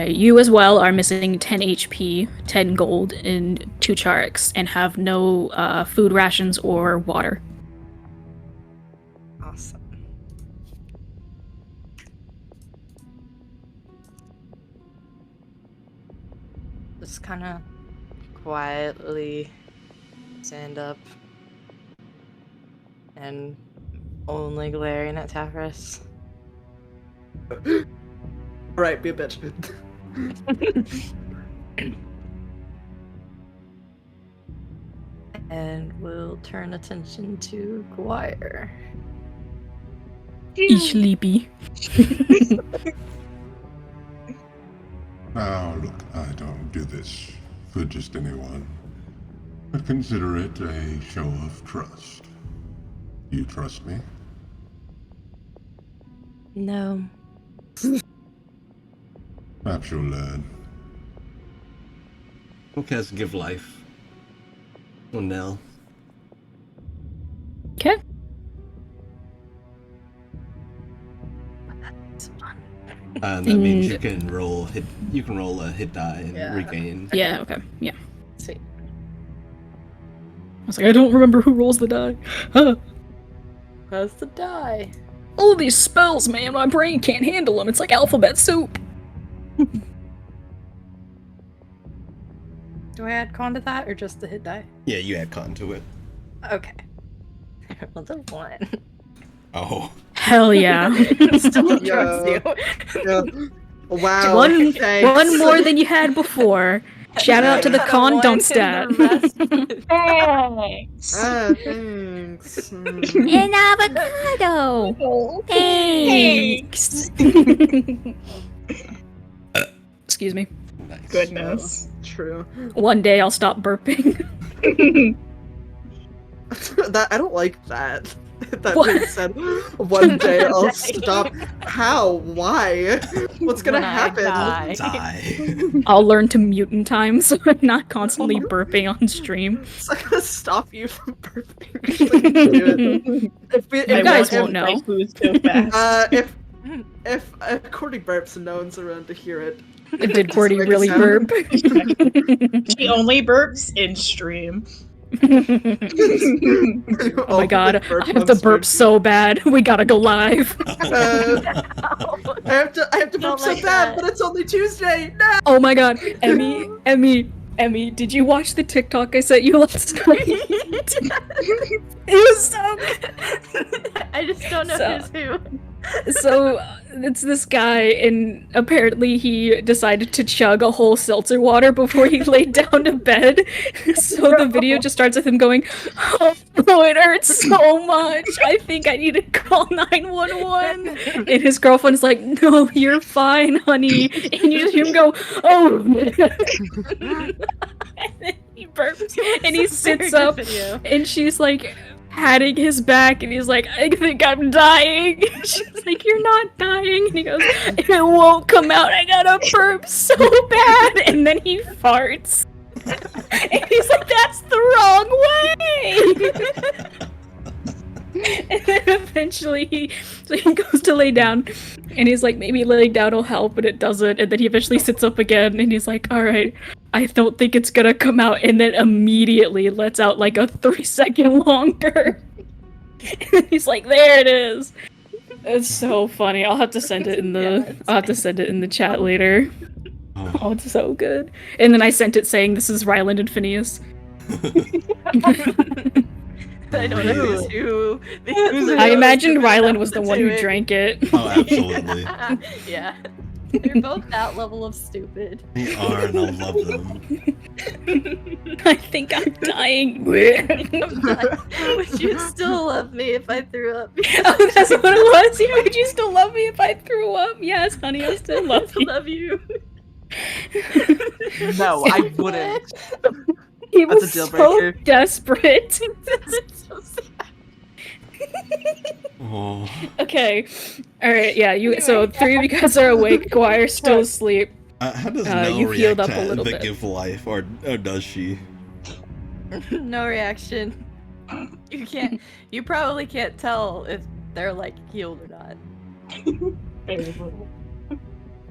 You as well are missing 10 HP, 10 gold, and 2 charics, and have no food rations or water.
Awesome. Just kind of quietly stand up and only glaring at Tafris.
Right, be a bitch.
And we'll turn attention to Guire.
Ich sleepy.
Now, look, I don't do this for just anyone. But consider it a show of trust. You trust me?
No.
Perhaps you'll learn.
Who cares to give life? Oh, Nell.
Okay.
It's fun.
That means
And-
you can roll a hit die and
Yeah.
regain.
Yeah, okay, yeah.
Sweet.
I was like, I don't remember who rolls the die. Huh.
How's the die?
All these spells, man, my brain can't handle them. It's like alphabet soup.
Do I add con to that or just the hit die?
Yeah, you add con to it.
Okay. Well, the 1.
Oh.
Hell yeah.
Still
Yeah.
trust you.
Yeah. Wow.
one
thanks.
more than you had before. Shout out to the
The
con
one
dump
and
stat.
the rest-
Thanks.
Thanks.
An avocado. Thanks. Excuse me.
Nice.
Goodness.
True.
One day I'll stop burping.
That I don't like that. That
What?
being said, one day I'll
Day.
stop. How? Why? What's gonna
When I
happen?
die.
Die.
I'll learn to mute in time so I'm not constantly burping on stream.
It's not gonna stop you from burping. Just, like, do it. If
You guys
if,
won't know.
My food so fast.
if Cordy burps and no one's around to hear it.
Did Cordy
make a
really
sound.
burp?
She only burps in stream.
Oh my god, I have to burp so bad. We gotta go live.
I have to burp
Don't
so
like
bad,
that.
but it's only Tuesday. No.
Oh my god, Emmy, did you watch the TikTok I sent you last night? It was so good.
I just don't know
So-
who's who.
So it's this guy, and apparently he decided to chug a whole seltzer water before he laid down to bed. So the video just starts with him going, "Oh, it hurts so much. I think I need to call 911." And his girlfriend's like, "No, you're fine, honey." And you just hear him go, "Oh." And then he burps, and he
It's a very
sits
good
up,
video.
and she's like patting his back, and he's like, "I think I'm dying." She's like, "You're not dying." And he goes, "It won't come out. I gotta burp so bad." And then he farts. And he's like, "That's the wrong way." And then eventually he goes to lay down, and he's like, "Maybe laying down will help," but it doesn't. And then he eventually sits up again, and he's like, "All right, I don't think it's gonna come out," and then immediately lets out like a 3-second longer. And he's like, "There it is." It's so funny. I'll have to send it in the chat later. Oh, it's so good. And then I sent it saying, "This is Ryland and Phineas."
I don't know who's who.
I imagined Ryland was the one who drank it.
Oh, absolutely.
Yeah. They're both that level of stupid.
They are, and I love them.
I think I'm dying.
Would you still love me if I threw up?
Oh, that's what it was. Yeah, would you still love me if I threw up? Yes, honey, I still love you.
love you.
No, I wouldn't.
He
That's
was
a deal
so
breaker.
desperate.
So sad.
Oh.
Okay, all right, yeah. So 3 of you guys are awake. Guire's still asleep.
How does Nell
you've healed
react
up a
to
little
the
bit.
give life, or does she?
No reaction. You probably can't tell if they're like healed or not.
Very little.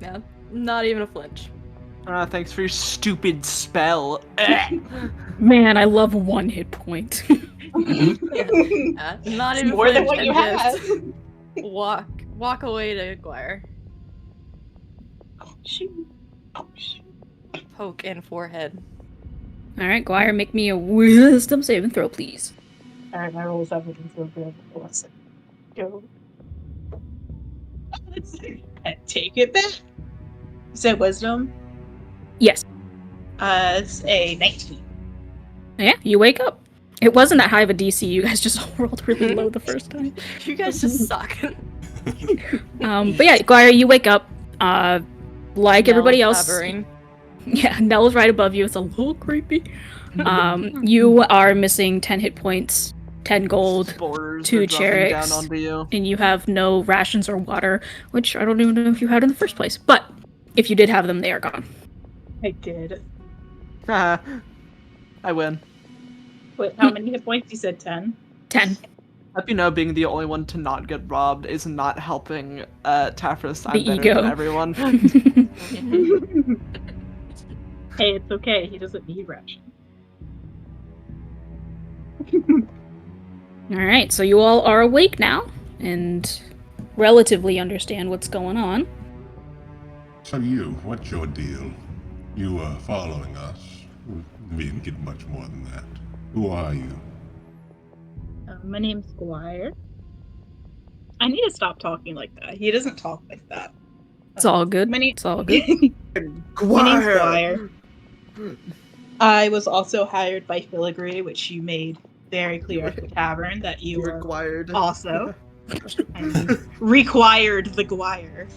Yeah, not even a flinch.
Thanks for your stupid spell.
Man, I love 1 hit point.
Not
It's
even
more than
flinch,
what you
and
have.
just walk away to Guire.
Shoot. Oh, shoot.
Poke in forehead.
All right, Guire, make me a wisdom saving throw, please.
Alright, my rolls everything's so good. Let's go. Take it back. You said wisdom?
Yes.
It's a 19.
Yeah, you wake up. It wasn't that high of a DC. You guys just rolled really low the first time.
You guys just suck.
But yeah, Guire, you wake up. Like everybody
Nell's
else.
hovering.
Yeah, Nell's right above you. It's a little creepy. You are missing 10 hit points, 10 gold,
Spores
2
are dropping
Cherrics,
down onto you.
and you have no rations or water, which I don't even know if you had in the first place. But if you did have them, they are gone.
I did.
I win.
Wait, how many hit points? You said 10?
10.
Hope you know, being the only one to not get robbed is not helping Tafris. I'm
The
better
ego.
than everyone.
Hey, it's okay. He doesn't need ration.
Alright, so you all are awake now, and relatively understand what's going on.
So what's your deal? You are following us. We didn't get much more than that. Who are you?
My name's Squire. I need to stop talking like that. He doesn't talk like that.
It's all good.
My name-
It's all good.
My name's Squire. I was also hired by Filigree, which you made very clear at the tavern that you were
required.
also. And required the Guire.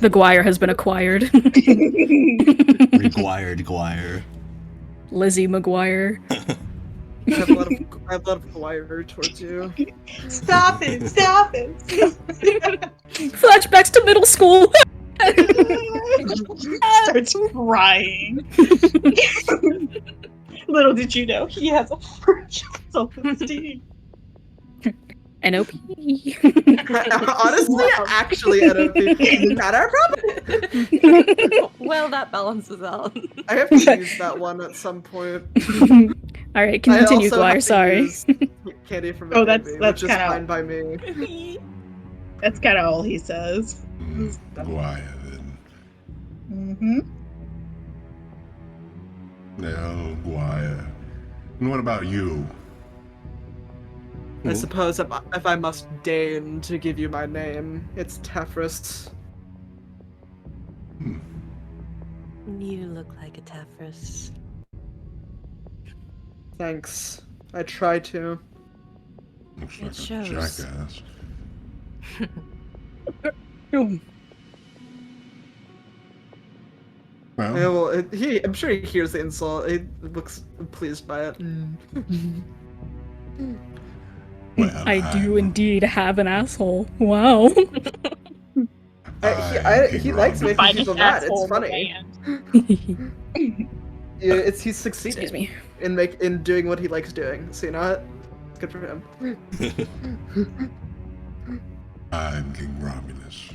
The Guire has been acquired.
Required Guire.
Lizzie McGuire.
I have a lot of wire towards you.
Stop it! Stop it!
Flashbacks to middle school.
Starts crying. Little did you know he has a fragile self-esteem.
NOP.
Honestly, actually, NOP. Not our problem.
Well, that balances out.
I have to use that one at some point.
All right, continue,
I also
Guire.
have to
Sorry.
use Candy from
Oh,
Infamy,
that's
which is
kinda-
fine by me.
That's kind of all he says.
Guaya, then.
Mm-hmm.
No, Guaya. And what about you?
I suppose if I must deign to give you my name, it's Tefris.
You look like a Tefris.
Thanks. I try to.
Looks
It
like
shows.
a jackass. Well,
Yeah, well, I'm sure he hears the insult. He looks pleased by it.
well,
I do indeed have an asshole. Wow.
He likes making
Finest
people mad.
asshole
It's
in the
funny.
band.
Yeah, he's succeeding
Excuse me.
in doing what he likes doing. So you know what? It's good for him.
I'm King Romulus.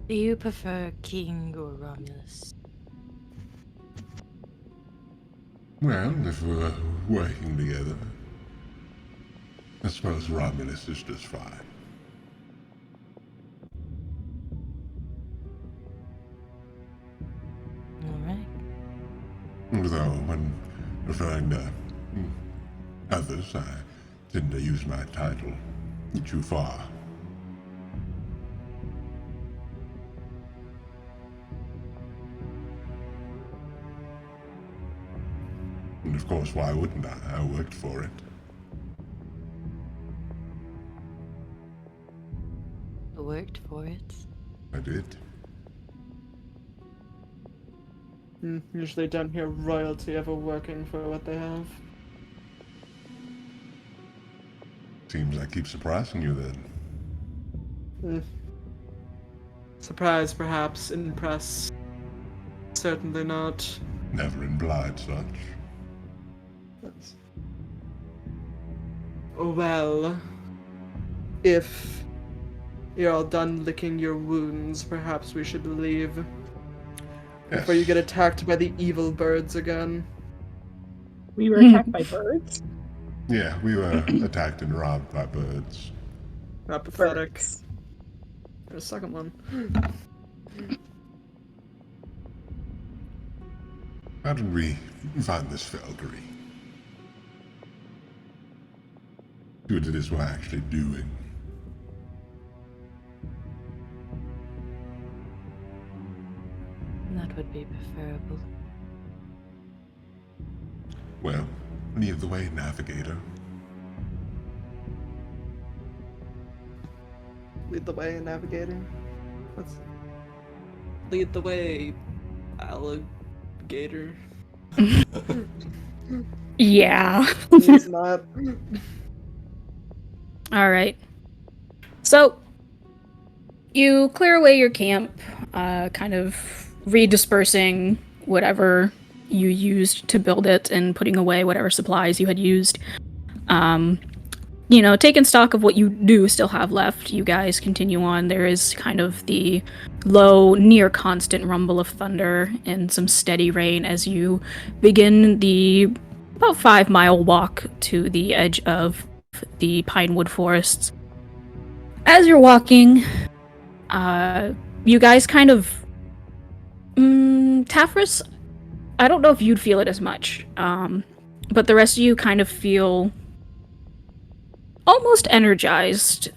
Do you prefer King or Romulus?
Well, if we're working together, I suppose Romulus is just fine.
Alright.
Though, when referring to others, I tend to use my title too far. And of course, why wouldn't I? I worked for it.
I worked for it.
I did.
Usually don't hear royalty ever working for what they have.
Seems I keep surprising you then.
Surprise, perhaps. Impress. Certainly not.
Never implied such.
Well, if you're all done licking your wounds, perhaps we should leave before you get attacked by the evil birds again.
We were attacked by birds.
Yeah, we were attacked and robbed by birds.
Not pathetic.
Birds.
There's a second one.
How did we find this Felgery? What it is we're actually doing.
That would be preferable.
Well, lead the way, navigator.
Lead the way in navigating. Let's lead the way, alligator.
Yeah.
He's not.
All right. So you clear away your camp, kind of redispersing whatever you used to build it and putting away whatever supplies you had used. Taking stock of what you do still have left, you guys continue on. There is kind of the low, near constant rumble of thunder and some steady rain as you begin the about 5-mile walk to the edge of the pinewood forests. As you're walking, you guys kind of... Tafris, I don't know if you'd feel it as much, but the rest of you kind of feel almost energized.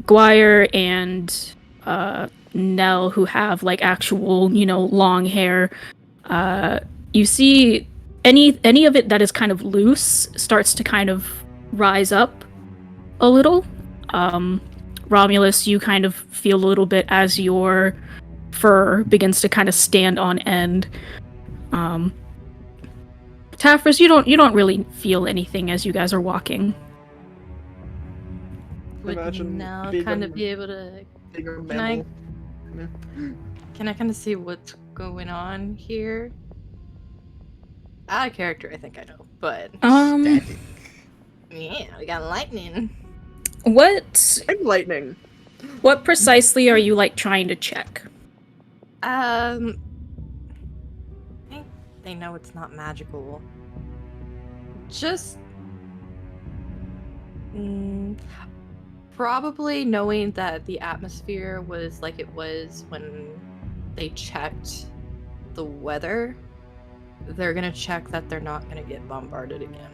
Guire and Nell, who have like actual, long hair, you see any of it that is kind of loose starts to kind of rise up a little. Romulus, you kind of feel a little bit as your fur begins to kind of stand on end. Tafris, you don't really feel anything as you guys are walking.
Would
Imagine
now
being
kind
a-
of be able to...
Being a
Can I-
mammal.
Can I kind of see what's going on here? Out of character, I think I know, but
Static.
yeah, we got lightning.
What
I'm lightning.
precisely are you like trying to check?
I think they know it's not magical. Just probably knowing that the atmosphere was like it was when they checked the weather. They're gonna check that they're not gonna get bombarded again.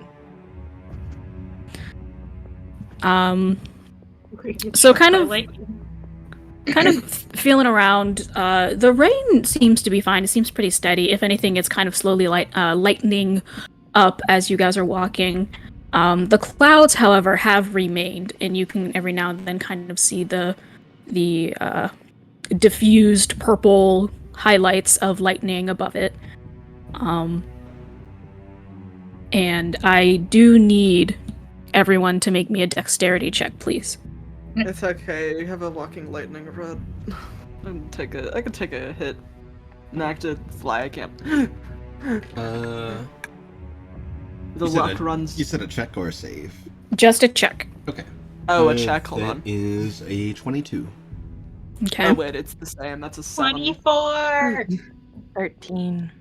So kind of feeling around, the rain seems to be fine. It seems pretty steady. If anything, it's kind of slowly lightening up as you guys are walking. The clouds, however, have remained, and you can every now and then kind of see the diffused purple highlights of lightning above it. And I do need everyone to make me a dexterity check, please.
It's okay. You have a walking lightning rod. I can take a hit. No, I have to fly. I can't. The
You said
luck
a-
runs.
You said a check or a save?
Just a check.
Okay.
Oh, a check. Hold
That
on.
is a 22.
Okay.
Oh wait, it's the same. That's a 7.
24!
13.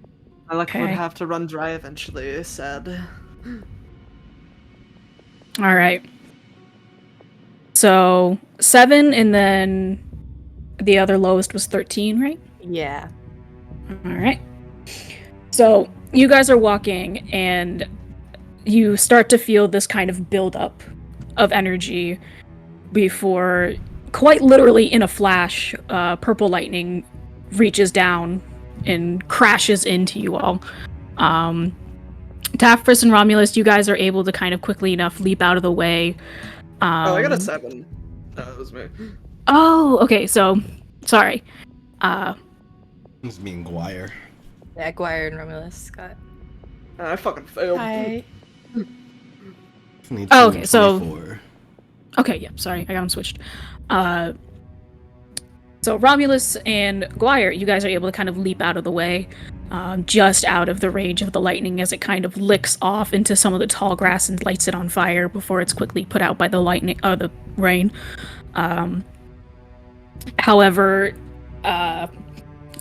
My luck would
Okay.
have to run dry eventually. Sad.
All right. So 7, and then the other lowest was 13, right?
Yeah.
All right. So you guys are walking, and you start to feel this kind of buildup of energy before, quite literally in a flash, purple lightning reaches down and crashes into you all. Tafris and Romulus, you guys are able to kind of quickly enough leap out of the way.
Oh, I got a 7. That was me.
Oh, okay, so, sorry.
This is me and Guire.
Yeah, Guire and Romulus got.
I fucking failed.
Hi.
22
Oh, okay,
and
so-
24.
Okay, yeah, sorry, I got them switched. So Romulus and Guire, you guys are able to kind of leap out of the way, just out of the range of the lightning as it kind of licks off into some of the tall grass and lights it on fire before it's quickly put out by the the rain. However,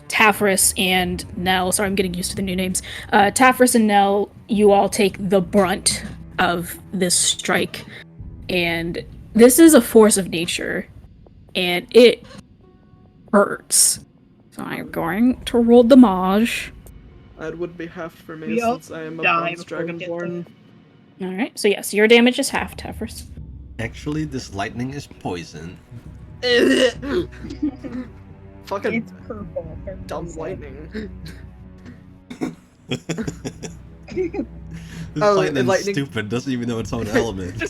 Tafris and Nell, sorry, I'm getting used to the new names. Tafris and Nell, you all take the brunt of this strike, and this is a force of nature, and it hurts. So I'm going to roll damage.
That would be half for me
We all
since I am a
die
bronze
before we get
dragonborn.
Alright, so yes, your damage is half, Tafris.
Actually, this lightning is poison.
Fucking
It's purple.
dumb lightning.
This
Oh,
lightning's
lightning-
stupid, doesn't even know its own element.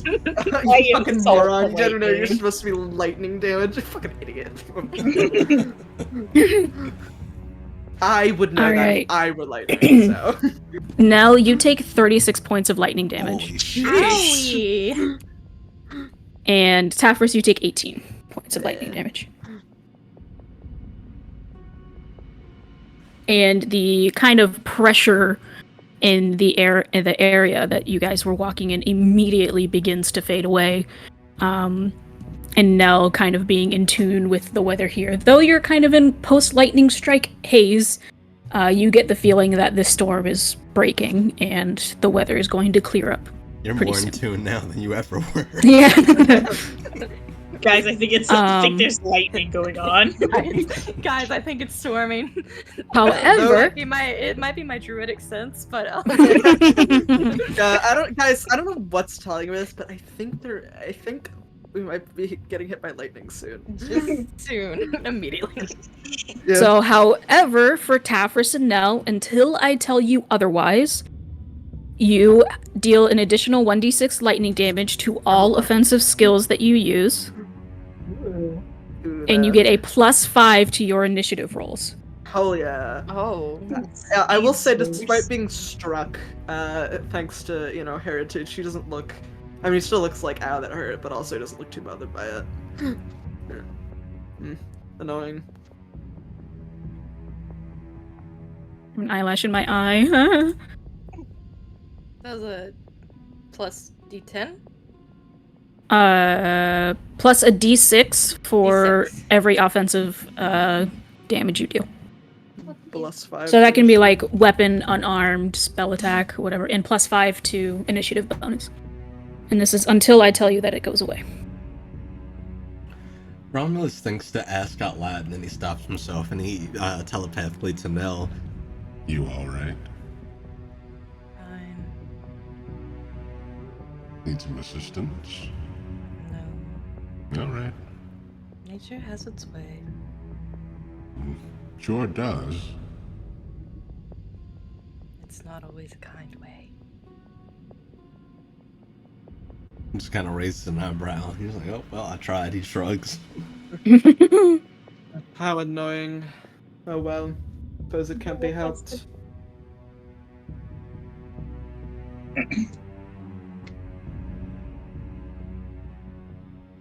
I
You
am
fucking
so
moron. You don't know you're
lightning.
supposed to be lightning damage. You fucking idiot. I would know that
Alright.
if I were lightning, so.
Nell, you take 36 points of lightning damage.
Holy shit.
Owie!
And Tafris, you take 18 points of lightning damage. And the kind of pressure in the area that you guys were walking in immediately begins to fade away. And Nell kind of being in tune with the weather here. Though you're kind of in post-lightning strike haze, you get the feeling that this storm is breaking and the weather is going to clear up.
You're
pretty
more in
soon.
tune now than you ever were.
Yeah.
Guys, I think I think
Um,
there's lightning going on.
Guys, I think it's storming.
However,
It might be my druidic sense, but
I don't know what's telling me this, but I think we might be getting hit by lightning soon.
just soon, immediately.
Yeah.
So, however, for Tafris and Nell, until I tell you otherwise, you deal an additional 1d6 lightning damage to all offensive skills that you use, and you get a +5 to your initiative rolls.
Hell yeah.
Oh.
Yeah, I will say, despite being struck, thanks to, heritage, she doesn't look... I mean, he still looks like, ow, that hurt, but also doesn't look too bothered by it. Annoying.
An eyelash in my eye.
That was a plus D10?
Plus a d6 for
D6.
every offensive damage you deal.
+5.
So that can be like weapon, unarmed, spell attack, whatever, and +5 to initiative bonus. And this is until I tell you that it goes away.
Romulus thinks to ask out loud, and then he stops himself, and he telepathically to Nell.
You alright?
Fine.
Need some assistance?
No.
Alright.
Nature has its way.
Sure does.
It's not always a kind way.
Just kind of raises an eyebrow. He's like, oh, well, I tried. He shrugs.
How annoying. Oh well. Suppose it can't be helped.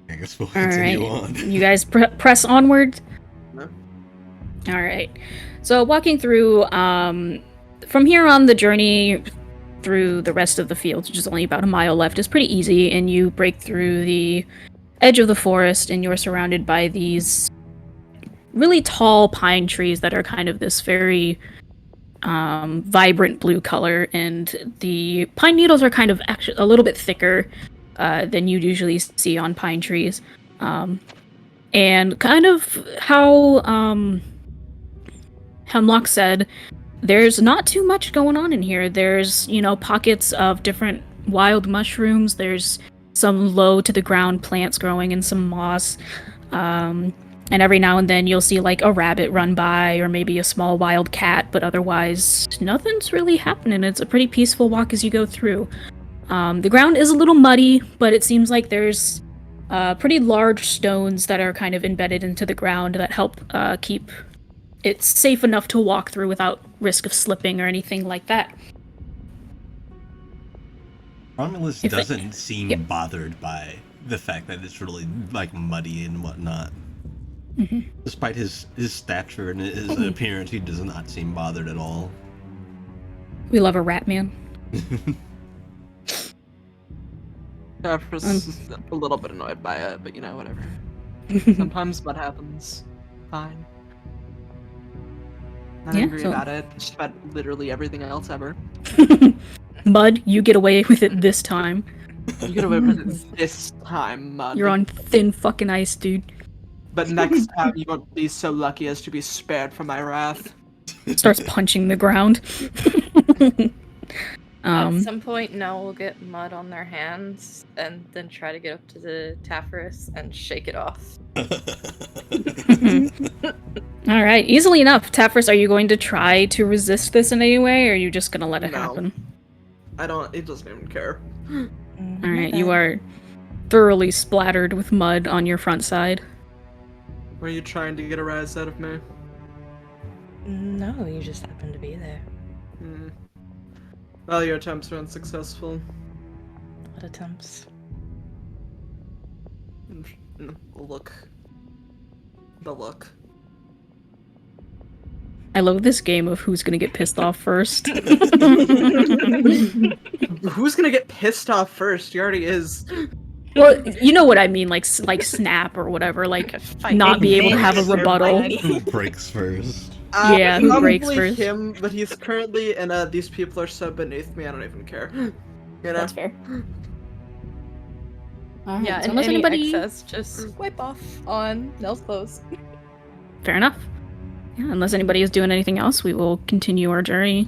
I guess we'll
All
continue
right,
on.
you guys press onward.
No.
All right. So walking through, from here on, the journey through the rest of the fields, which is only about a mile left, is pretty easy, and you break through the edge of the forest, and you're surrounded by these really tall pine trees that are kind of this very vibrant blue color, and the pine needles are kind of actually a little bit thicker than you'd usually see on pine trees. And kind of how Hemlock said, there's not too much going on in here. There's, pockets of different wild mushrooms. There's some low to the ground plants growing and some moss. And every now and then you'll see like a rabbit run by or maybe a small wild cat, but otherwise nothing's really happening. It's a pretty peaceful walk as you go through. The ground is a little muddy, but it seems like there's pretty large stones that are kind of embedded into the ground that help keep it safe enough to walk through without risk of slipping or anything like that.
Romulus doesn't seem bothered by the fact that it's really like muddy and whatnot.
Mm-hmm.
Despite his stature and his appearance, he does not seem bothered at all.
We love a rat man.
Tafris is a little bit annoyed by it, but whatever. Sometimes what happens. Fine. Not angry about it. Just about literally everything else ever.
Mud, you get away with it this time.
You get away with it this time, Mud.
You're on thin fucking ice, dude.
But next time you won't be so lucky as to be spared from my wrath.
Starts punching the ground.
At some point, Nell will get mud on their hands and then try to get up to the Tafris and shake it off.
All right, easily enough. Tafris, are you going to try to resist this in any way, or are you just going to let it happen?
It doesn't even care.
All right, you are thoroughly splattered with mud on your front side.
Were you trying to get a rise out of me?
No, you just happen to be there.
Well, your attempts were unsuccessful.
What attempts?
The look.
I love this game of who's going to get pissed off first.
Who's gonna get pissed off first? He already is.
Well, you know what I mean, like snap or whatever, like not be able to have a rebuttal.
Who breaks first?
Yeah, who breaks
Probably
first?
him, but he's currently in a these people are so beneath me, I don't even care. You know?
That's fair. Alright,
Yeah,
so
and
unless
any
anybody...
excess, just wipe off on Nell's clothes.
Fair enough. Yeah, unless anybody is doing anything else, we will continue our journey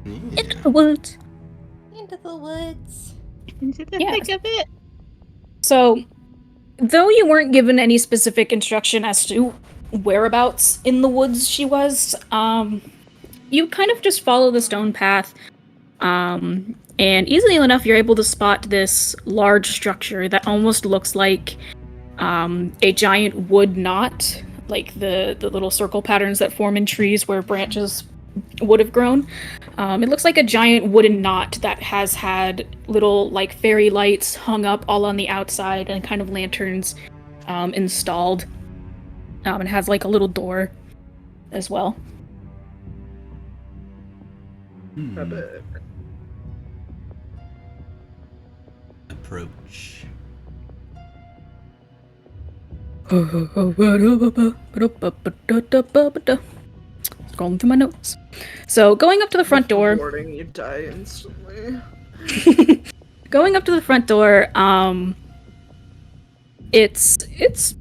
into the woods.
Into the woods.
Into the
Yes.
thick of it.
So, though you weren't given any specific instruction as to whereabouts in the woods she was, you kind of just follow the stone path, and easily enough you're able to spot this large structure that almost looks like a giant wood knot, like the little circle patterns that form in trees where branches would have grown. It looks like a giant wooden knot that has had little like fairy lights hung up all on the outside and kind of lanterns installed. It has like a little door as well.
Epic.
Approach.
Scrolling through my notes. So going up to the front door.
Boarding, you die instantly.
Going up to the front door, it's it's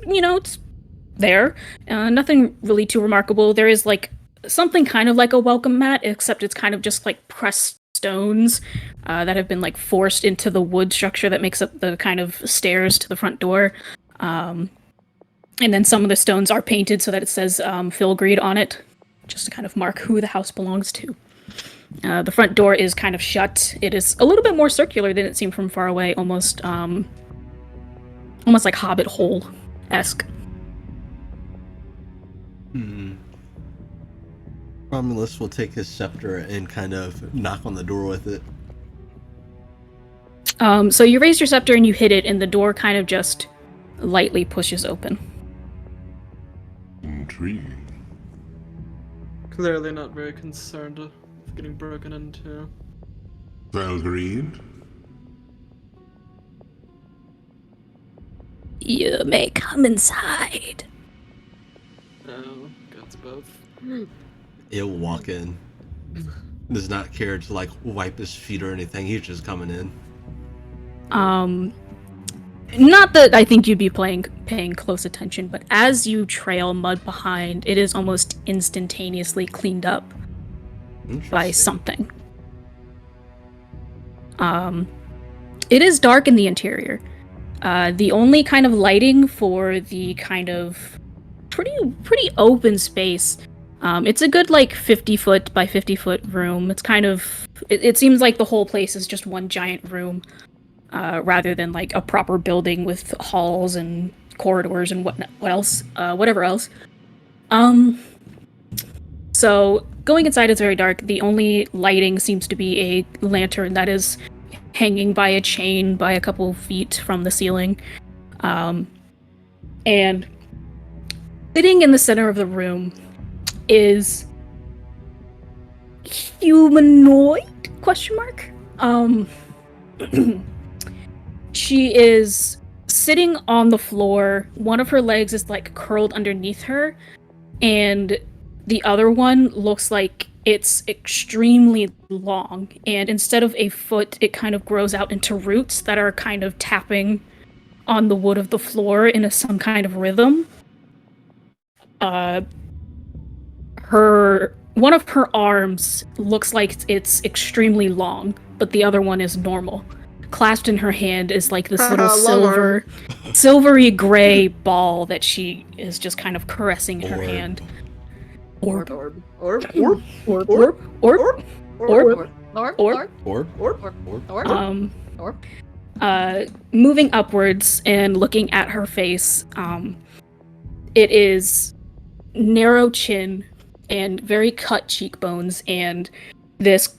there. Nothing really too remarkable. There is like something kind of like a welcome mat, except it's kind of just like pressed stones that have been like forced into the wood structure that makes up the kind of stairs to the front door. And then some of the stones are painted so that it says Filgreed on it, just to kind of mark who the house belongs to. The front door is kind of shut. It is a little bit more circular than it seemed from far away, almost like Hobbit hole-esque.
Romulus will take his scepter and kind of knock on the door with it.
So you raise your scepter and you hit it, and the door kind of just lightly pushes open.
Intriguing.
Clearly not very concerned with getting broken into.
Valgreed?
You may come inside.
No, guts both.
He'll walk in. Does not care to like wipe his feet or anything. He's just coming in.
Not that I think you'd be paying close attention, but as you trail mud behind, it is almost instantaneously cleaned up by something. It is dark in the interior. The only kind of lighting for the kind of pretty open space. It's a good like 50-foot by 50-foot room. It's kind of it seems like the whole place is just one giant room. Rather than like a proper building with halls and corridors and whatever else. So going inside is very dark. The only lighting seems to be a lantern that is hanging by a chain by a couple feet from the ceiling. And sitting in the center of the room is humanoid? ? She is sitting on the floor. One of her legs is like curled underneath her, and the other one looks like it's extremely long. And instead of a foot, it kind of grows out into roots that are kind of tapping on the wood of the floor in some kind of rhythm. One of her arms looks like it's extremely long, but the other one is normal. Clasped in her hand is like this little silvery gray ball that she is just kind of caressing in her hand. Orb. Moving upwards and looking at her face, it is narrow chin and very cut cheekbones and this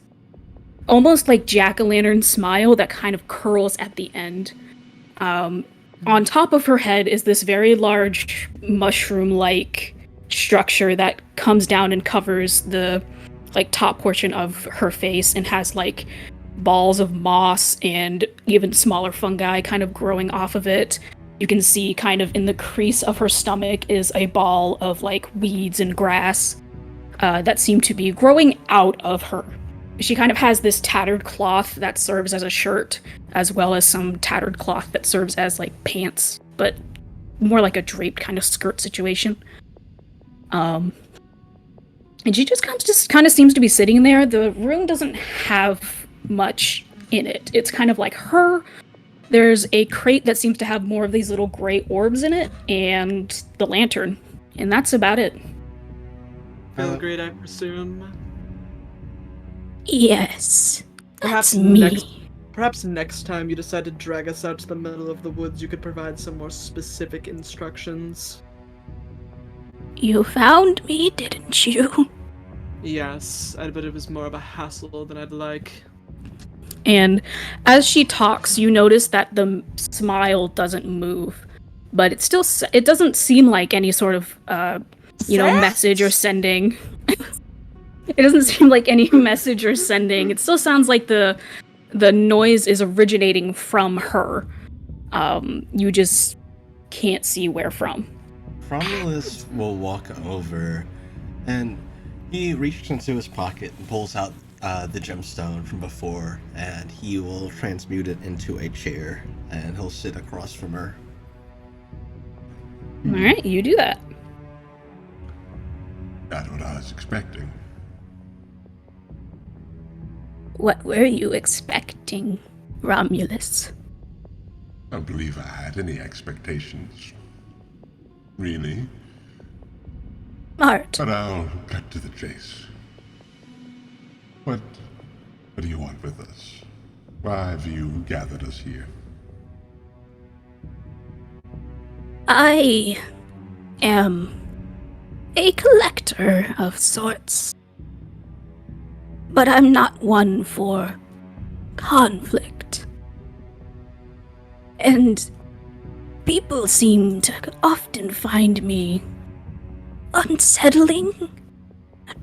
almost like jack-o'-lantern smile that kind of curls at the end. On top of her head is this very large mushroom-like structure that comes down and covers the like top portion of her face and has like balls of moss and even smaller fungi kind of growing off of it. You can see kind of in the crease of her stomach is a ball of like weeds and grass. that seem to be growing out of her. She kind of has this tattered cloth that serves as a shirt, as well as some tattered cloth that serves as like pants, but more like a draped kind of skirt situation. And she just kind of seems to be sitting there. The room doesn't have much in it. It's kind of like her. There's a crate that seems to have more of these little gray orbs in it, and the lantern, and that's about it.
Feel great, I presume.
Yes,
Perhaps
that's me.
Perhaps next time you decide to drag us out to the middle of the woods, you could provide some more specific instructions.
You found me, didn't you?
Yes, I bet it was more of a hassle than I'd like.
And as she talks, you notice that the smile doesn't move, but it doesn't seem like any sort of message or sending. It doesn't seem like any message or sending. It still sounds like the noise is originating from her. You just can't see where from.
Romulus will walk over, and he reaches into his pocket and pulls out the gemstone from before, and he will transmute it into a chair, and he'll sit across from her.
All right, you do that.
Not what I was expecting.
What were you expecting, Romulus?
I don't believe I had any expectations. Really.
Smart.
But I'll cut to the chase. What do you want with us? Why have you gathered us here?
I am a collector of sorts. But I'm not one for conflict. And people seem to often find me unsettling,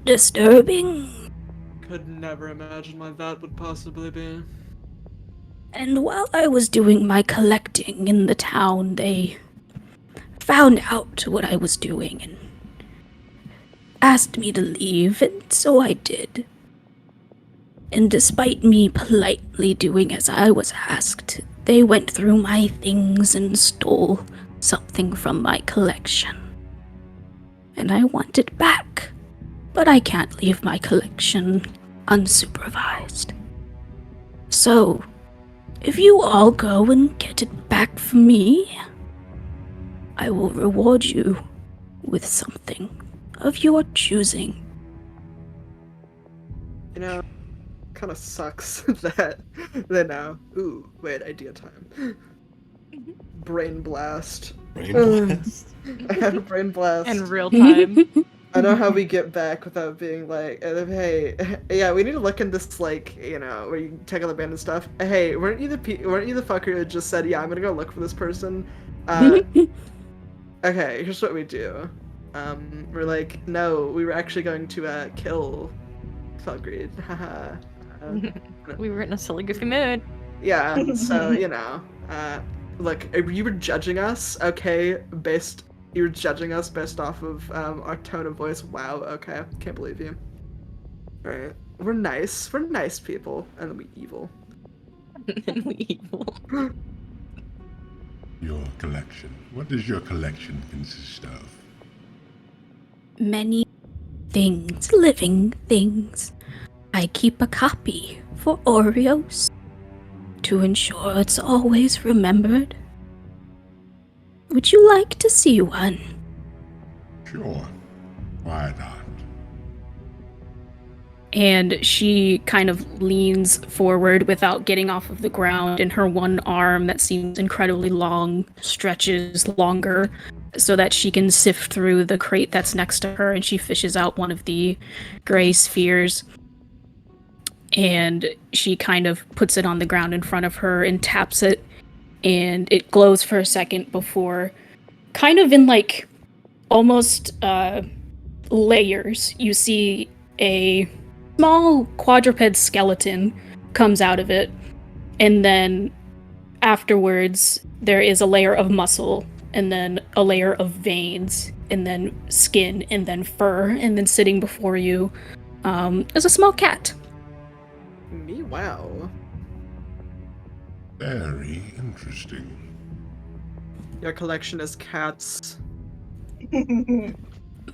disturbing.
Could never imagine why that would possibly be.
And while I was doing my collecting in the town, they found out what I was doing and asked me to leave, and so I did. And despite me politely doing as I was asked, they went through my things and stole something from my collection. And I want it back, but I can't leave my collection unsupervised. So, if you all go and get it back for me, I will reward you with something of your choosing.
You know, kind of sucks that they know. Ooh, wait, idea time. Brain blast.
Brain blast.
I had a brain blast.
In real time.
I know how we get back without being like, hey, yeah, we need to look in this, like, you know, where you take all the abandoned stuff. Hey, weren't you the fucker who just said, yeah, I'm gonna go look for this person? Okay, here's what we do. We're like, no, we were actually going to kill Felgreed. Haha.
We were in a silly, goofy mood.
Yeah, so, you know, look, you were judging us, okay, you were judging us based off of our tone of voice. Wow, okay, can't believe you. Alright, we're nice people, and then we evil.
And we evil.
Your collection. What does your collection consist of?
Many things, living things. I keep a copy for Oreos to ensure it's always remembered. Would you like to see one?
Sure. Why not?
And she kind of leans forward without getting off of the ground, and her one arm that seems incredibly long stretches longer so that she can sift through the crate that's next to her, and she fishes out one of the gray spheres. And she kind of puts it on the ground in front of her and taps it, and it glows for a second before, kind of in like almost layers, you see a small quadruped skeleton comes out of it, and then afterwards there is a layer of muscle and then a layer of veins, and then skin, and then fur, and then sitting before you is a small cat.
Me, wow.
Very interesting.
Your collection is cats.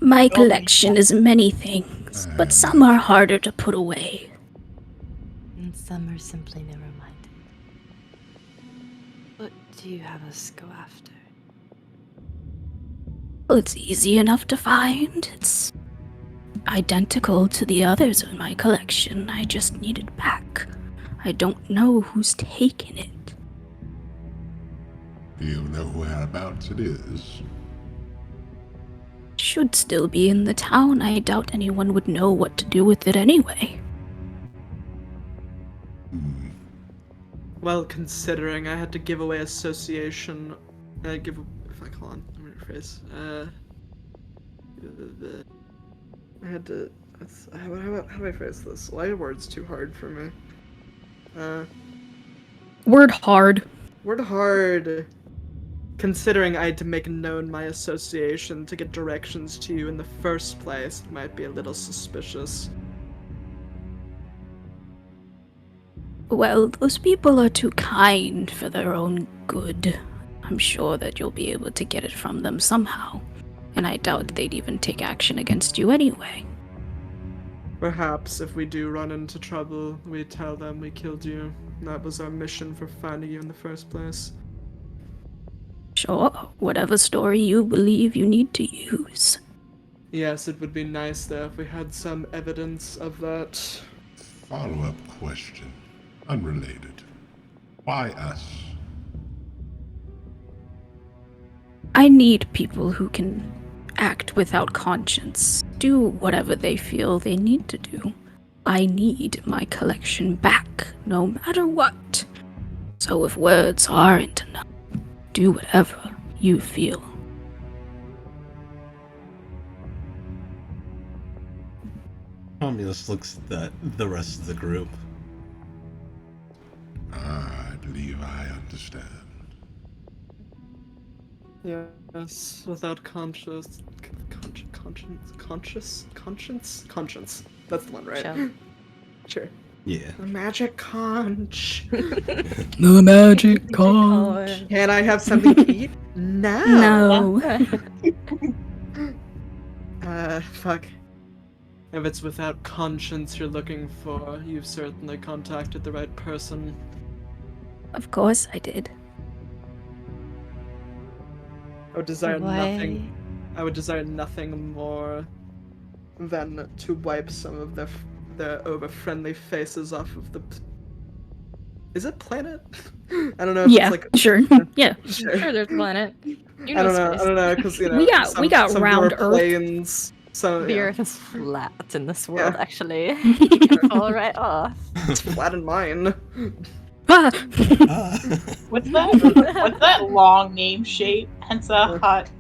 My collection is many things, but some are harder to put away.
And some are simply never minded. What do you have us go after?
Well, it's easy enough to find. It's identical to the others in my collection. I just need it back. I don't know who's taken it.
Do you know whereabouts it is?
Should still be in the town. I doubt anyone would know what to do with it anyway.
Well, considering I had to give away association, if I hold on, let me rephrase. I had to. How do I phrase this? Why are words too hard for me?
Word hard.
Word hard. Considering I had to make known my association to get directions to you in the first place, it might be a little suspicious.
Well, those people are too kind for their own good. I'm sure that you'll be able to get it from them somehow. And I doubt they'd even take action against you anyway.
Perhaps if we do run into trouble, we tell them we killed you. That was our mission for finding you in the first place.
Sure, whatever story you believe you need to use.
Yes, it would be nice though if we had some evidence of that.
Follow-up question. Unrelated. Why us?
I need people who can act without conscience, do whatever they feel they need to do. I need my collection back, no matter what. So if words aren't enough, do whatever you feel.
Romulus looks at the rest of the group.
I believe I understand.
Yes, without conscience. That's the one, right?
Sure.
Sure.
Yeah.
The magic conch.
The magic conch.
Can I have something to eat? No. Fuck. If it's without conscience you're looking for, you've certainly contacted the right person.
Of course I did.
I would desire nothing.
Why?
I would desire nothing more than to wipe some of their over-friendly faces off of the. Is it planet? I don't know. If
Yeah,
it's like,
sure. Yeah.
Sure.
Sure, there's a planet. You
I
know
don't know.
space.
I don't know because you know
We got
some
round
were
Earth.
planes. So
The
yeah,
Earth is flat in this world,
Yeah.
actually. You can fall right off.
it's flat in mine.
Ah!
What's that long name shape? Hut.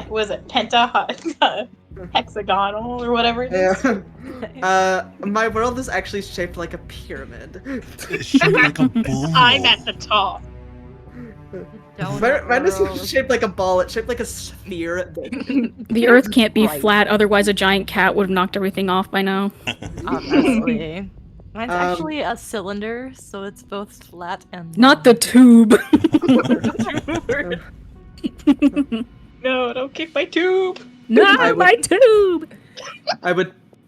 Was it Hut? Hexagonal or whatever it is.
Yeah. My world is actually shaped like a pyramid.
It's shaped like a ball.
I'm at the top.
Mine is shaped like a ball. It's shaped like a sphere.
The Earth can't be
Right.
flat, otherwise a giant cat would have knocked everything off by now.
Obviously. Mine's
Um,
actually a cylinder, so it's both flat and
Not the
long.
tube.
No, don't kick my tube.
No,
I would-
my tube!
I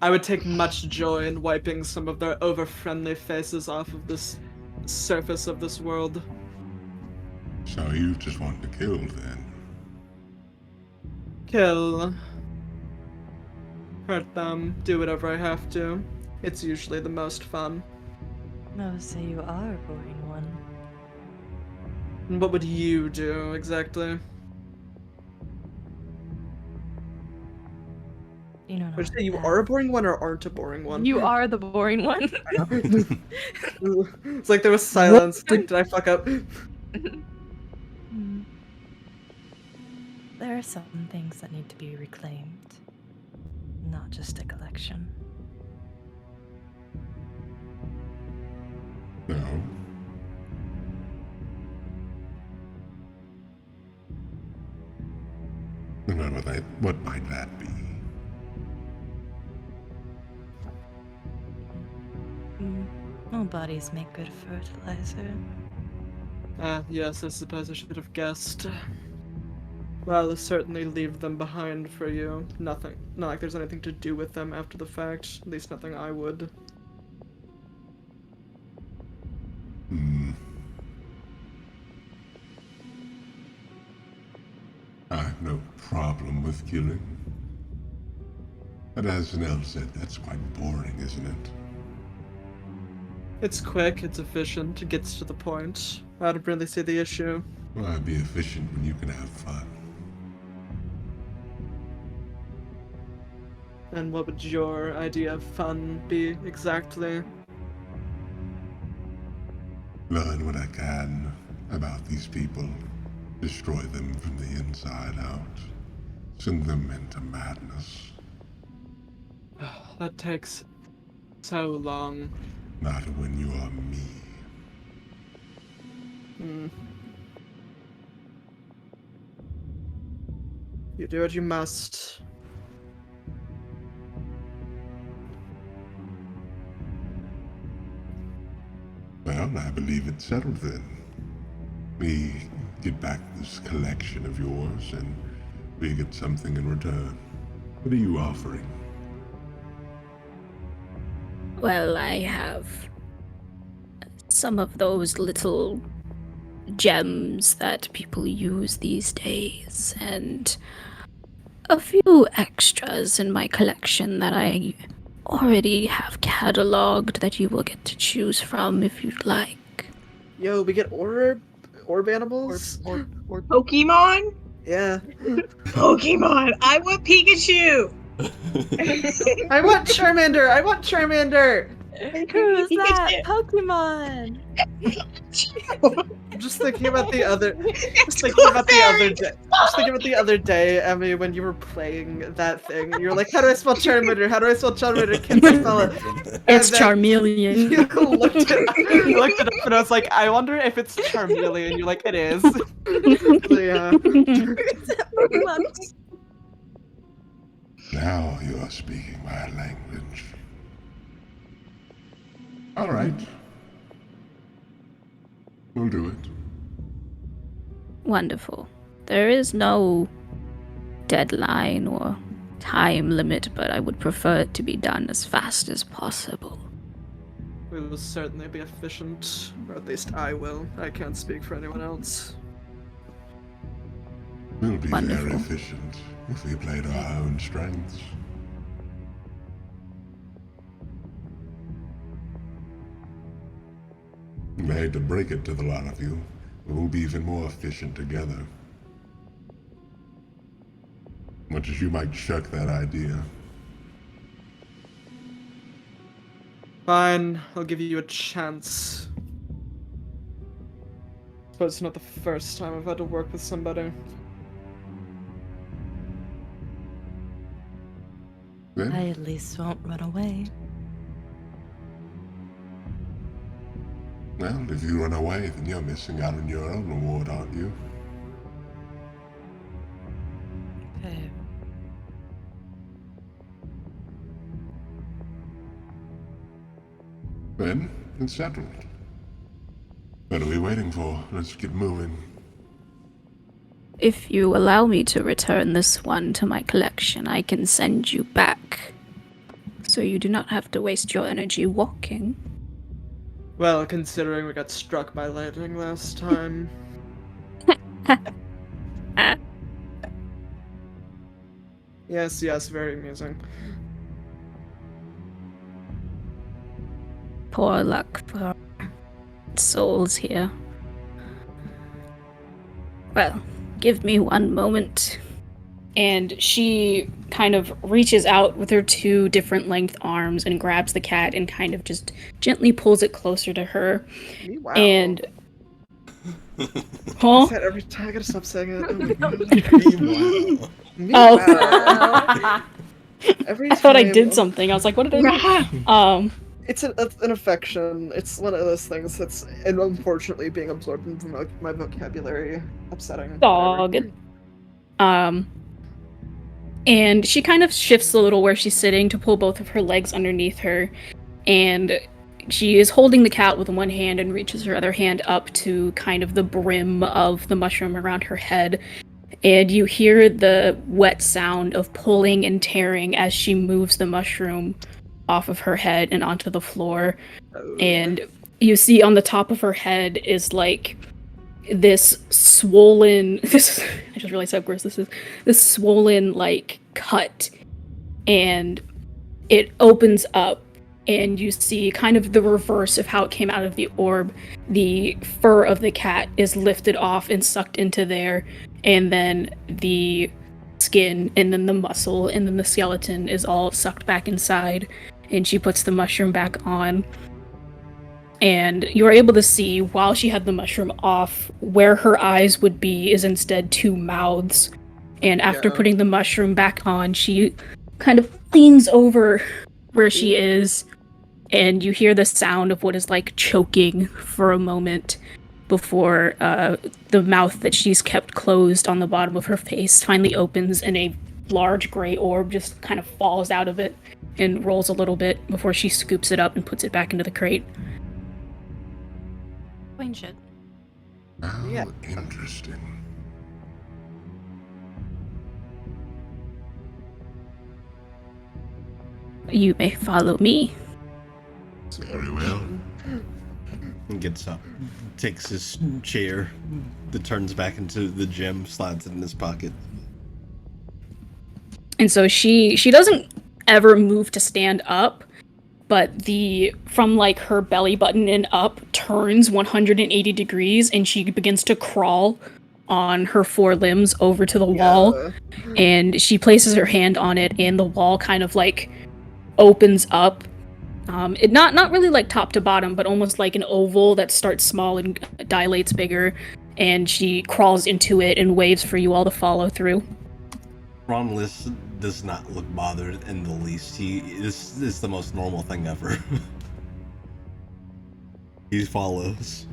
would take much joy in wiping some of their over-friendly faces off of this surface of this world.
So you just want to kill then?
Kill. Hurt them. Do whatever I have to. It's usually the most fun.
No, so you are a boring one.
And what would you do exactly?
You don't know.
Would you say you
that.
are a boring one or aren't a boring one?
You are the boring one.
It's like there was silence. Did I fuck up?
Hmm. There are some things that need to be reclaimed, not just a collection.
No. What might that be?
All bodies make good fertilizer.
Yes, I suppose I should have guessed. Well, I'll certainly leave them behind for you. Nothing. Not like there's anything to do with them after the fact. At least nothing I would.
I've no problem with killing. But as Nell said, that's quite boring, isn't it?
It's quick, it's efficient, it gets to the point. I don't really see the issue.
Why be efficient when you can have fun?
And what would your idea of fun be exactly?
Learn what I can about these people. Destroy them from the inside out. Send them into madness.
That takes so long.
Not when you are me.
You do what you must.
Well, I believe it's settled then. We get back this collection of yours, and we get something in return. What are you offering?
Well, I have some of those little gems that people use these days, and a few extras in my collection that I already have cataloged that you will get to choose from if you'd like.
Yo, we get orb animals?
Or
Pokemon?
Yeah.
Pokemon! I want Pikachu!
I want Charmander! I want Charmander!
who's that? Pokemon!
I'm just thinking about the other Just thinking about the other day, Emmy, when you were playing that thing. You were like, how do I spell Charmander? How do I spell Charmander? Can't spell it.
It's
then
Charmeleon.
You looked it up and I was like, I wonder if it's Charmeleon. You're like, it is. So, yeah.
Now you are speaking my language. All right. We'll do it.
Wonderful. There is no deadline or time limit, but I would prefer it to be done as fast as possible.
We will certainly be efficient, or at least I will. I can't speak for anyone else.
We'll be
Wonderful.
very efficient if we played our own strengths. I hate to break it to the lot of you, but we'll be even more efficient together. Much as you might chuck that idea.
Fine, I'll give you a chance. But it's not the first time I've had to work with somebody.
Then,
I at least won't run away.
well, if you run away, then you're missing out on your own reward, aren't you?
Okay.
Then, it's settled. What are we waiting for? Let's get moving.
If you allow me to return this one to my collection, I can send you back. So you do not have to waste your energy walking.
Well, considering we got struck by lightning last time. Yes, very amusing.
Poor luck for souls here. Well, give me one moment. And she kind of reaches out with her two different length arms and grabs the cat and kind of just gently pulls it closer to her.
Wow.
And
I said every time I gotta stop saying it.
Wow.
Oh.
Every
I thought I
time-
did something. I was like, what did I do?
It's an affection. It's one of those things that's, and unfortunately, being absorbed into my vocabulary, upsetting.
Dog. And she kind of shifts a little where she's sitting to pull both of her legs underneath her. And she is holding the cat with one hand and reaches her other hand up to kind of the brim of the mushroom around her head. And you hear the wet sound of pulling and tearing as she moves the mushroom off of her head and onto the floor. And you see on the top of her head is like this swollen I just realized how gross this is. This swollen like cut, and it opens up and you see kind of the reverse of how it came out of the orb. The fur of the cat is lifted off and sucked into there, and then the skin and then the muscle and then the skeleton is all sucked back inside, and she puts the mushroom back on. And you're able to see, while she had the mushroom off, where her eyes would be is instead two mouths. And after putting the mushroom back on, she kind of leans over where she is, and you hear the sound of what is like choking for a moment before the mouth that she's kept closed on the bottom of her face finally opens, and a large gray orb just kind of falls out of it and rolls a little bit before she scoops it up and puts it back into the crate.
Queen shit.
How interesting.
You may follow me.
Very well.
He gets up, takes his chair, that turns back into the gem, slides it in his pocket.
And so she doesn't ever move to stand up, but from like her belly button and up turns 180 degrees, and she begins to crawl on her four limbs over to the wall, and she places her hand on it, and the wall kind of like opens up. It not really like top to bottom, but almost like an oval that starts small and dilates bigger, and she crawls into it and waves for you all to follow through.
Romulus does not look bothered in the least. This is the most normal thing ever. He follows.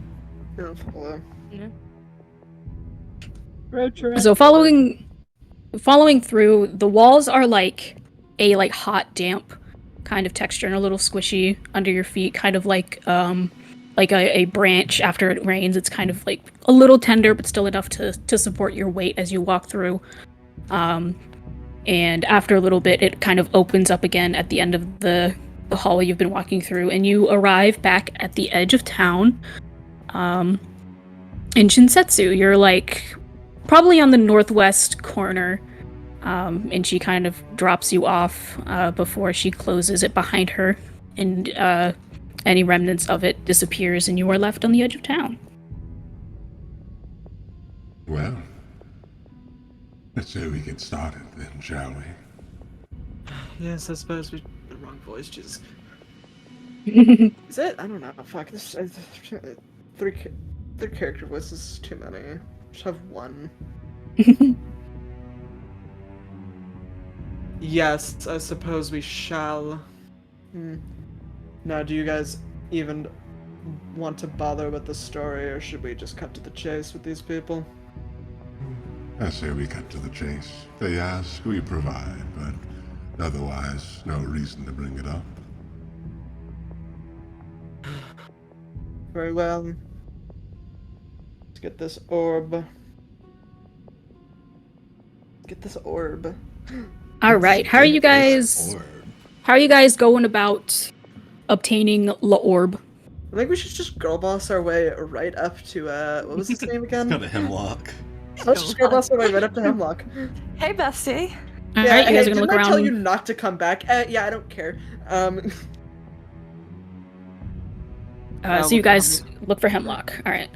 So following through, the walls are like a hot, damp kind of texture and a little squishy under your feet, kind of like a branch after it rains. It's kind of like a little tender, but still enough to support your weight as you walk through. And after a little bit, it kind of opens up again at the end of the hallway you've been walking through, and you arrive back at the edge of town. In Shinsetsu, you're like probably on the northwest corner, and she kind of drops you off before she closes it behind her, and any remnants of it disappears, and you are left on the edge of town.
Well, let's say we get started then, shall we?
Yes, I suppose we the wrong voice. Jesus. Is it? I don't know. Fuck this. Three character voices is too many. Just have one. Yes, I suppose we shall. Now, do you guys even want to bother with the story, or should we just cut to the chase with these people?
I say we cut to the chase. They ask, we provide, but otherwise, no reason to bring it up.
Very well. Let's get this orb.
All right, how are you guys going about obtaining the orb?
I think we should just girl boss our way right up to what was his name again?
Go to Hemlock.
Let's just girl boss our way right up to Hemlock.
Hey, bestie.
All
Yeah,
right, you guys
hey,
are gonna
didn't
look
I
around.
tell you not to come back? Yeah, I don't care.
So you guys look for Hemlock. All right.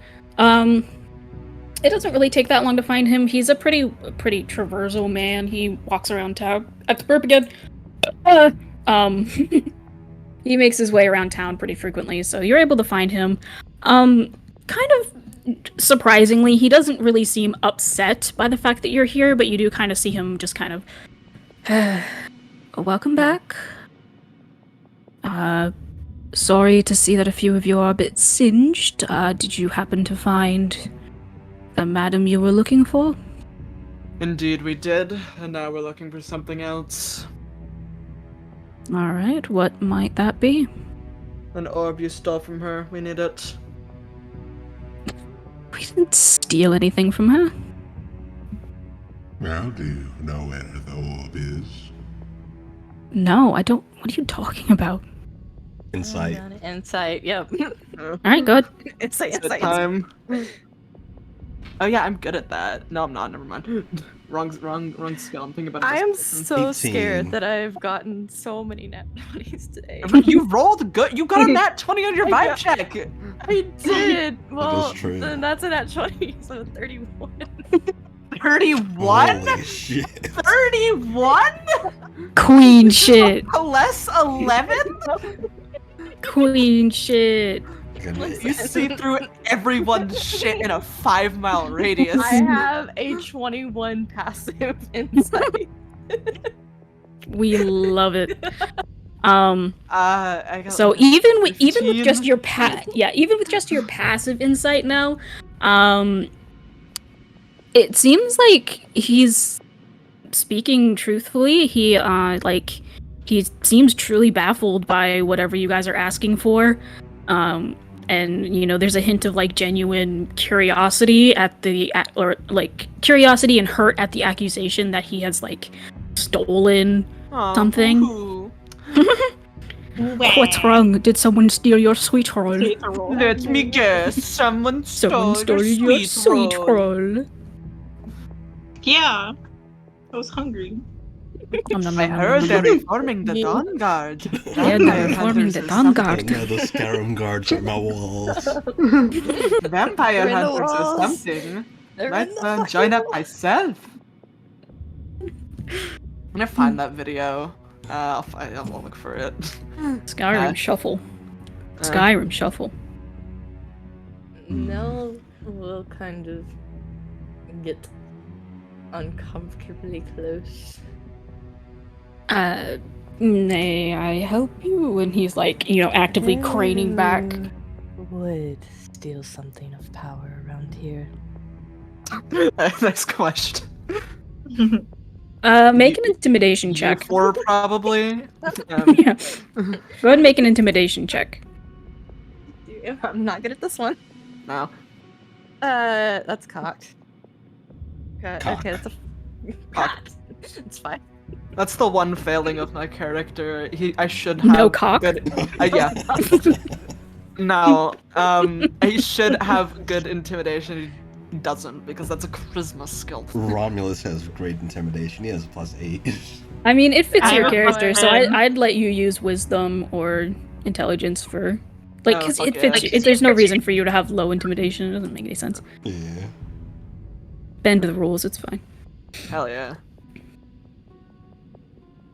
It doesn't really take that long to find him. He's a pretty traversal man. He walks around town. At the burp again. He makes his way around town pretty frequently, so you're able to find him. Kind of surprisingly, he doesn't really seem upset by the fact that you're here, but you do kind of see him just kind of, welcome back. Sorry to see that a few of you are a bit singed. Did you happen to find the madam you were looking for?
Indeed, we did, and now we're looking for something else.
All right, what might that be?
An orb you stole from her. We need it.
We didn't steal anything from her.
Well, do you know where the orb is?
No, I don't. What are you talking about?
Insight.
Insight, yep.
All right, good.
Insight,
Good
insight.
time. Oh yeah, I'm good at that. No, I'm not. Never mind. wrong skill. I'm thinking about.
I am
this person.
so
18.
scared that I've gotten so many nat 20s today.
You rolled good. You got a nat 20 on your
I
vibe
got-
check.
I did. Well,
true.
then that's a nat 20, so 31.
31.
Holy shit.
31.
Queen shit.
Less 11.
Queen shit.
Goodness.
You see through everyone's shit in a 5-mile radius.
I have a 21 passive insight.
We love it.
I got
So
like a
even with
15.
just your even with just your passive insight now, it seems like he's speaking truthfully. He seems truly baffled by whatever you guys are asking for. And you know, there's a hint of like genuine curiosity curiosity and hurt at the accusation that he has like stolen
Aw,
something.
boo-hoo.
What's wrong? Did someone steal your sweet roll?
Let me guess. Someone
Someone
stole
stole your sweet roll.
Yeah. I was hungry.
I heard they're reforming the Dawn Guard.
Yeah, they're reforming the Dawn Guard.
Now the Skyrim guards are my walls.
Vampire
They're in the
hunters or
walls.
something.
They're
Might
in the
join up
walls.
myself. I'm gonna find that video. I'll look for it.
Skyrim shuffle.
Uh,
Skyrim shuffle.
Nell will kind of get uncomfortably close.
May I help you? And he's like, you know, actively craning back.
Would steal something of power around here.
Next question.
Make an intimidation check.
4 probably.
Yeah. Go ahead and make an intimidation check.
I'm not good at this one.
No.
That's cocked.
Cock.
Okay, that's a
Cocked.
It's fine.
That's the one failing of my character. I should have
No cock?
good. Yeah. No. He should have good intimidation. He doesn't because that's a charisma skill.
Romulus has great intimidation. He has a +8.
I mean, it fits
I
your
have
character, so
fun.
I'd let you use wisdom or intelligence for, like,
Oh,
because
fuck
it
yeah.
fits. There's no reason for you to have low intimidation. It doesn't make any sense.
Yeah.
Bend the rules. It's fine.
Hell yeah.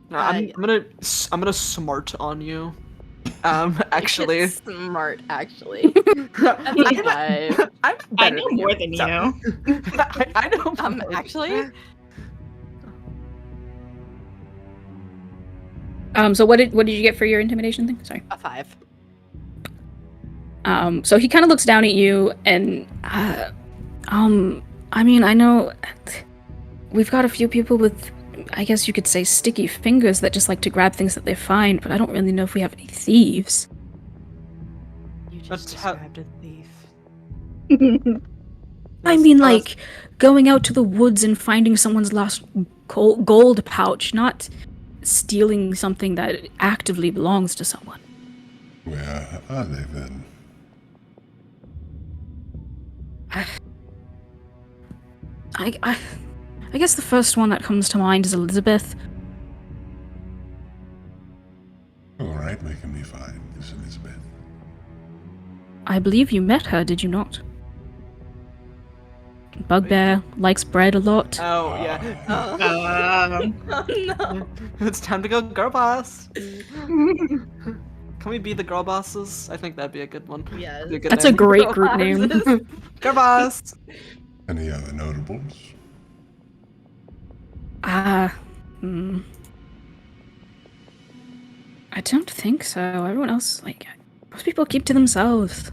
No, I'm gonna smart on you. Actually,
It's smart, actually.
I'm,
That's
I'm
I
better
know
than
more
you.
than you
So-
know.
I know. more than you.
Actually,
So what did you get for your intimidation thing? Sorry.
a 5.
So he kind of looks down at you and, I mean, I know we've got a few people with, I guess you could say, sticky fingers that just like to grab things that they find, but I don't really know if we have any thieves.
You just
That's how-
described a thief.
I mean, like, going out to the woods and finding someone's lost gold pouch, not stealing something that actively belongs to someone.
Where are they then?
I guess the first one that comes to mind is Elizabeth.
All right, making me find this Elizabeth.
I believe you met her, did you not? Bugbear likes bread a lot.
Oh yeah.
No.
It's time to go girl boss. Can we be the girl bosses? I think that'd be a good one.
Yeah,
Be a good
That's a
name.
great group name.
Girl boss.
Any other notables?
I don't think so. Everyone else, like, most people keep to themselves.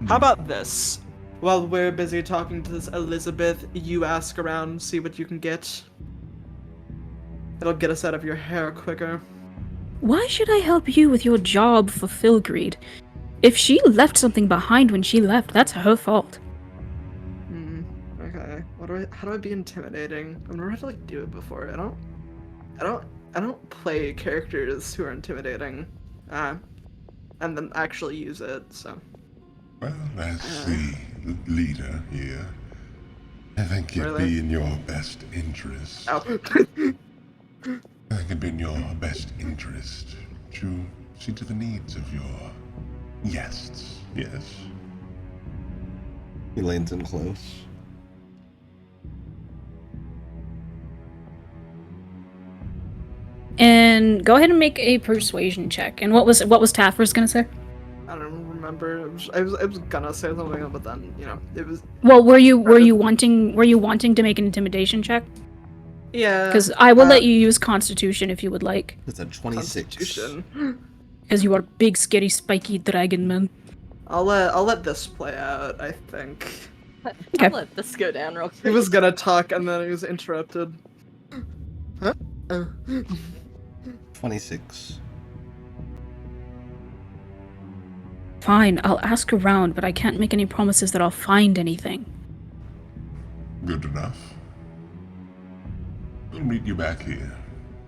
How about this? while we're busy talking to this Elizabeth, you ask around, see what you can get. It'll get us out of your hair quicker.
Why should I help you with your job for Filgreed? If she left something behind when she left, that's her fault.
Okay. How do I be intimidating? I've never had to like do it before. I don't play characters who are intimidating. And then actually use it, so.
Well, as the leader here, I think it'd
Really?
be in your best interest.
Ow.
I think it'd be in your best interest to see to the needs of your guests. Yes.
He leans in close.
And go ahead and make a persuasion check. And what was Taffer's gonna say?
I don't remember. I was gonna say something, but then it was.
Well, were you wanting to make an intimidation check?
Yeah.
Because I will let you use Constitution if you would like.
It's a 26.
Constitution.
Because you are big, scary, spiky dragon man.
I'll let this play out. I think
Okay.
I'll let this go down real quick.
he was gonna talk and then he was interrupted. Huh?
26.
Fine, I'll ask around, but I can't make any promises that I'll find anything.
Good enough. We'll meet you back here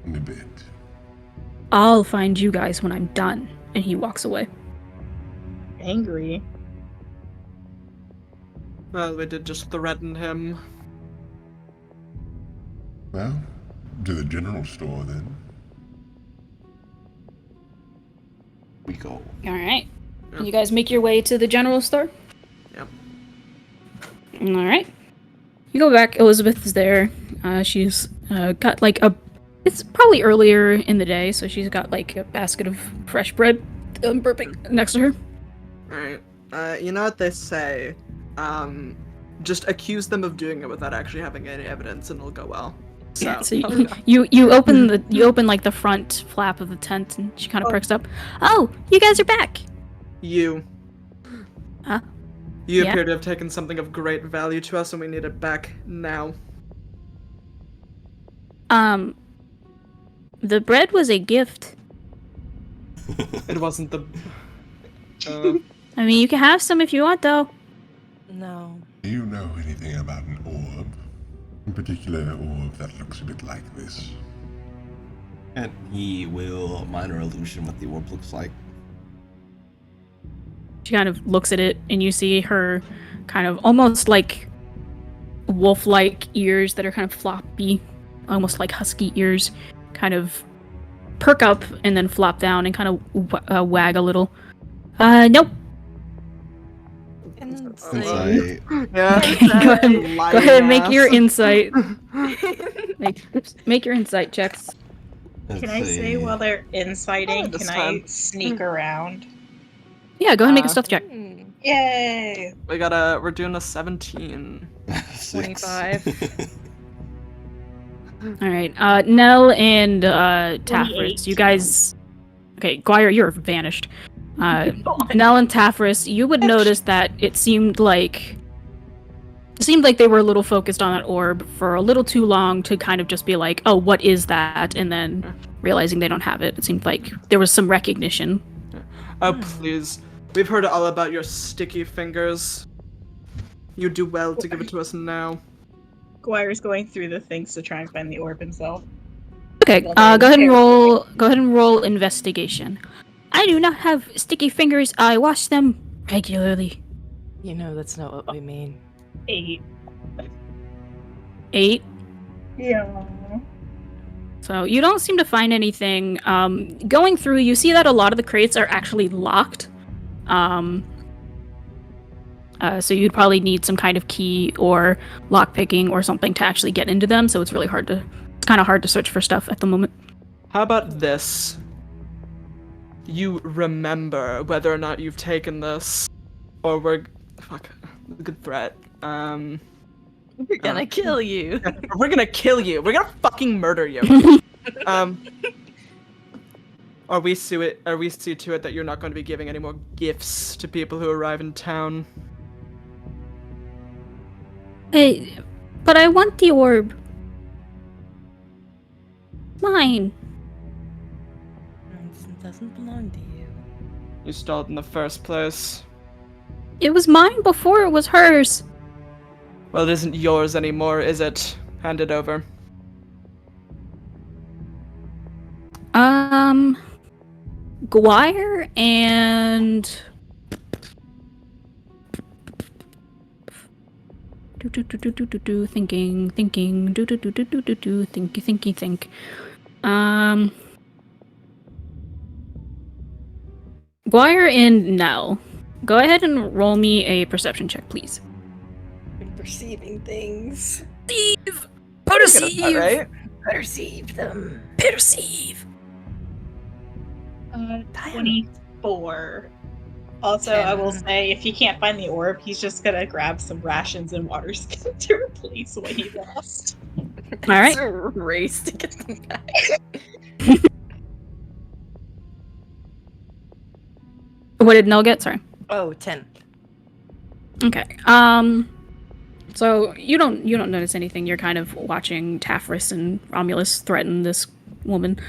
in a bit.
I'll find you guys when I'm done. And he walks away.
Angry.
Well, we did just threaten him.
Well, to the general store then.
We go.
Alright. You guys make your way to the general store?
Yep.
Alright. You go back, Elizabeth is there. She's got like it's probably earlier in the day, so she's got like a basket of fresh bread burping next to her.
Alright. You know what they say? Just accuse them of doing it without actually having any evidence and it'll go well. So,
Yeah, so you open like the front flap of the tent and she kind of perks up. Oh, you guys are back.
You
Huh?
You
Yeah?
appear to have taken something of great value to us and we need it back now.
The bread was a gift.
It wasn't the
I mean, you can have some if you want, though.
No.
Do you know anything about an orb? In particular, an orb that looks a bit like this.
And he will minor illusion what the orb looks like.
She kind of looks at it, and you see her kind of almost like wolf-like ears that are kind of floppy, almost like husky ears, kind of perk up and then flop down and kind of wag a little. Nope.
Insight.
Yeah.
Go ahead and make your insight. Make your insight checks.
Can I say while they're inciting,
this
can I
time.
sneak around?
Yeah, go ahead and make a stealth check.
Yay!
We're doing a 17.
25.
All right, Nell and Taffris, you guys. Okay, Guire, you're vanished. Nell and Taffris, you would notice that it seemed like they were a little focused on that orb for a little too long to kind of just be like, oh, what is that? And then realizing they don't have it. It seemed like there was some recognition.
Oh, please. We've heard all about your sticky fingers. You do well to give it to us now.
Guire's going through the things to try and find the orb himself.
Okay, go ahead and roll investigation. I do not have sticky fingers. I wash them regularly.
You know that's not what we mean.
8.
8.
Yeah.
So you don't seem to find anything. Going through, you see that a lot of the crates are actually locked. So you'd probably need some kind of key or lockpicking or something to actually get into them. So it's kind of hard to search for stuff at the moment.
How about this? You remember whether or not you've taken this, or fuck, good threat.
We're gonna kill you.
We're gonna kill you. We're gonna fucking murder you. Or we see to it that you're not going to be giving any more gifts to people who arrive in town.
Hey, but I want the orb. Mine.
It doesn't belong to you.
You stole it in the first place.
It was mine before it was hers.
Well, it isn't yours anymore, is it? Hand it over.
Guire and thinking, think. Guire and Nell, go ahead and roll me a perception check, please.
I'm perceiving things.
Perceive!
Perceive! Right?
Perceive them.
Perceive!
24. Also, I will say, if you can't find the orb, he's just gonna grab some rations and water skin to replace what he lost.
Alright.
It's a race to get them back.
What did Nell get? Sorry.
Oh, 10.
Okay. So you don't notice anything. You're kind of watching Tafris and Romulus threaten this woman.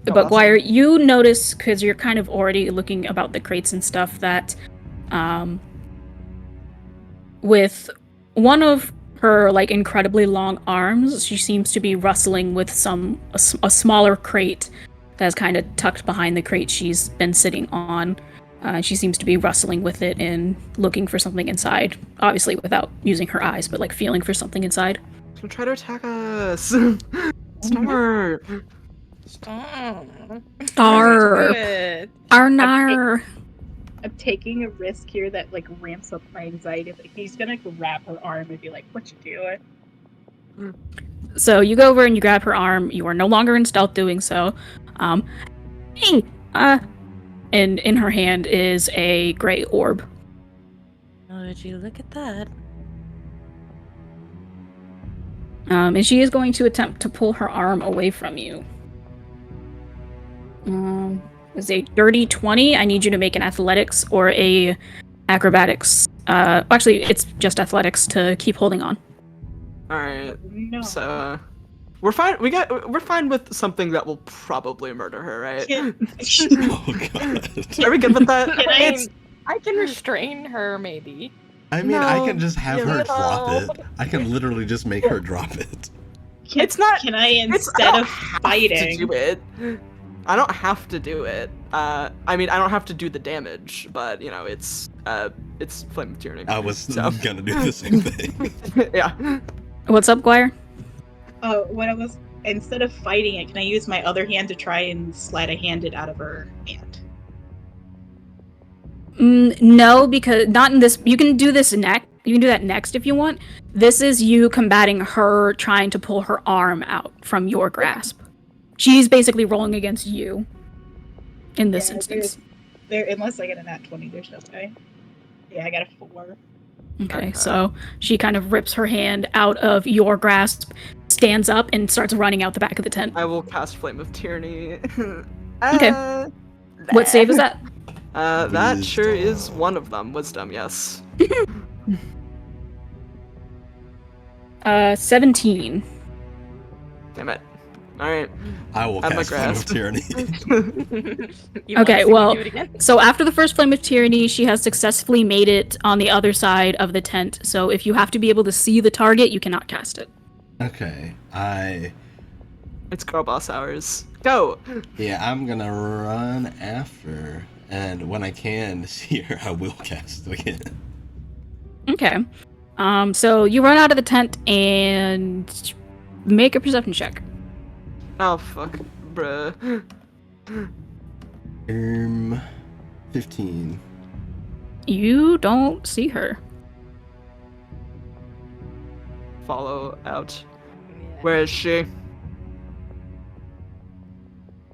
But
awesome.
Guire, you notice, because you're kind of already looking about the crates and stuff, that with one of her like incredibly long arms, she seems to be rustling with a smaller crate that's kind of tucked behind the crate she's been sitting on. She seems to be rustling with it and looking for something inside. Obviously without using her eyes, but like feeling for something inside.
She's gonna try to attack us. Star.
Arr. Arnar.
I'm taking a risk here that like ramps up my anxiety. Like, he's gonna grab her arm and be like, "What you doing?"
So you go over and you grab her arm. You are no longer in stealth doing so. Hey, and in her hand is a gray orb.
Oh, would you look at that?
And she is going to attempt to pull her arm away from you. Is a dirty 20. I need you to make an athletics or a acrobatics. Actually, it's just athletics to keep holding on.
All right.
No.
So we're fine. We're fine with something that will probably murder her, right?
Oh god.
Are we good with that?
I can restrain her, maybe.
I mean, I
No.
can just have her
No.
drop it. I can literally just make her drop it.
It's not.
Can I,
I
instead
don't
of
have
fighting,
to do it. I don't have to do it. I mean, I don't have to do the damage, but you know, it's Flame of Tyranny.
I was
So.
gonna do the same thing.
Yeah.
What's up, Guire?
what I was instead of fighting it, can I use my other hand to try and sleight of hand it out of her hand?
No, because not in this. You can do this next. You can do that next if you want. This is you combating her trying to pull her arm out from your grasp. She's basically rolling against you in this instance.
There, unless I get a nat 20, there's no way. Yeah, I got a 4.
Okay, so she kind of rips her hand out of your grasp, stands up, and starts running out the back of the tent.
I will cast Flame of Tyranny.
Okay. What save is that?
That sure is one of them. Wisdom, yes.
17.
Damn it. Alright.
I will
Have my
cast Flame of
grasp.
Tyranny.
You wanna
Okay,
see me
well,
do it again?
So after the first Flame of Tyranny, she has successfully made it on the other side of the tent. So if you have to be able to see the target, you cannot cast it.
Okay,
It's girl boss hours. Go!
I'm gonna run after, and when I can see her, I will cast it again.
Okay. So you run out of the tent and make a perception check.
Oh, fuck. Bruh.
15.
You don't see her.
Follow out.
Yeah.
Where is she?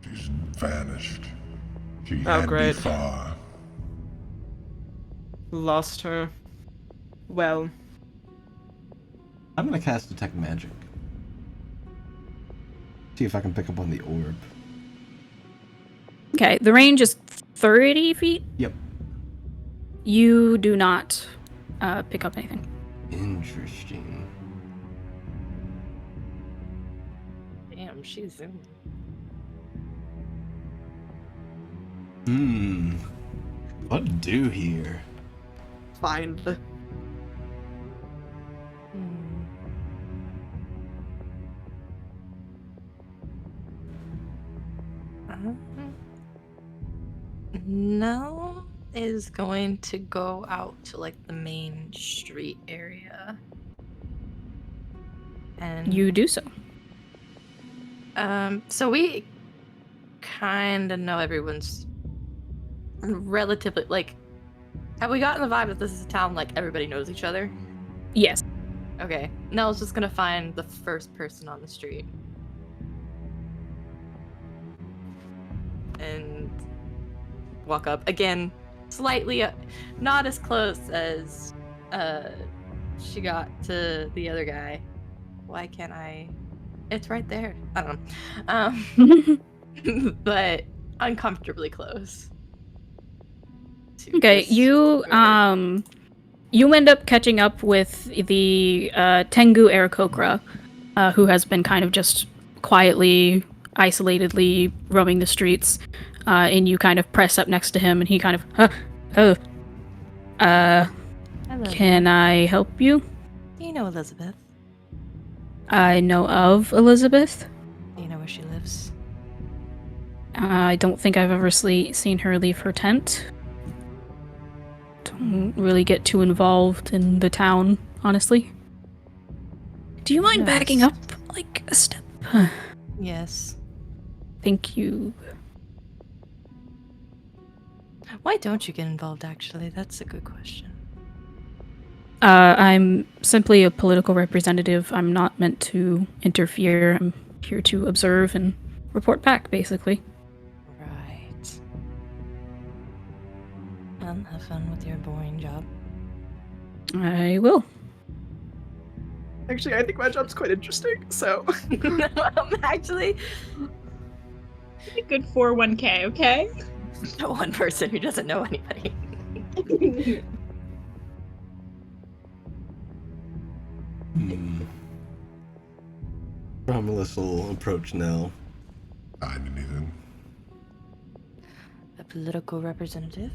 She's vanished. She
Oh,
had
great.
me far.
Lost her. Well.
I'm gonna cast Detect Magic. See if I can pick up on the orb.
Okay, the range is 30 feet.
Yep.
You do not pick up anything.
Interesting.
Damn, she's zooming.
What to do here?
Find.
Nell is going to go out to like the main street area. And
You do so.
so we kind of know everyone's relatively like. Have we gotten the vibe that this is a town like everybody knows each other?
Yes.
Okay, Nell's just gonna find the first person on the street. And walk up. Again, slightly, not as close as she got to the other guy. Why can't I? It's right there. I don't know. But uncomfortably close. to
Okay,
this
you
girl.
you end up catching up with the Tengu Aarakocra, who has been kind of just quietly, isolatedly roaming the streets, and you kind of press up next to him, and he kind of,
Hello.
can I help you?
Do you know Elizabeth?
I know of Elizabeth.
Do you know where she lives?
I don't think I've ever seen her leave her tent. Don't really get too involved in the town, honestly. Do you mind backing up like a step?
Yes.
Thank you.
Why don't you get involved, actually? That's a good question.
I'm simply a political representative. I'm not meant to interfere. I'm here to observe and report back, basically.
Right. Well, have fun with your boring job.
I will.
Actually, I think my job's quite interesting, so.
Actually,
A good 401k, okay?
no one person who doesn't know anybody.
Romulus will approach Nell.
Find anything?
A political representative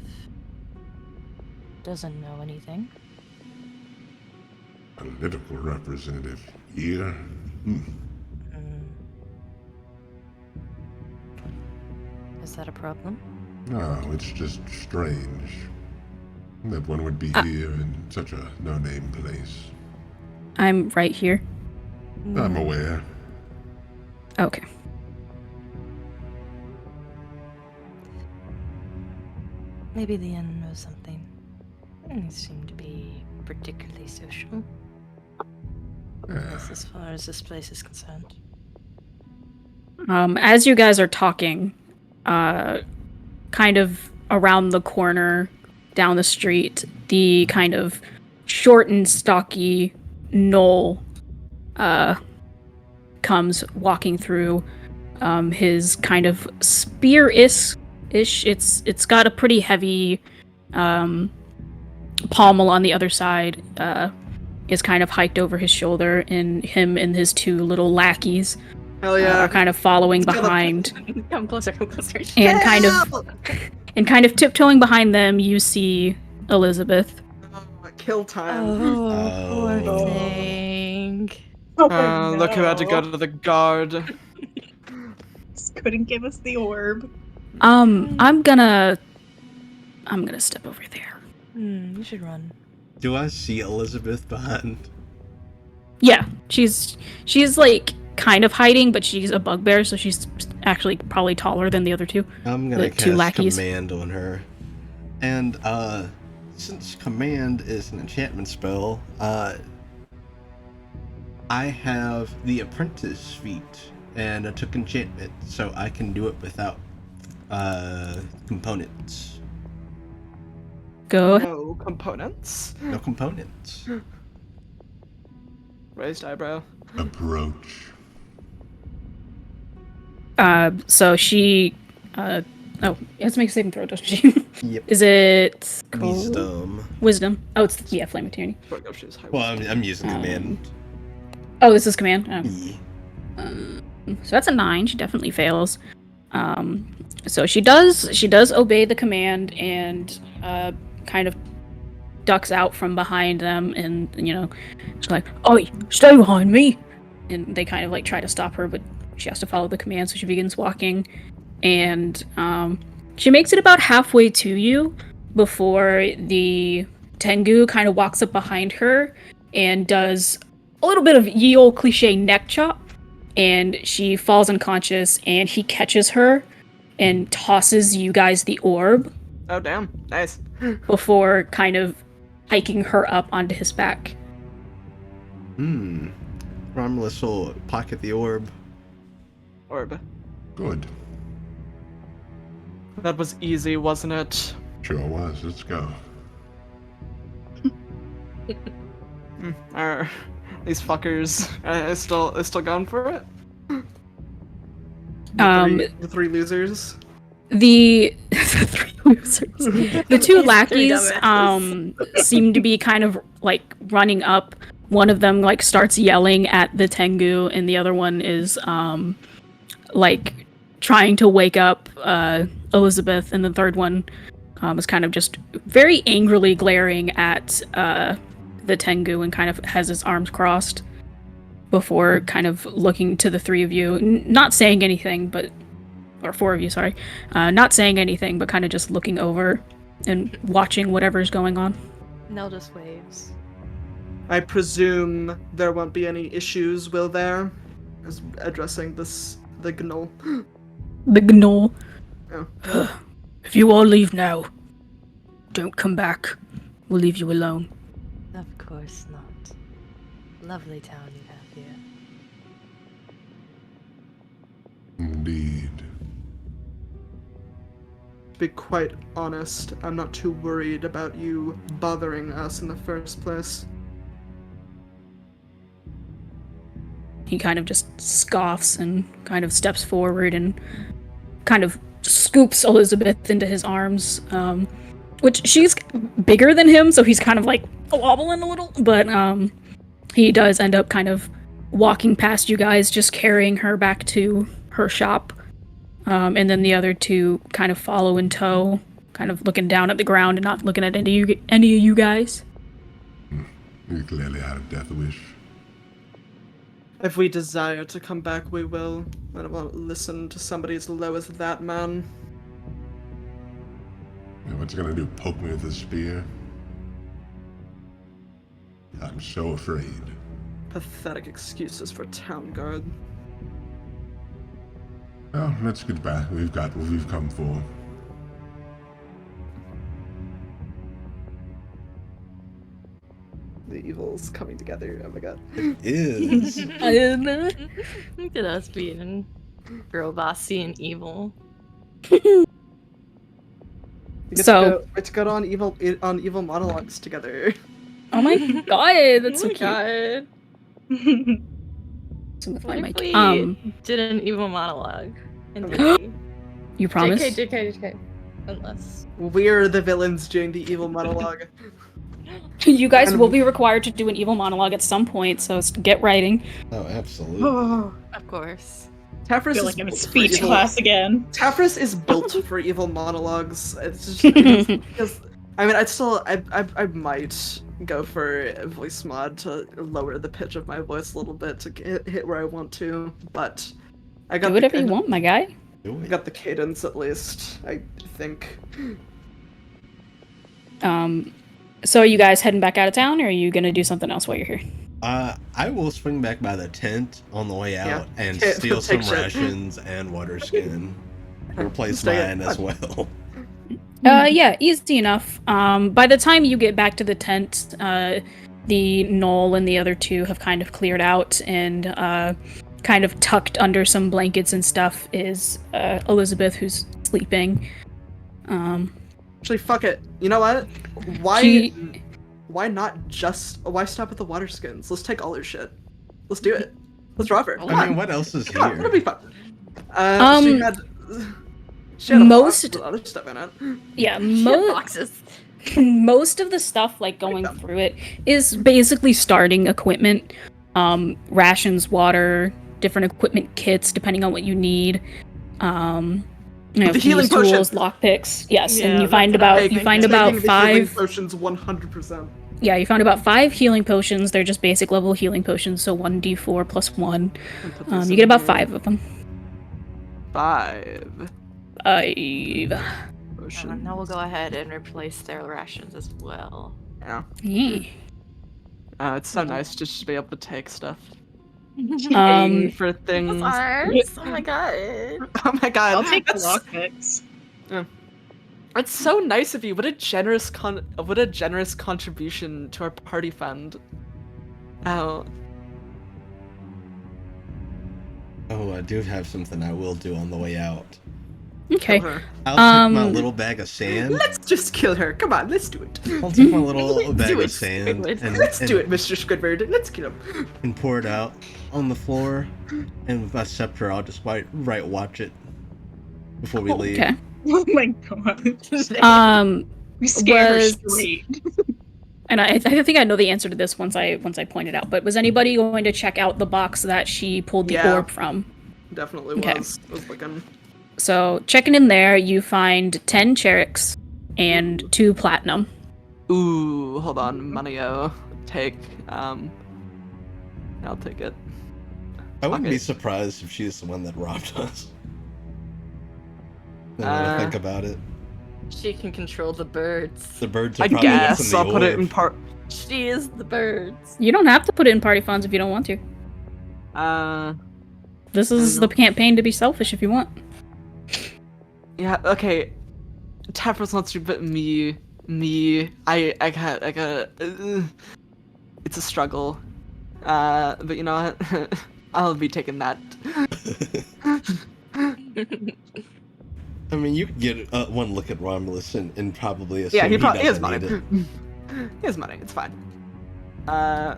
doesn't know anything.
Political representative here?
Is that a problem?
No, it's just strange that one would be here in such a no-name place.
I'm right here.
I'm aware.
Okay.
Maybe the inn knows something. They seem to be particularly social. As far as this place is concerned.
As you guys are talking, kind of around the corner, down the street, the kind of short and stocky Knoll comes walking through. His kind of spear-ish. It's got a pretty heavy pommel on the other side. Is kind of hiked over his shoulder, and him and his two little lackeys
Hell yeah.
are kind of following behind.
Come closer, come closer.
And kind of tiptoeing behind them, you see Elizabeth.
Kill time.
Oh, poor thing.
Look who had to go to the guard.
Just couldn't give us the orb.
I'm gonna step over there.
You should run.
Do I see Elizabeth behind?
Yeah, she's like kind of hiding, but she's a bugbear, so she's actually probably taller than the other two.
I'm gonna
The two
cast
lackeys.
command on her. And since command is an enchantment spell, I have the apprentice feat, and I took enchantment, so I can do it without components.
Go ahead.
No components.
No components.
Raised eyebrow.
Approach.
So she you have to make a saving throw, doesn't she?
Yep.
Is it
Wisdom.
wisdom. Oh, it's flame attorney.
Well, I'm using command.
Oh, this is command. Oh.
Yeah.
So that's a 9. She definitely fails. So she does obey the command and kind of ducks out from behind them, and she's like, "Oi, stay behind me!" And they kind of like try to stop her, but she has to follow the command, so she begins walking, and she makes it about halfway to you before the Tengu kind of walks up behind her and does a little bit of ye olde cliche neck chop, and she falls unconscious, and he catches her and tosses you guys the orb.
Oh, damn. Nice.
Before kind of hiking her up onto his back.
Romulus will pocket the orb.
Orb.
Good.
That was easy, wasn't it?
Sure was. Let's go.
Are these fuckers still going for it? The three losers.
The three losers. The two lackeys seem to be kind of like running up. One of them like starts yelling at the Tengu, and the other one is like trying to wake up Elizabeth, and the third one is kind of just very angrily glaring at the Tengu and kind of has his arms crossed before kind of looking to the three of you, not saying anything, or four of you, sorry, not saying anything, but kind of just looking over and watching whatever's going on.
Nell just waves.
I presume there won't be any issues, will there? As addressing the gnoll.
The gnoll.
Oh.
If you all leave now, don't come back. We'll leave you alone.
Of course not. Lovely town you have here.
Indeed.
To be quite honest, I'm not too worried about you bothering us in the first place.
He kind of just scoffs and kind of steps forward and kind of scoops Elizabeth into his arms, which she's bigger than him, so he's kind of like wobbling a little, but he does end up kind of walking past you guys, just carrying her back to her shop, and then the other two kind of follow in tow, kind of looking down at the ground and not looking at any of you guys.
You clearly had a death wish.
If we desire to come back, we will. I don't want to listen to somebody as low as that man.
What's it gonna do? Poke me with a spear? I'm so afraid.
Pathetic excuses for town guard.
Well, let's get back. We've got what we've come for.
The evil's coming together. Oh my god.
It is.
Look at us being girl bossy and evil.
It's good on evil monologues together.
Oh my god, that's so cute.
God.
With
What
my
if
mic.
we did an evil monologue?
You promise?
JK. Unless.
We're the villains doing the evil monologue.
You guys will be required to do an evil monologue at some point, so get writing.
Oh, absolutely.
Of course.
I
Tafris
feel
is
like I'm in
built for
speech
evil-
class again.
Tafris is built for evil monologues. It's just because I mean, I might go for a voice mod to lower the pitch of my voice a little bit to hit where I want to, but I got
Do whatever you want, my guy.
I got the cadence at least, I think.
So are you guys heading back out of town, or are you gonna do something else while you're here?
I will swing back by the tent on the way out and
Yeah,
steal some
take shit.
rations and water skin. Replace
Stay
mine as well.
Yeah, easy enough. By the time you get back to the tent, the Knoll and the other two have kind of cleared out, and kind of tucked under some blankets and stuff is Elizabeth, who's sleeping.
Actually, fuck it. You know what? Why stop at the water skins? Let's take all her shit. Let's do it. Let's rob her.
I mean, what else is
Come on,
here?
it'll be fun. She had a
most-
box with other stuff in it.
Yeah,
Boxes.
Most of the stuff, like, going through it is basically starting equipment. Rations, water, different equipment kits, depending on what you need.
The healing
tools,
potion.
lockpicks. Yes,
Yeah,
and you
that's
find
what I was
about
thinking.
Taking the healing
5.
potions 100%.
Yeah, you found about 5 healing potions. They're just basic level healing potions, so 1d4 plus 1. You get about 5 of them.
5.
5.
Now we'll go ahead and replace their rations as well.
Yeah.
Yeah.
It's so nice to just be able to take stuff.
Um,
For things.
Ours. Oh my god.
Oh my god.
I'll take the
that's,
lockpicks.
that's so nice of you. What a generous contribution to our party fund. Oh.
Oh, I do have something I will do on the way out.
Okay.
Kill her.
I'll take my little bag of sand.
Let's just kill her. Come on, let's do it.
I'll take my little bag
do
of
it,
sand
Squidward.
Let's do it, Mr. Squidward. Let's kill him.
and pour it out on the floor. And with my scepter, I'll just right watch it before we leave.
Okay.
Oh my god. We scared her
was-
straight.
And I think I know the answer to this once I point it out. But was anybody going to check out the box that she pulled the
Yeah.
orb from?
Definitely
Okay.
was. I was looking.
So checking in there, you find 10 Cherix and 2 platinum.
Ooh, hold on, Manio. Take, I'll take it.
I wouldn't
Okay.
be surprised if she's the one that robbed us. Now that I think about it.
She can control the birds.
The birds are
I
probably what's
guess
in the
I'll put it in
orb.
part.
She is the birds.
You don't have to put it in party funds if you don't want to. This is the campaign to be selfish if you want.
Yeah, okay. Tapper's not to, but me, I got, it's a struggle. But you know what? I'll be taking that.
I mean, you could get one look at Romulus and probably assume
Yeah, he probably has
doesn't
money.
need it.
He has money. It's fine. Yeah.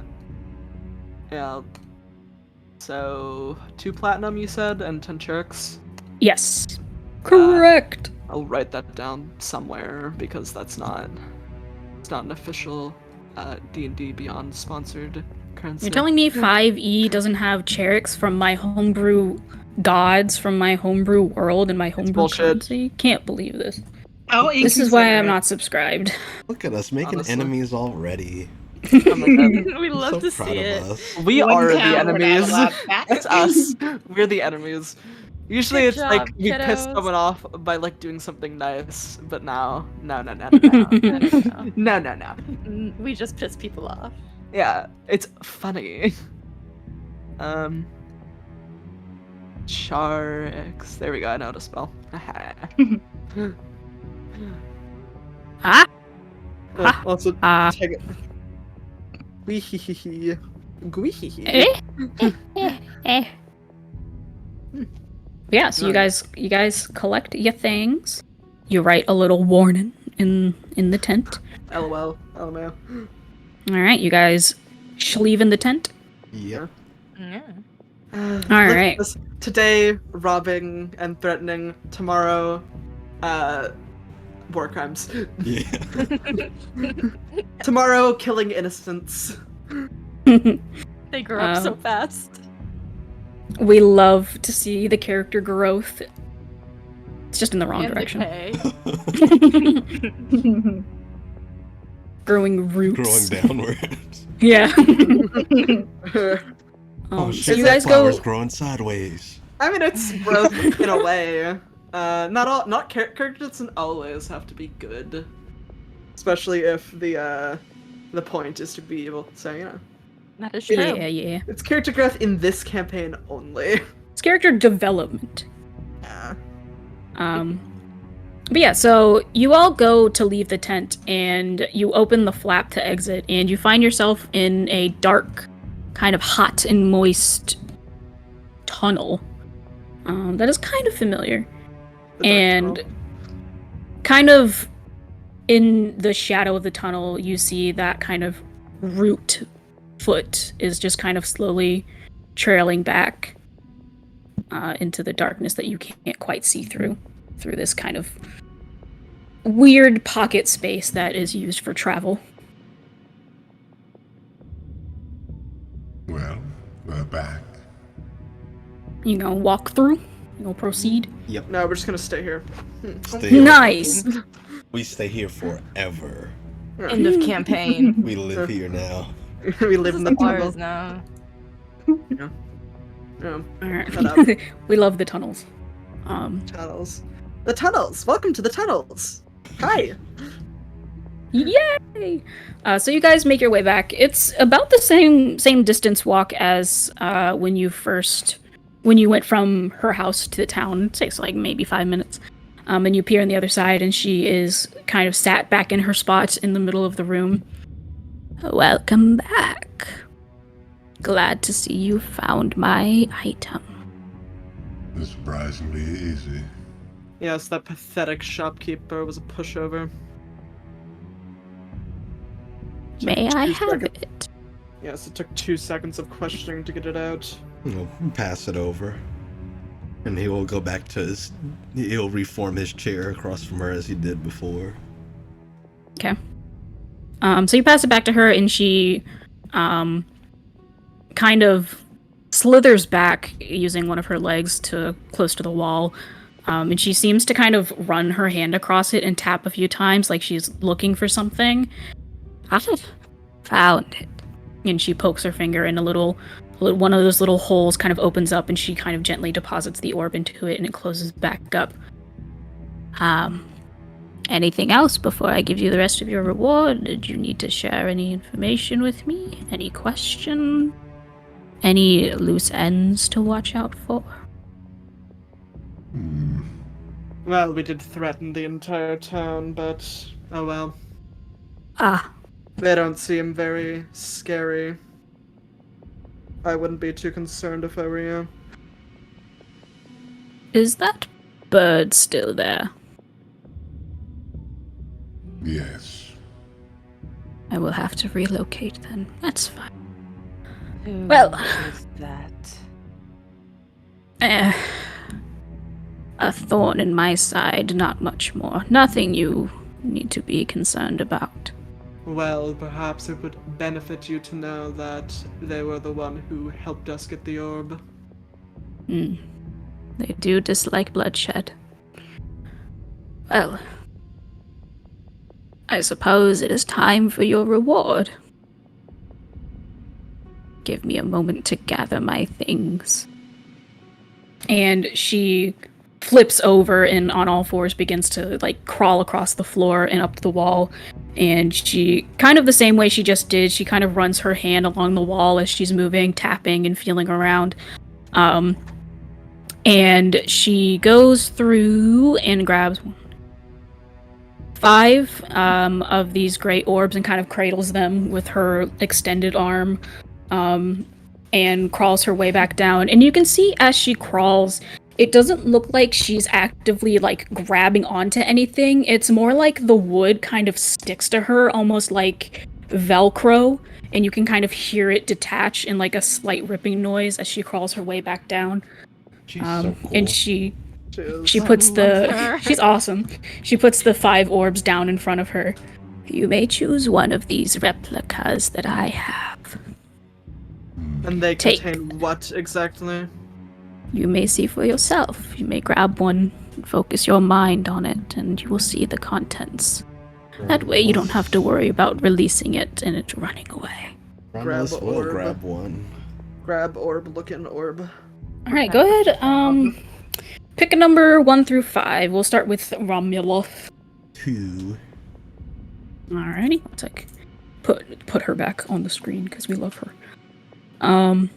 So 2 platinum, you said, and 10 Cherix.
Yes. Correct.
I'll write that down somewhere because it's not an official D&D Beyond sponsored currency.
You're telling me 5e doesn't have Cherix from my homebrew gods from my homebrew world and my homebrew
bullshit.
currency? Can't believe this.
How
This is why I'm
inconsiderate.
not subscribed.
Look at us making
Honestly.
enemies already.
Oh my God.
We love
so
to
proud
see
of
it.
us.
We
One
are the
town, we're not
enemies.
allowed back.
That's us. We're the enemies. Usually
Good
it's like
job,
we piss
kiddos.
someone off by like doing something nice, but now, no.
No.
No.
We just piss people off.
Yeah, it's funny. Char X. There we go. I know how to spell.
Ah?
Also,
Ah.
take it. Weeheehee. Gweeheehee.
Yeah, so you guys collect your things. You write a little warning in the tent.
LOL. LMAO.
All right, you guys leave in the tent.
Yep.
Yeah.
All right.
Today, robbing and threatening. Tomorrow, war crimes.
Yeah.
Tomorrow, killing innocents.
They grow up so fast.
We love to see the character growth. It's just in the wrong
And they
direction.
pay.
Growing roots.
Growing downwards.
Yeah.
Oh
So
shit,
you
that
guys go.
flower's growing sideways.
I mean, it's growth in a way. Not characters doesn't always have to be good, especially if the point is to be able. So you know,
That is true.
Yeah.
it's character growth in this campaign only.
It's character development.
Yeah.
But yeah, so you all go to leave the tent and you open the flap to exit and you find yourself in a dark, kind of hot and moist tunnel that is kind of familiar.
The dark
And
tunnel.
kind of in the shadow of the tunnel, you see that kind of root foot is just kind of slowly trailing back into the darkness that you can't quite see through this kind of weird pocket space that is used for travel.
Well, we're back.
You know, walk through. You'll proceed.
Yep.
No, we're just gonna stay here.
Stay here.
Nice.
We stay here forever.
End of campaign.
We live here now.
We live in the
Ours
tunnel.
now.
Yeah.
Alright.
Shut up.
We love the tunnels.
Tunnels. The tunnels. Welcome to the tunnels. Hi.
Yay! So you guys make your way back. It's about the same distance walk as when you went from her house to the town. It takes like maybe 5 minutes. And you appear on the other side, and she is kind of sat back in her spot in the middle of the room. Welcome back. Glad to see you found my item.
It's surprisingly easy.
Yes, that pathetic shopkeeper was a pushover.
May I
2
have
seconds.
it?
Yes, it took 2 seconds of questioning to get it out.
He'll pass it over. And he will go back to he'll reform his chair across from her as he did before.
Okay. So you pass it back to her, and she kind of slithers back using one of her legs to close to the wall. And she seems to kind of run her hand across it and tap a few times like she's looking for something. I found it. And she pokes her finger in one of those little holes kind of opens up, and she kind of gently deposits the orb into it, and it closes back up. Anything else before I give you the rest of your reward? Did you need to share any information with me? Any question? Any loose ends to watch out for?
Well, we did threaten the entire town, but oh well.
Ah,
They don't seem very scary. I wouldn't be too concerned if I were you.
is that bird still there?
Yes.
I will have to relocate then. That's fine.
Who
Well-
is that?
A thorn in my side, not much more. Nothing you need to be concerned about.
Well, perhaps it would benefit you to know that they were the one who helped us get the orb.
They do dislike bloodshed. Well, I suppose it is time for your reward. Give me a moment to gather my things. And she flips over and on all fours begins to like crawl across the floor and up the wall. And she, kind of the same way she just did, she kind of runs her hand along the wall as she's moving, tapping and feeling around. And she goes through and grabs 5 of these great orbs and kind of cradles them with her extended arm, and crawls her way back down. And you can see as she crawls, it doesn't look like she's actively like grabbing onto anything. It's more like the wood kind of sticks to her, almost like Velcro, and you can kind of hear it detach in like a slight ripping noise as she crawls her way back down.
She's so cool.
And she
Cheers.
puts
her.
she's awesome. She puts the 5 orbs down in front of her. You may choose one of these replicas that I have.
And they
Take.
contain what exactly?
You may see for yourself. You may grab one and focus your mind on it, and you will see the contents. That way you don't have to worry about releasing it and it running away.
Romulus
grab
will
orb.
grab one.
Grab orb, looking orb.
Alright, go ahead. Pick a number 1 through 5. We'll start with Romulus.
2.
Alrighty, let's like put her back on the screen because we love her.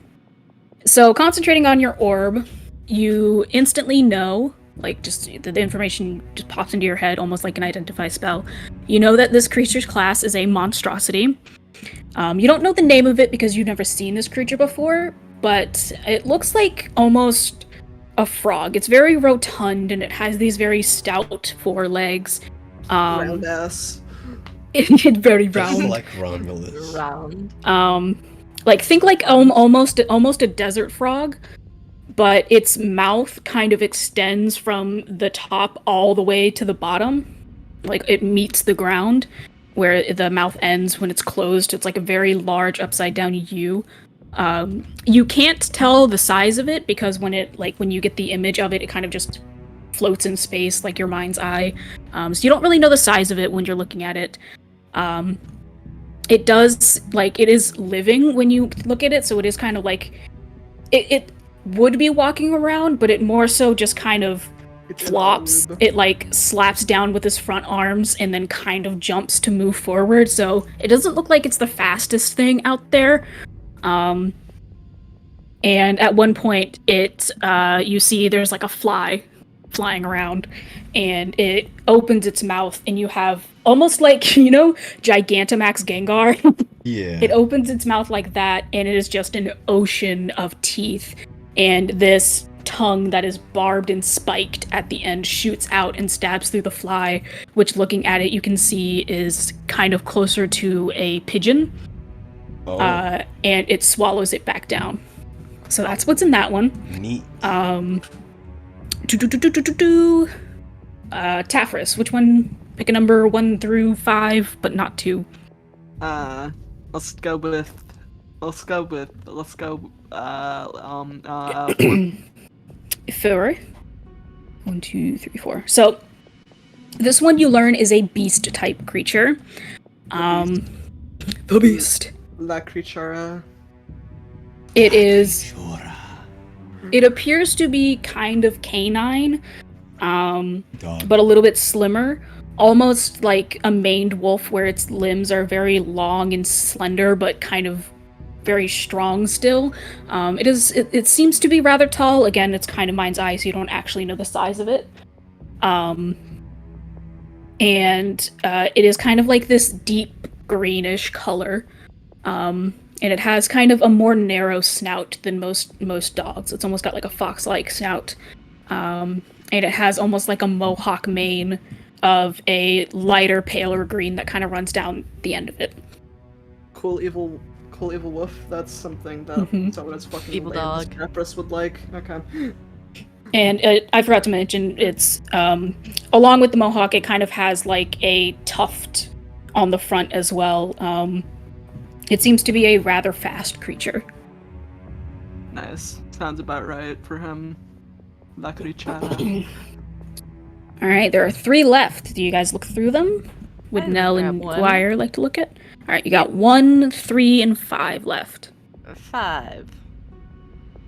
So concentrating on your orb, you instantly know, like just the information just pops into your head almost like an identify spell. You know that this creature's class is a monstrosity. You don't know the name of it because you've never seen this creature before, but it looks like almost a frog. It's very rotund and it has these very stout forelegs.
Round ass.
It's very
Just
round.
like Romulus.
Round.
Like think like almost a desert frog, but its mouth kind of extends from the top all the way to the bottom. like it meets the ground, where the mouth ends when it's closed. It's like a very large upside down U. You can't tell the size of it because when you get the image of it, it kind of just floats in space like your mind's eye. So you don't really know the size of it when you're looking at it. It does, it is living when you look at it, so it is kind of like it would be walking around, but it more so just kind of flops. It slaps down with its front arms and then kind of jumps to move forward, so it doesn't look like it's the fastest thing out there. And at one point you see there's like a fly flying around, and it opens its mouth, and you have almost like, Gigantamax Gengar.
Yeah.
It opens its mouth like that, and it is just an ocean of teeth, and this tongue that is barbed and spiked at the end shoots out and stabs through the fly, which, looking at it, you can see is kind of closer to a pigeon.
Oh.
And it swallows it back down. So that's what's in that one.
Neat.
Tafris, which one? Pick a number 1 through 5, but not 2.
Let's go 4.
4. 1, 2, 3, 4. So this one you learn is a beast type creature. The beast.
La creatura.
It is. It appears to be kind of canine, but a little bit slimmer. Almost like a maned wolf, where its limbs are very long and slender, but kind of very strong still. It seems to be rather tall. Again, it's kind of mind's eye, so you don't actually know the size of it. And it is kind of like this deep greenish color. And it has kind of a more narrow snout than most dogs. It's almost got like a fox-like snout. And it has almost like a mohawk mane of a lighter, paler green that kind of runs down the end of it.
Cool evil wolf. That's something that someone fucking
Evil dog.
Caprus would like. Okay.
And I forgot to mention, it's along with the mohawk, it kind of has like a tuft on the front as well. It seems to be a rather fast creature.
Nice. Sounds about right for him. La creatura.
All right, there are 3 left. Do you guys look through them? Would Nell and
one.
Dwyer like to look at? All right, you got 1, 3, and 5 left.
5.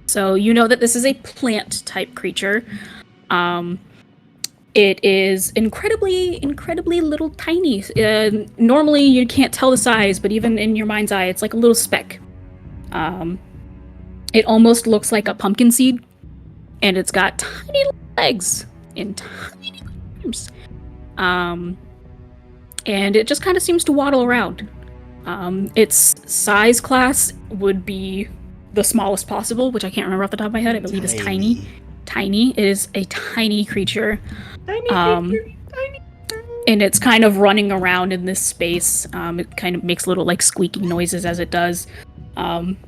So you know that this is a plant type creature. It is incredibly little tiny. Normally you can't tell the size, but even in your mind's eye, it's like a little speck. It almost looks like a pumpkin seed, and it's got tiny legs and tiny arms. And it just kind of seems to waddle around. Its size class would be the smallest possible, which I can't remember off the top of my head. I believe is tiny. Tiny. It is a tiny creature. Tiny. And it's kind of running around in this space. It kind of makes little squeaking noises as it does.
Running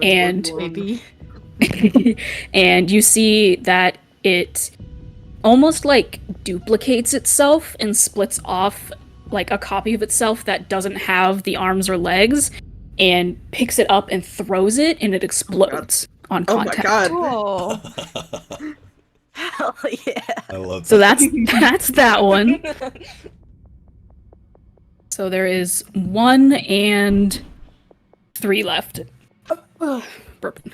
and
Maybe.
and you see that it almost duplicates itself and splits off like a copy of itself that doesn't have the arms or legs, and picks it up and throws it, and it explodes on contact.
Oh my god.
Oh. Hell yeah.
I love that.
So that's that one. So there is 1 and 3 left. Burping.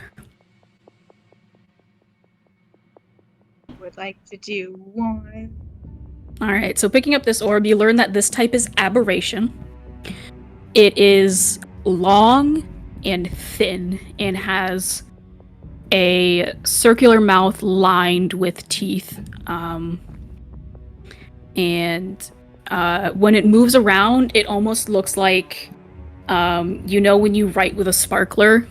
Would like to do 1.
Alright, so picking up this orb, you learn that this type is aberration. It is long and thin and has a circular mouth lined with teeth. And when it moves around, it almost looks like, when you write with a sparkler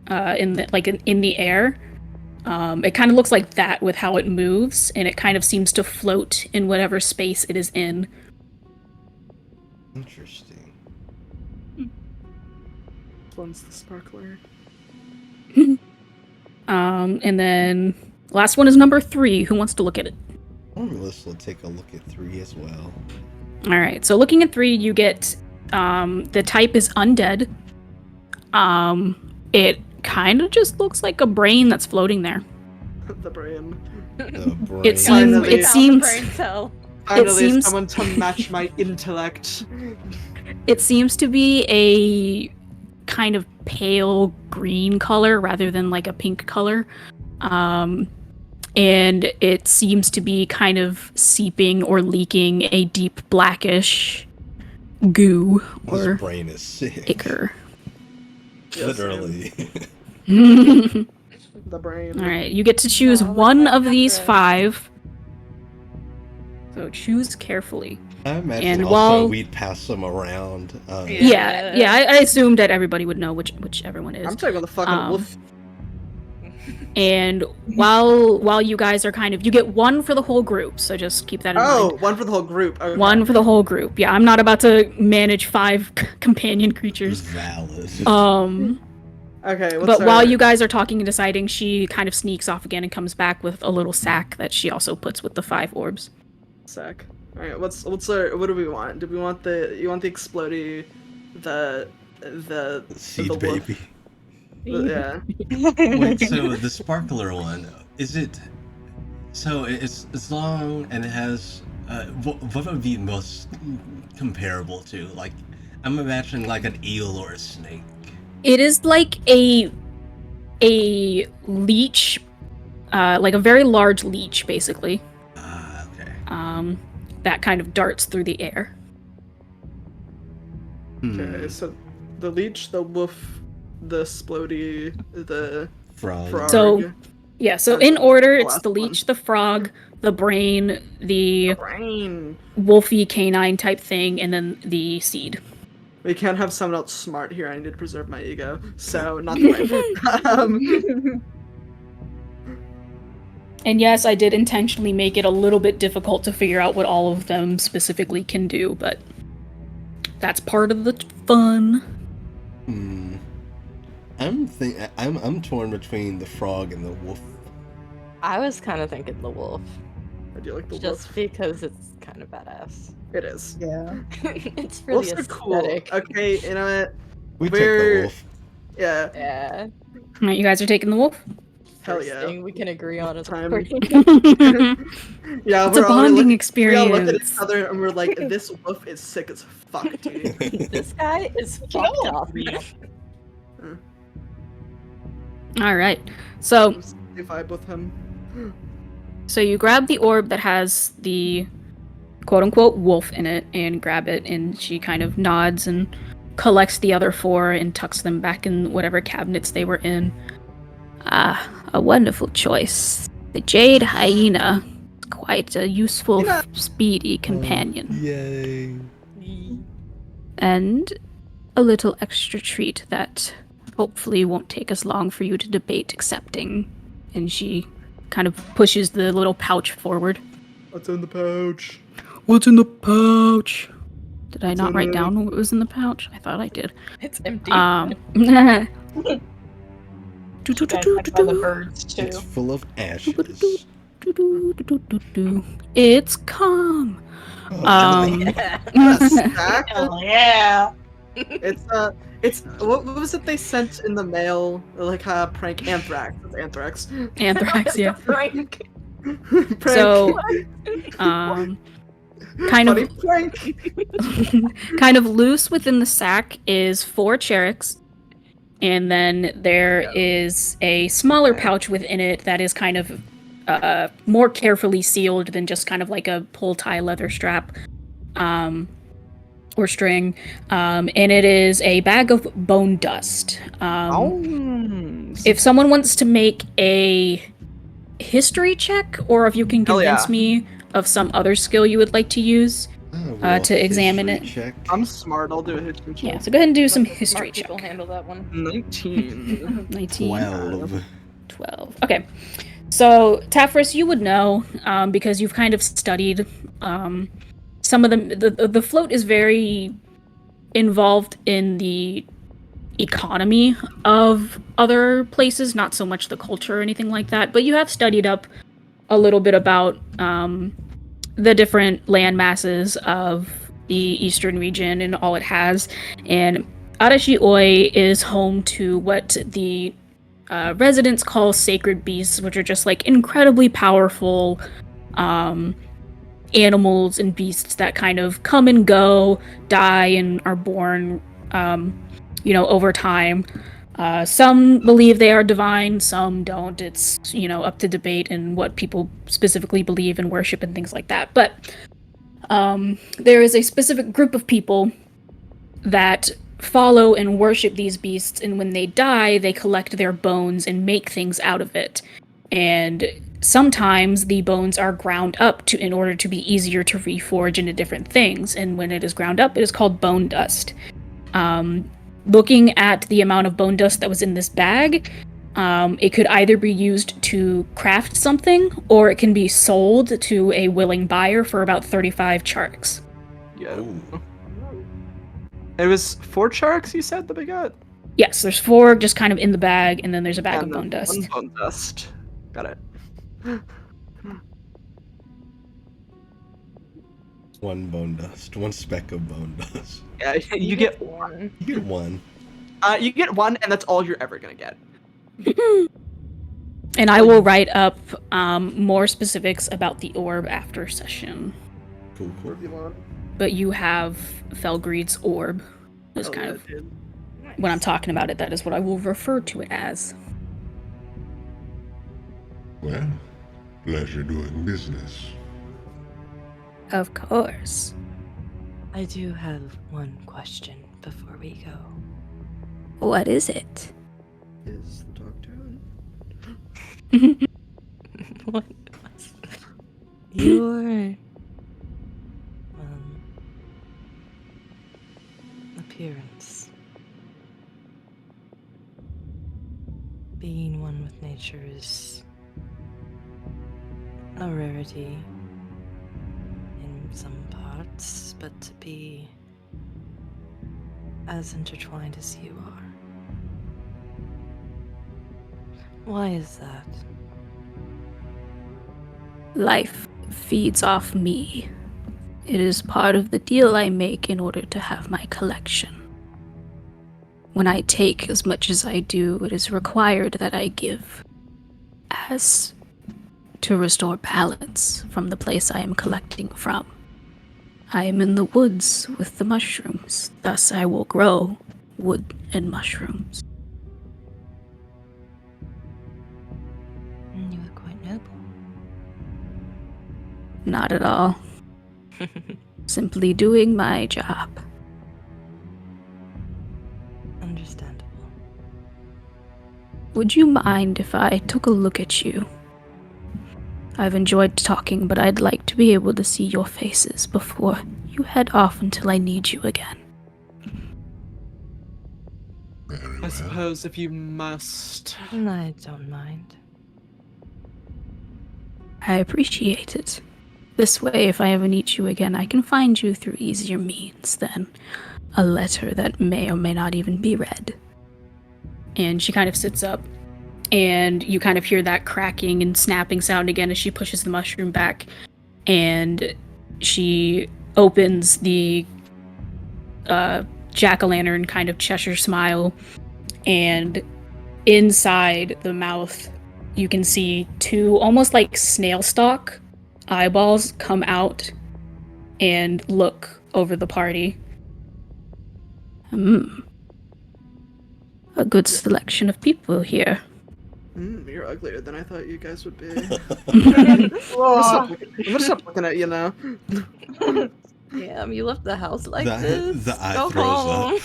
in the air. It kind of looks like that with how it moves, and it kind of seems to float in whatever space it is in.
Interesting.
One's the sparkler.
And then last one is number 3. Who wants to look at it?
Romulus will take a look at 3 as well.
All right. So looking at 3, you get the type is undead. It kind of just looks like a brain that's floating there.
The brain.
The brain.
It seems.
Finally.
It seems.
Brain cell.
Finally,
seems-
someone to match my intellect.
It seems to be a kind of pale green color rather than like a pink color. And it seems to be kind of seeping or leaking a deep blackish goo
This
or
brain is sick.
ichor.
Yes,
Literally.
The brain.
All right, you get to choose
Oh,
one
that's
of these
accurate.
5. So choose carefully.
I imagine
And
also
while-
we'd pass them around.
Yeah, I assumed that everybody would know whichever one is.
I'm taking the fucking wolf.
And while you guys are kind of, you get 1 for the whole group, so just keep that in
Oh,
mind.
one for the whole group. Okay.
1 for the whole group. Yeah, I'm not about to manage 5 companion creatures.
Valid.
Okay, what's
But
our...
while you guys are talking and deciding, she kind of sneaks off again and comes back with a little sack that she also puts with the 5 orbs.
Sack. All right, what's our... What do we want? Do we want the... You want the explodey... The
Seed
the wolf?
baby.
Yeah.
Wait, so the sparkler one, is it... So it's long and it has... what would be most comparable to? Like, I'm imagining like an eel or a snake.
It is like a leech, like a very large leech, basically.
Ah, okay.
That kind of darts through the air.
Okay, so the leech, the wolf, the splody, the
Frog.
frog.
So- Yeah, so in order, it's
last
the
one.
leech, the frog, the brain, the
brain.
wolfy canine type thing, and then the seed.
We can't have someone else smart here. I need to preserve my ego. So not the brain.
And yes, I did intentionally make it a little bit difficult to figure out what all of them specifically can do, but that's part of the fun.
I'm torn between the frog and the wolf.
I was kind of thinking the wolf,
I do like the
just
wolf.
because it's kind of badass.
It is.
Yeah.
It's really
Wolves are cool.
aesthetic.
Okay, you know what?
We take
We're-
the wolf.
Yeah.
Yeah.
Alright, you guys are taking the wolf?
Hell
First
yeah.
thing we can agree on is
Time.
It's
Yeah,
a
we're all
bonding
we all
experience.
look at each other and we're like, this wolf is sick as fuck, dude.
This guy is fucked up.
Alright, so
I vibe with him.
So you grab the orb that has the quote-unquote wolf in it and grab it, and she kind of nods and collects the other 4 and tucks them back in whatever cabinets they were in. Ah, a wonderful choice. The jade hyena. Quite a useful, speedy companion.
Yay.
And a little extra treat that hopefully won't take us long for you to debate accepting. And she kind of pushes the little pouch forward.
What's in the pouch?
What's in the pouch? Did I not
in
write
it?
down what was in the pouch? I thought I did.
It's empty.
By the birds too.
It's full of ashes.
It's calm.
Stack?
Hell yeah.
It's what was it they sent in the mail? Like prank anthrax. It's anthrax.
Anthrax, yeah.
Frank.
Prank.
So, kind
Funny
of,
prank.
kind of loose within the sack is 4 Cherrics, and then there is a smaller pouch within it that is kind of more carefully sealed than just kind of like a pull tie leather strap, or string, and it is a bag of bone dust. If someone wants to make a history check, or if you can
Hell yeah.
convince me of some other skill you would like to use
Well,
to examine
history
it.
Check.
I'm smart. I'll do a history check.
Yeah, so go ahead and do some
Let the
history
smart people
check.
handle that one.
19.
19.
12.
12. Okay. So, Tafris, you would know, because you've kind of studied some of the float is very involved in the economy of other places, not so much the culture or anything like that, but you have studied up a little bit about the different land masses of the eastern region and all it has. And Arashi Oi is home to what the residents call sacred beasts, which are just like incredibly powerful animals and beasts that kind of come and go, die, and are born, over time. Some believe they are divine, some don't. It's, up to debate and what people specifically believe and worship and things like that. But there is a specific group of people that follow and worship these beasts, and when they die, they collect their bones and make things out of it. And sometimes the bones are ground up in order to be easier to reforge into different things, and when it is ground up, it is called bone dust. Looking at the amount of bone dust that was in this bag, it could either be used to craft something, or it can be sold to a willing buyer for about 35 charks.
Yeah.
Ooh.
It was 4 sharks, you said, that we got?
Yes, there's 4 just kind of in the bag, and then there's a bag of
And
bone
then
dust.
1 bone dust. Got it.
1 bone dust, 1 speck of bone dust.
Yeah, you get 1.
You get 1.
You get 1, and that's all you're ever gonna get.
And I will write up more specifics about the orb after session.
Cool.
But you have Felgreed's orb. Is kind of when I'm talking about it, that is what I will refer to it as.
Well, pleasure doing business.
Of course.
I do have one question before we go.
What is it?
Is the dog doing?
What was your appearance? Being one with nature is a rarity in some parts, but to be as intertwined as you are. Why is that?
Life feeds off me. It is part of the deal I make in order to have my collection. When I take as much as I do, it is required that I give, as to restore balance from the place I am collecting from. I am in the woods with the mushrooms, thus I will grow wood and mushrooms.
You are quite noble.
Not at all. Simply doing my job.
Understandable.
Would you mind if I took a look at you? I've enjoyed talking, but I'd like to be able to see your faces before you head off until I need you again.
Very
I
well.
suppose if you must.
I don't mind.
I appreciate it. This way, if I ever need you again, I can find you through easier means than a letter that may or may not even be read. And she kind of sits up, and you kind of hear that cracking and snapping sound again as she pushes the mushroom back, and she opens the jack-o'-lantern kind of Cheshire smile, and inside the mouth you can see 2 almost like snail stalk eyeballs come out and look over the party. A good selection of people here.
You're uglier than I thought you guys would be. I'm gonna stop looking at you now.
Damn, you left the house like
The-
this?
the eye
Go
throws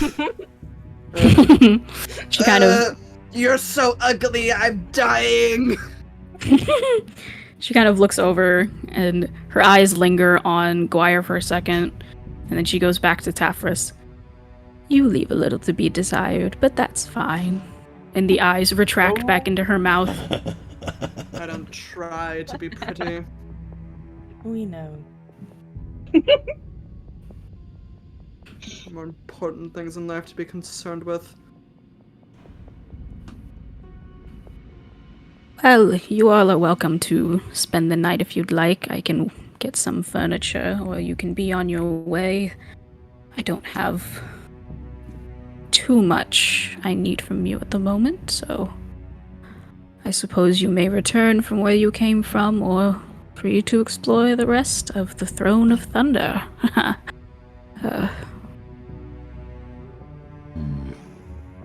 home.
She kind of
You're so ugly, I'm dying!
she kind of looks over and her eyes linger on Guire for a second, and then she goes back to Tafris. You leave a little to be desired, but that's fine. And the eyes retract back into her mouth.
I don't try to be pretty.
We know.
More important things in life to be concerned with.
Well, you all are welcome to spend the night if you'd like. I can get some furniture, or you can be on your way. I don't have too much I need from you at the moment, so I suppose you may return from where you came from, or free to explore the rest of the Throne of Thunder.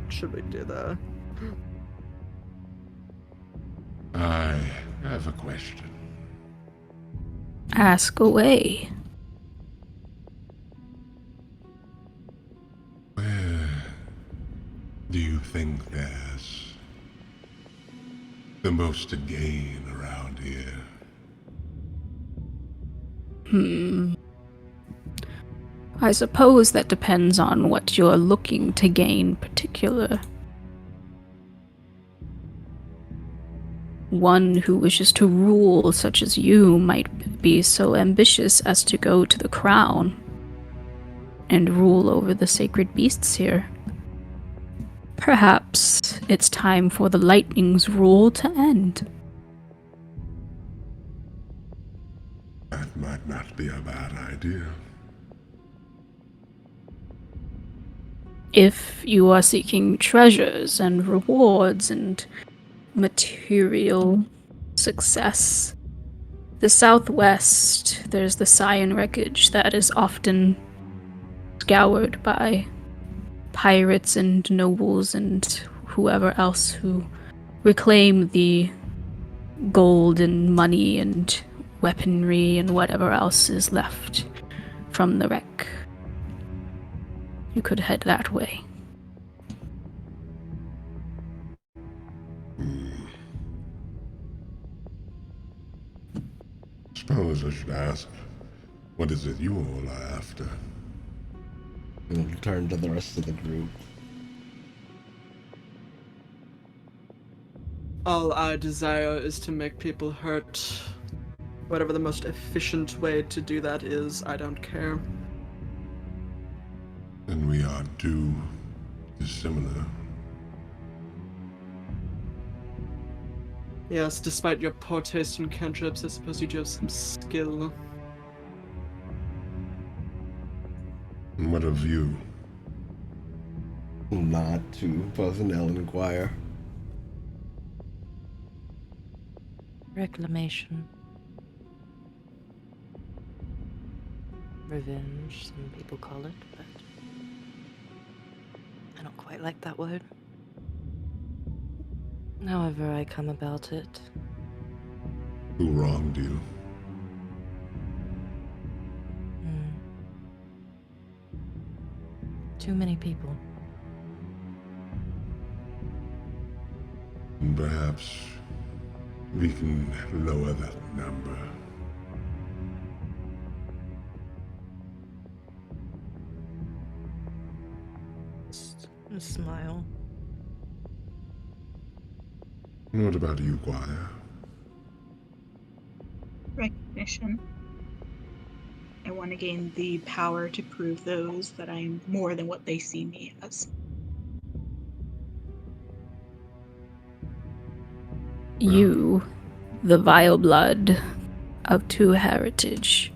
Should we do that?
I have a question.
Ask away.
Where do you think there's the most to gain around here?
I suppose that depends on what you're looking to gain particular. One who wishes to rule, such as you, might be so ambitious as to go to the crown and rule over the sacred beasts here. Perhaps it's time for the Lightning's rule to end.
That might not be a bad idea.
If you are seeking treasures and rewards and material success, the southwest, there's the Scion wreckage that is often scoured by pirates and nobles and whoever else who reclaim the gold and money and weaponry and whatever else is left from the wreck. You could head that way.
Suppose I should ask, what is it you all are after?
And we'll turn to the rest of the group.
All I desire is to make people hurt. Whatever the most efficient way to do that is, I don't care.
And we are too dissimilar.
Yes, despite your poor taste in cantrips, I suppose you do have some skill.
And what of you?
Nod to Buzzanell and inquire.
Reclamation. Revenge, some people call it, but I don't quite like that word. However I come about it.
Who wronged you?
Too many people.
And perhaps we can lower that number.
Just a smile.
And what about you, Guaya?
Recognition. I want to gain the power to prove those that I'm more than what they see me as.
You, the vile blood of two heritage.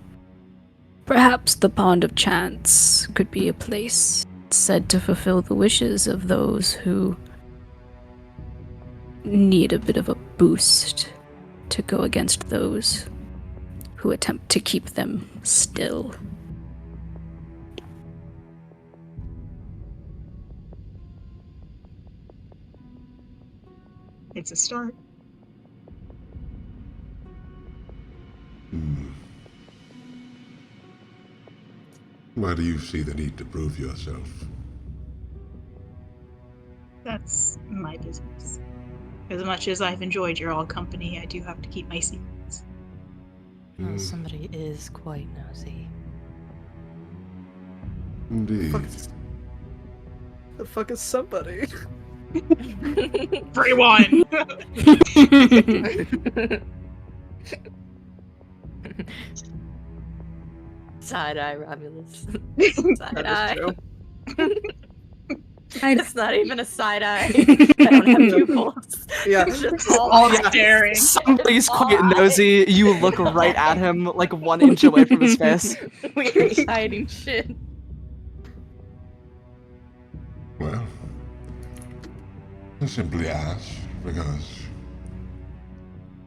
Perhaps the Pond of Chance could be a place said to fulfill the wishes of those who need a bit of a boost to go against those who attempt to keep them still.
It's a start.
Why do you see the need to prove yourself?
That's my business. As much as I've enjoyed your all company, I do have to keep my secrets.
Well, somebody is quite nosy.
Indeed.
The fuck is somebody?
Everyone!
Side eye, Romulus. Side
That
eye.
is true.
It's not even a side eye. I don't have pupils.
Yeah.
It's just all
All
eyes.
staring.
Somebody's quite
Aw.
nosy. You look right at him, like 1 inch away from his face.
We're hiding shit.
Well, I simply ask because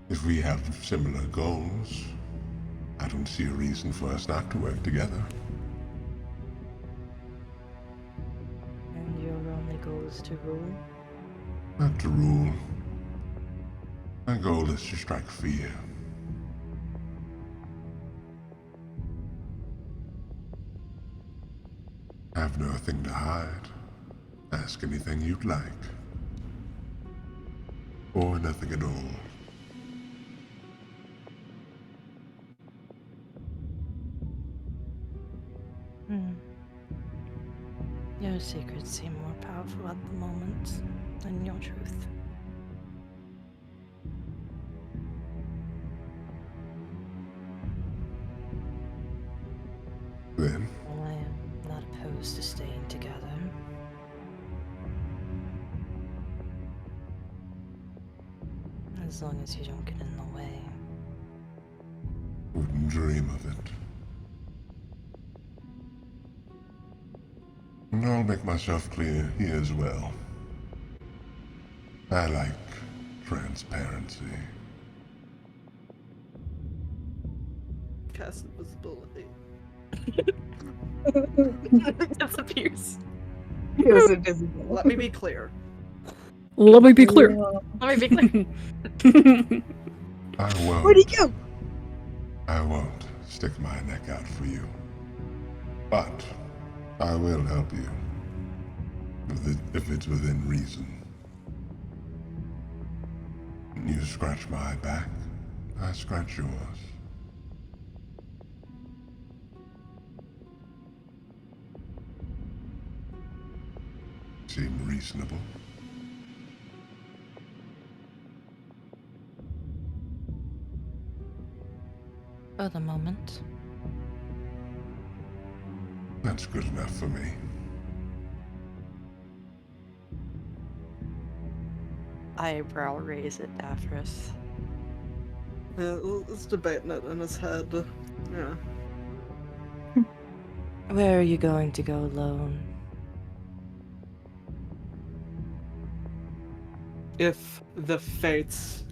if we have similar goals, I don't see a reason for us not to work together.
And your only goal is to rule?
Not to rule. My goal is to strike fear. I have nothing to hide. Ask anything you'd like. Or nothing at all.
Your secrets seem more powerful at the moment than your truth.
Then,
Well, I am not opposed to staying together. As long as you don't get in the way.
wouldn't dream of it. And I'll make myself clear here as well. I like transparency.
Cast invisibility.
Disappears.
It was invisible.
Let me be clear.
Let me be clear.
Let me be clear.
I won't.
Where'd he go?
I won't stick my neck out for you. But I will help you. If it's within reason. You scratch my back, I scratch yours. Seem reasonable?
For the moment.
That's good enough for me.
Eyebrow raise at Daphris.
Yeah, it's debating it in his head. Yeah.
Where are you going to go alone?
If the fates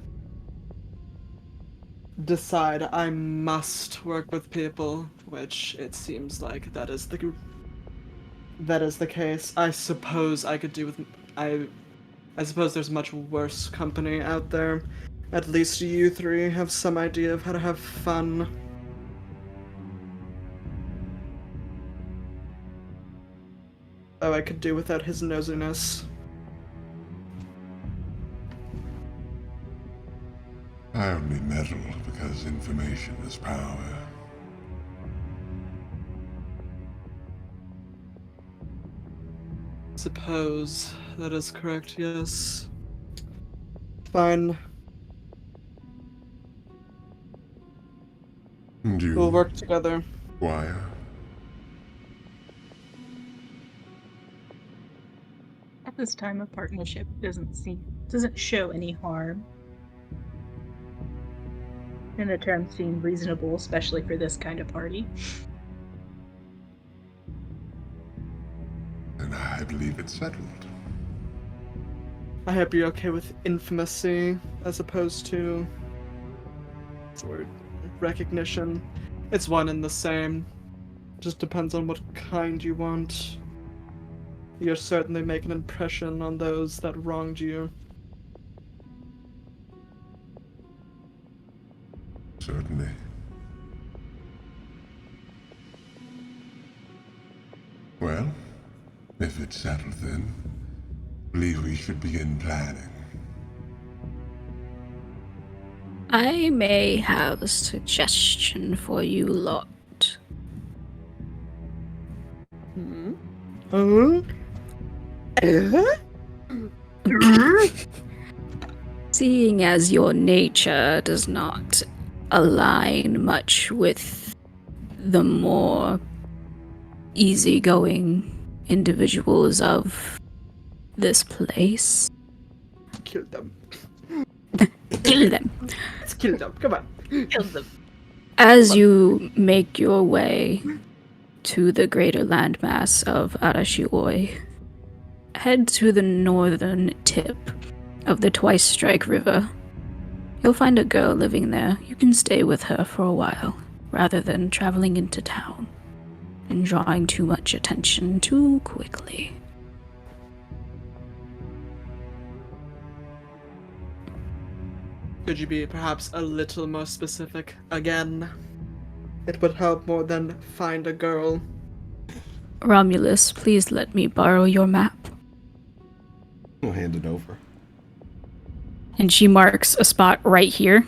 decide I must work with people, which it seems like that is the case, I suppose I could do with I suppose there's much worse company out there. At least you three have some idea of how to have fun. Oh, I could do without his nosiness.
I only meddle because information is power.
Suppose that is correct, yes. Fine.
And you,
We'll work together.
Squire?
At this time, a partnership doesn't show any harm. And the terms seem reasonable, especially for this kind of party.
And I believe it's settled.
I hope you're okay with infamousy as opposed to or recognition. It's one and the same. Just depends on what kind you want. You're certainly making an impression on those that wronged you.
Certainly. Well, if it's settled then, believe we should begin planning.
I may have a suggestion for you lot. Seeing as your nature does not align much with the more easygoing individuals of this place.
Kill them.
Kill them.
Let's kill them. Come on.
Kill them.
As you make your way to the greater landmass of Arashioi, head to the northern tip of the Twice Strike River. You'll find a girl living there. You can stay with her for a while, rather than traveling into town and drawing too much attention too quickly.
Could you be perhaps a little more specific again? It would help more than find a girl.
Romulus, please let me borrow your map.
I'll hand it over.
And she marks a spot right here.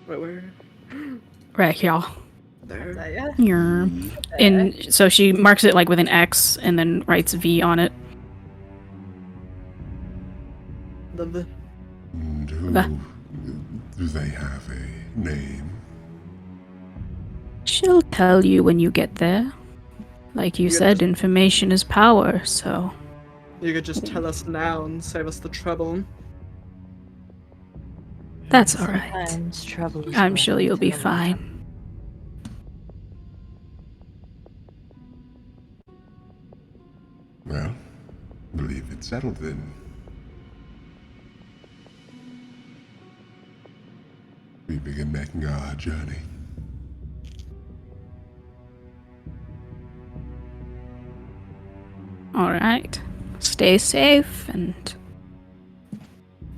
Wait, where?
Right here.
There.
Yeah.
Here. And so she marks it like with an X and then writes V on it.
The
And who
Bah.
do they have a name?
She'll tell you when you get there. Like you
You
said,
just-
information is power, so...
You could just tell us now and save us the trouble.
That's alright.
Sometimes trouble is
I'm
worth
sure you'll be
telling.
fine.
Well, believe it's settled then. We begin making our journey.
Alright. Stay safe and...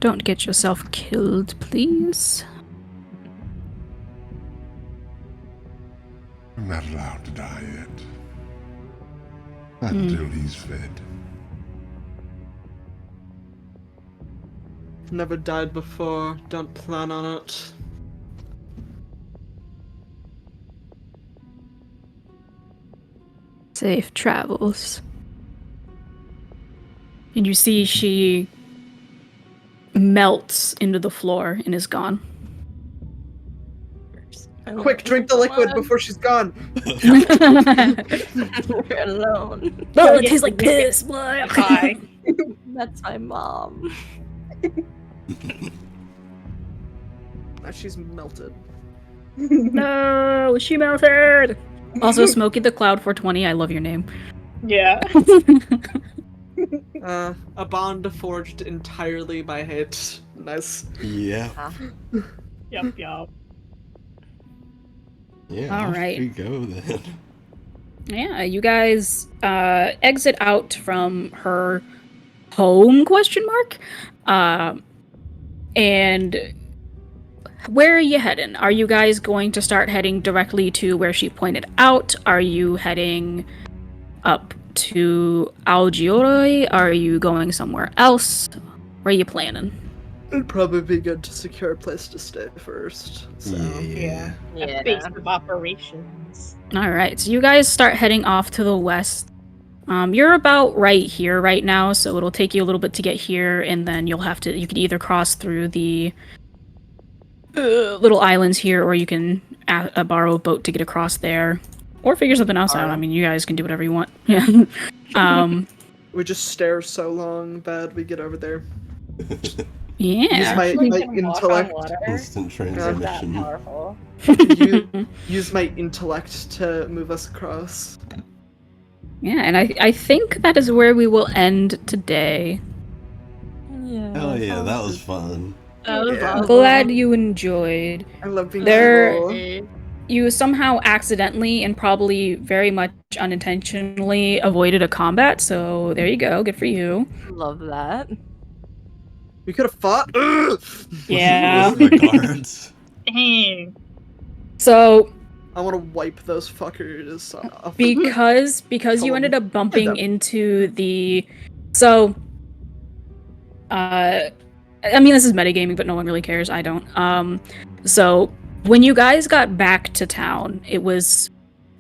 don't get yourself killed, please.
I'm not allowed to die yet. Not until he's fed.
Never died before. Don't plan on it.
Safe travels. And you see she melts into the floor and is gone.
Quick, drink the liquid before she's gone.
We're alone.
Oh, it tastes like piss. What?
Hi.
That's my mom.
Now she's melted.
No, she melted. Also, Smokey the Cloud 420, I love your name.
Yeah.
A bond forged entirely by hate. Nice.
Yeah.
Yup, yup.
Yeah.
All
off
right.
we go then.
Yeah, you guys exit out from her home, question mark? And where are you heading? Are you guys going to start heading directly to where she pointed out? Are you heading up to Algioroi? Are you going somewhere else? Where are you planning?
It'd probably be good to secure a place to stay first. So.
Yeah.
A base of operations.
Alright, so you guys start heading off to the west. You're about right here right now, so it'll take you a little bit to get here, and then you can either cross through the little islands here, or you can borrow a boat to get across there, or figure something else out. I mean, you guys can do whatever you want. Yeah.
We just stare so long that we get over there.
Yeah.
Use my
We can walk on
intellect.
water.
Instant
Is that
transmission.
powerful?
Use my intellect to move us across.
Yeah, and I think that is where we will end today.
Yeah.
Hell yeah, that was fun.
That was
Yeah.
I'm
awesome.
glad you enjoyed.
I love being
There-
cool.
You somehow accidentally and probably very much unintentionally avoided a combat, so there you go. Good for you.
Love that.
We could have fought.
Yeah.
With the guards.
Dang.
So
I want to wipe those fuckers off.
because you ended up bumping
them.
into the I mean, this is metagaming, but no one really cares. I don't. So when you guys got back to town, it was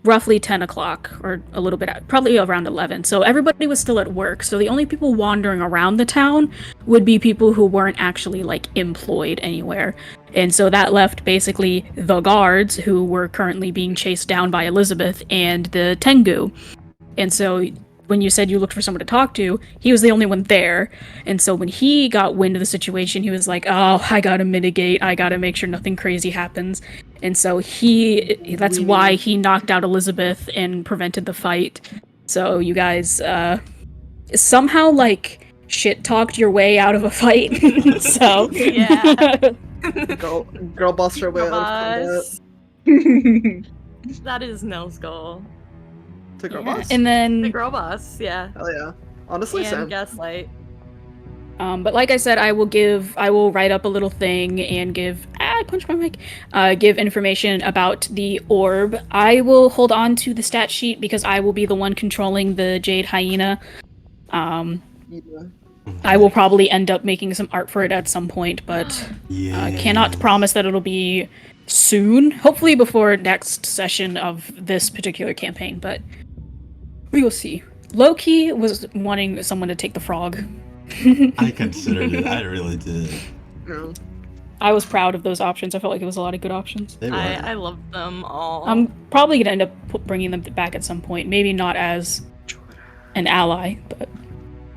roughly 10 o'clock, or a little bit, probably around 11. So everybody was still at work. So the only people wandering around the town would be people who weren't actually, like, employed anywhere. And so that left basically the guards, who were currently being chased down by Elizabeth, and the Tengu. And so when you said you looked for someone to talk to, he was the only one there. And so when he got wind of the situation, he was like, oh, I gotta mitigate. I gotta make sure nothing crazy happens. And so that's why he knocked out Elizabeth and prevented the fight. So you guys somehow, like, shit-talked your way out of a fight. So
Yeah.
Girl boss her way
Girl
out of
boss. That is Nell's goal.
to girl
yeah.
boss.
And
The
then
girl boss, yeah.
Hell yeah. Honestly,
And
same.
gaslight.
but like I said, I will write up a little thing and I punched my mic. Give information about the orb. I will hold on to the stat sheet because I will be the one controlling the Jade Hyena.
Yeah.
I will probably end up making some art for it at some point, but cannot promise that it'll be soon. Hopefully before next session of this particular campaign, but we will see. Loki was wanting someone to take the frog.
I considered it. I really did.
Yeah.
I was proud of those options. I felt like it was a lot of good options.
They were.
I love them all.
I'm probably gonna end up bringing them back at some point. Maybe not as an ally, but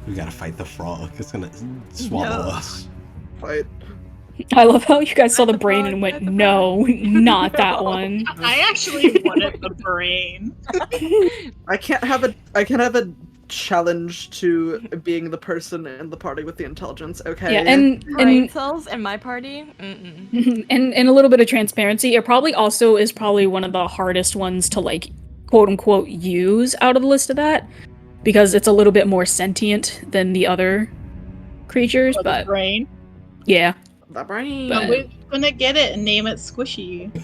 We gotta fight the frog. It's gonna swallow
No.
us.
Fight.
I love how you guys saw the
the
brain
frog,
and went,
fight the
no, not that one.
I actually wanted the brain.
I can't have a challenge to being the person in the party with the intelligence. Okay.
Yeah, and
Brain cells in my party? Mm-mm.
and a little bit of transparency. It probably also is probably one of the hardest ones to, like, quote unquote use out of the list of that, because it's a little bit more sentient than the other creatures.
The
But
brain.
yeah,
the brain.
But-
We're gonna get it and name it Squishy.
Do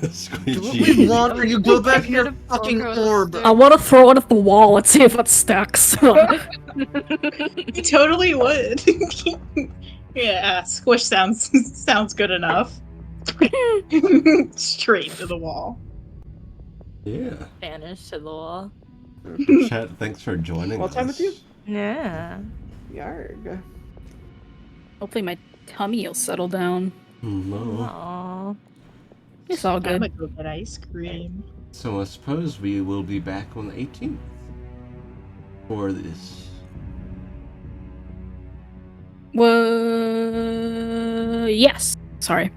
what
Squishy.
we want, or you go back to your
Get a
fucking
photo
orb.
stick.
I want to throw it at the wall and see if it sticks.
You totally would. Yeah, squish sounds good enough. Straight to the wall.
Yeah.
Vanish to the wall.
Chat, thanks for joining
All
us.
time with you?
Yeah.
Yarg.
Hopefully my tummy will settle down.
No.
Aw.
It's all
I'm gonna
good.
go get ice cream.
So I suppose we will be back on the 18th for this.
Well, yes. Sorry.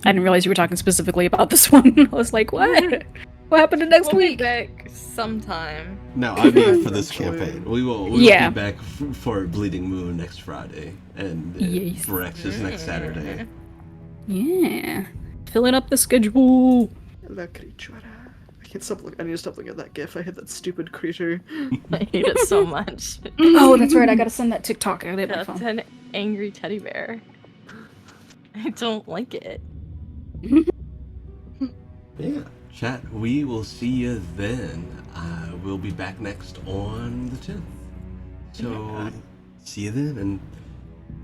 I didn't realize you were talking specifically about this one. I was like, what? What happened to next
We'll be
week?
back sometime.
No, I mean for this
Eventually.
campaign. We will
Yeah.
be back for Bleeding Moon next Friday and
Yes.
Brex is next Saturday.
Yeah. Filling up the schedule.
La creatura. I can't stop looking. I need to stop looking at that gif. I hate that stupid creature.
I hate it so much.
Oh, that's right. I gotta send that TikTok. I gotta get my
That's
phone.
an angry teddy bear. I don't like it.
Yeah. Chat, we will see you then. We'll be back next on the 10th. So, see you then. And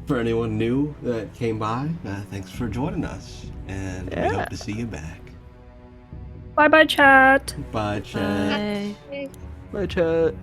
for anyone new that came by, thanks for joining us. And we hope to see you back.
Bye bye, chat.
Bye, chat.
Bye.
Bye, chat.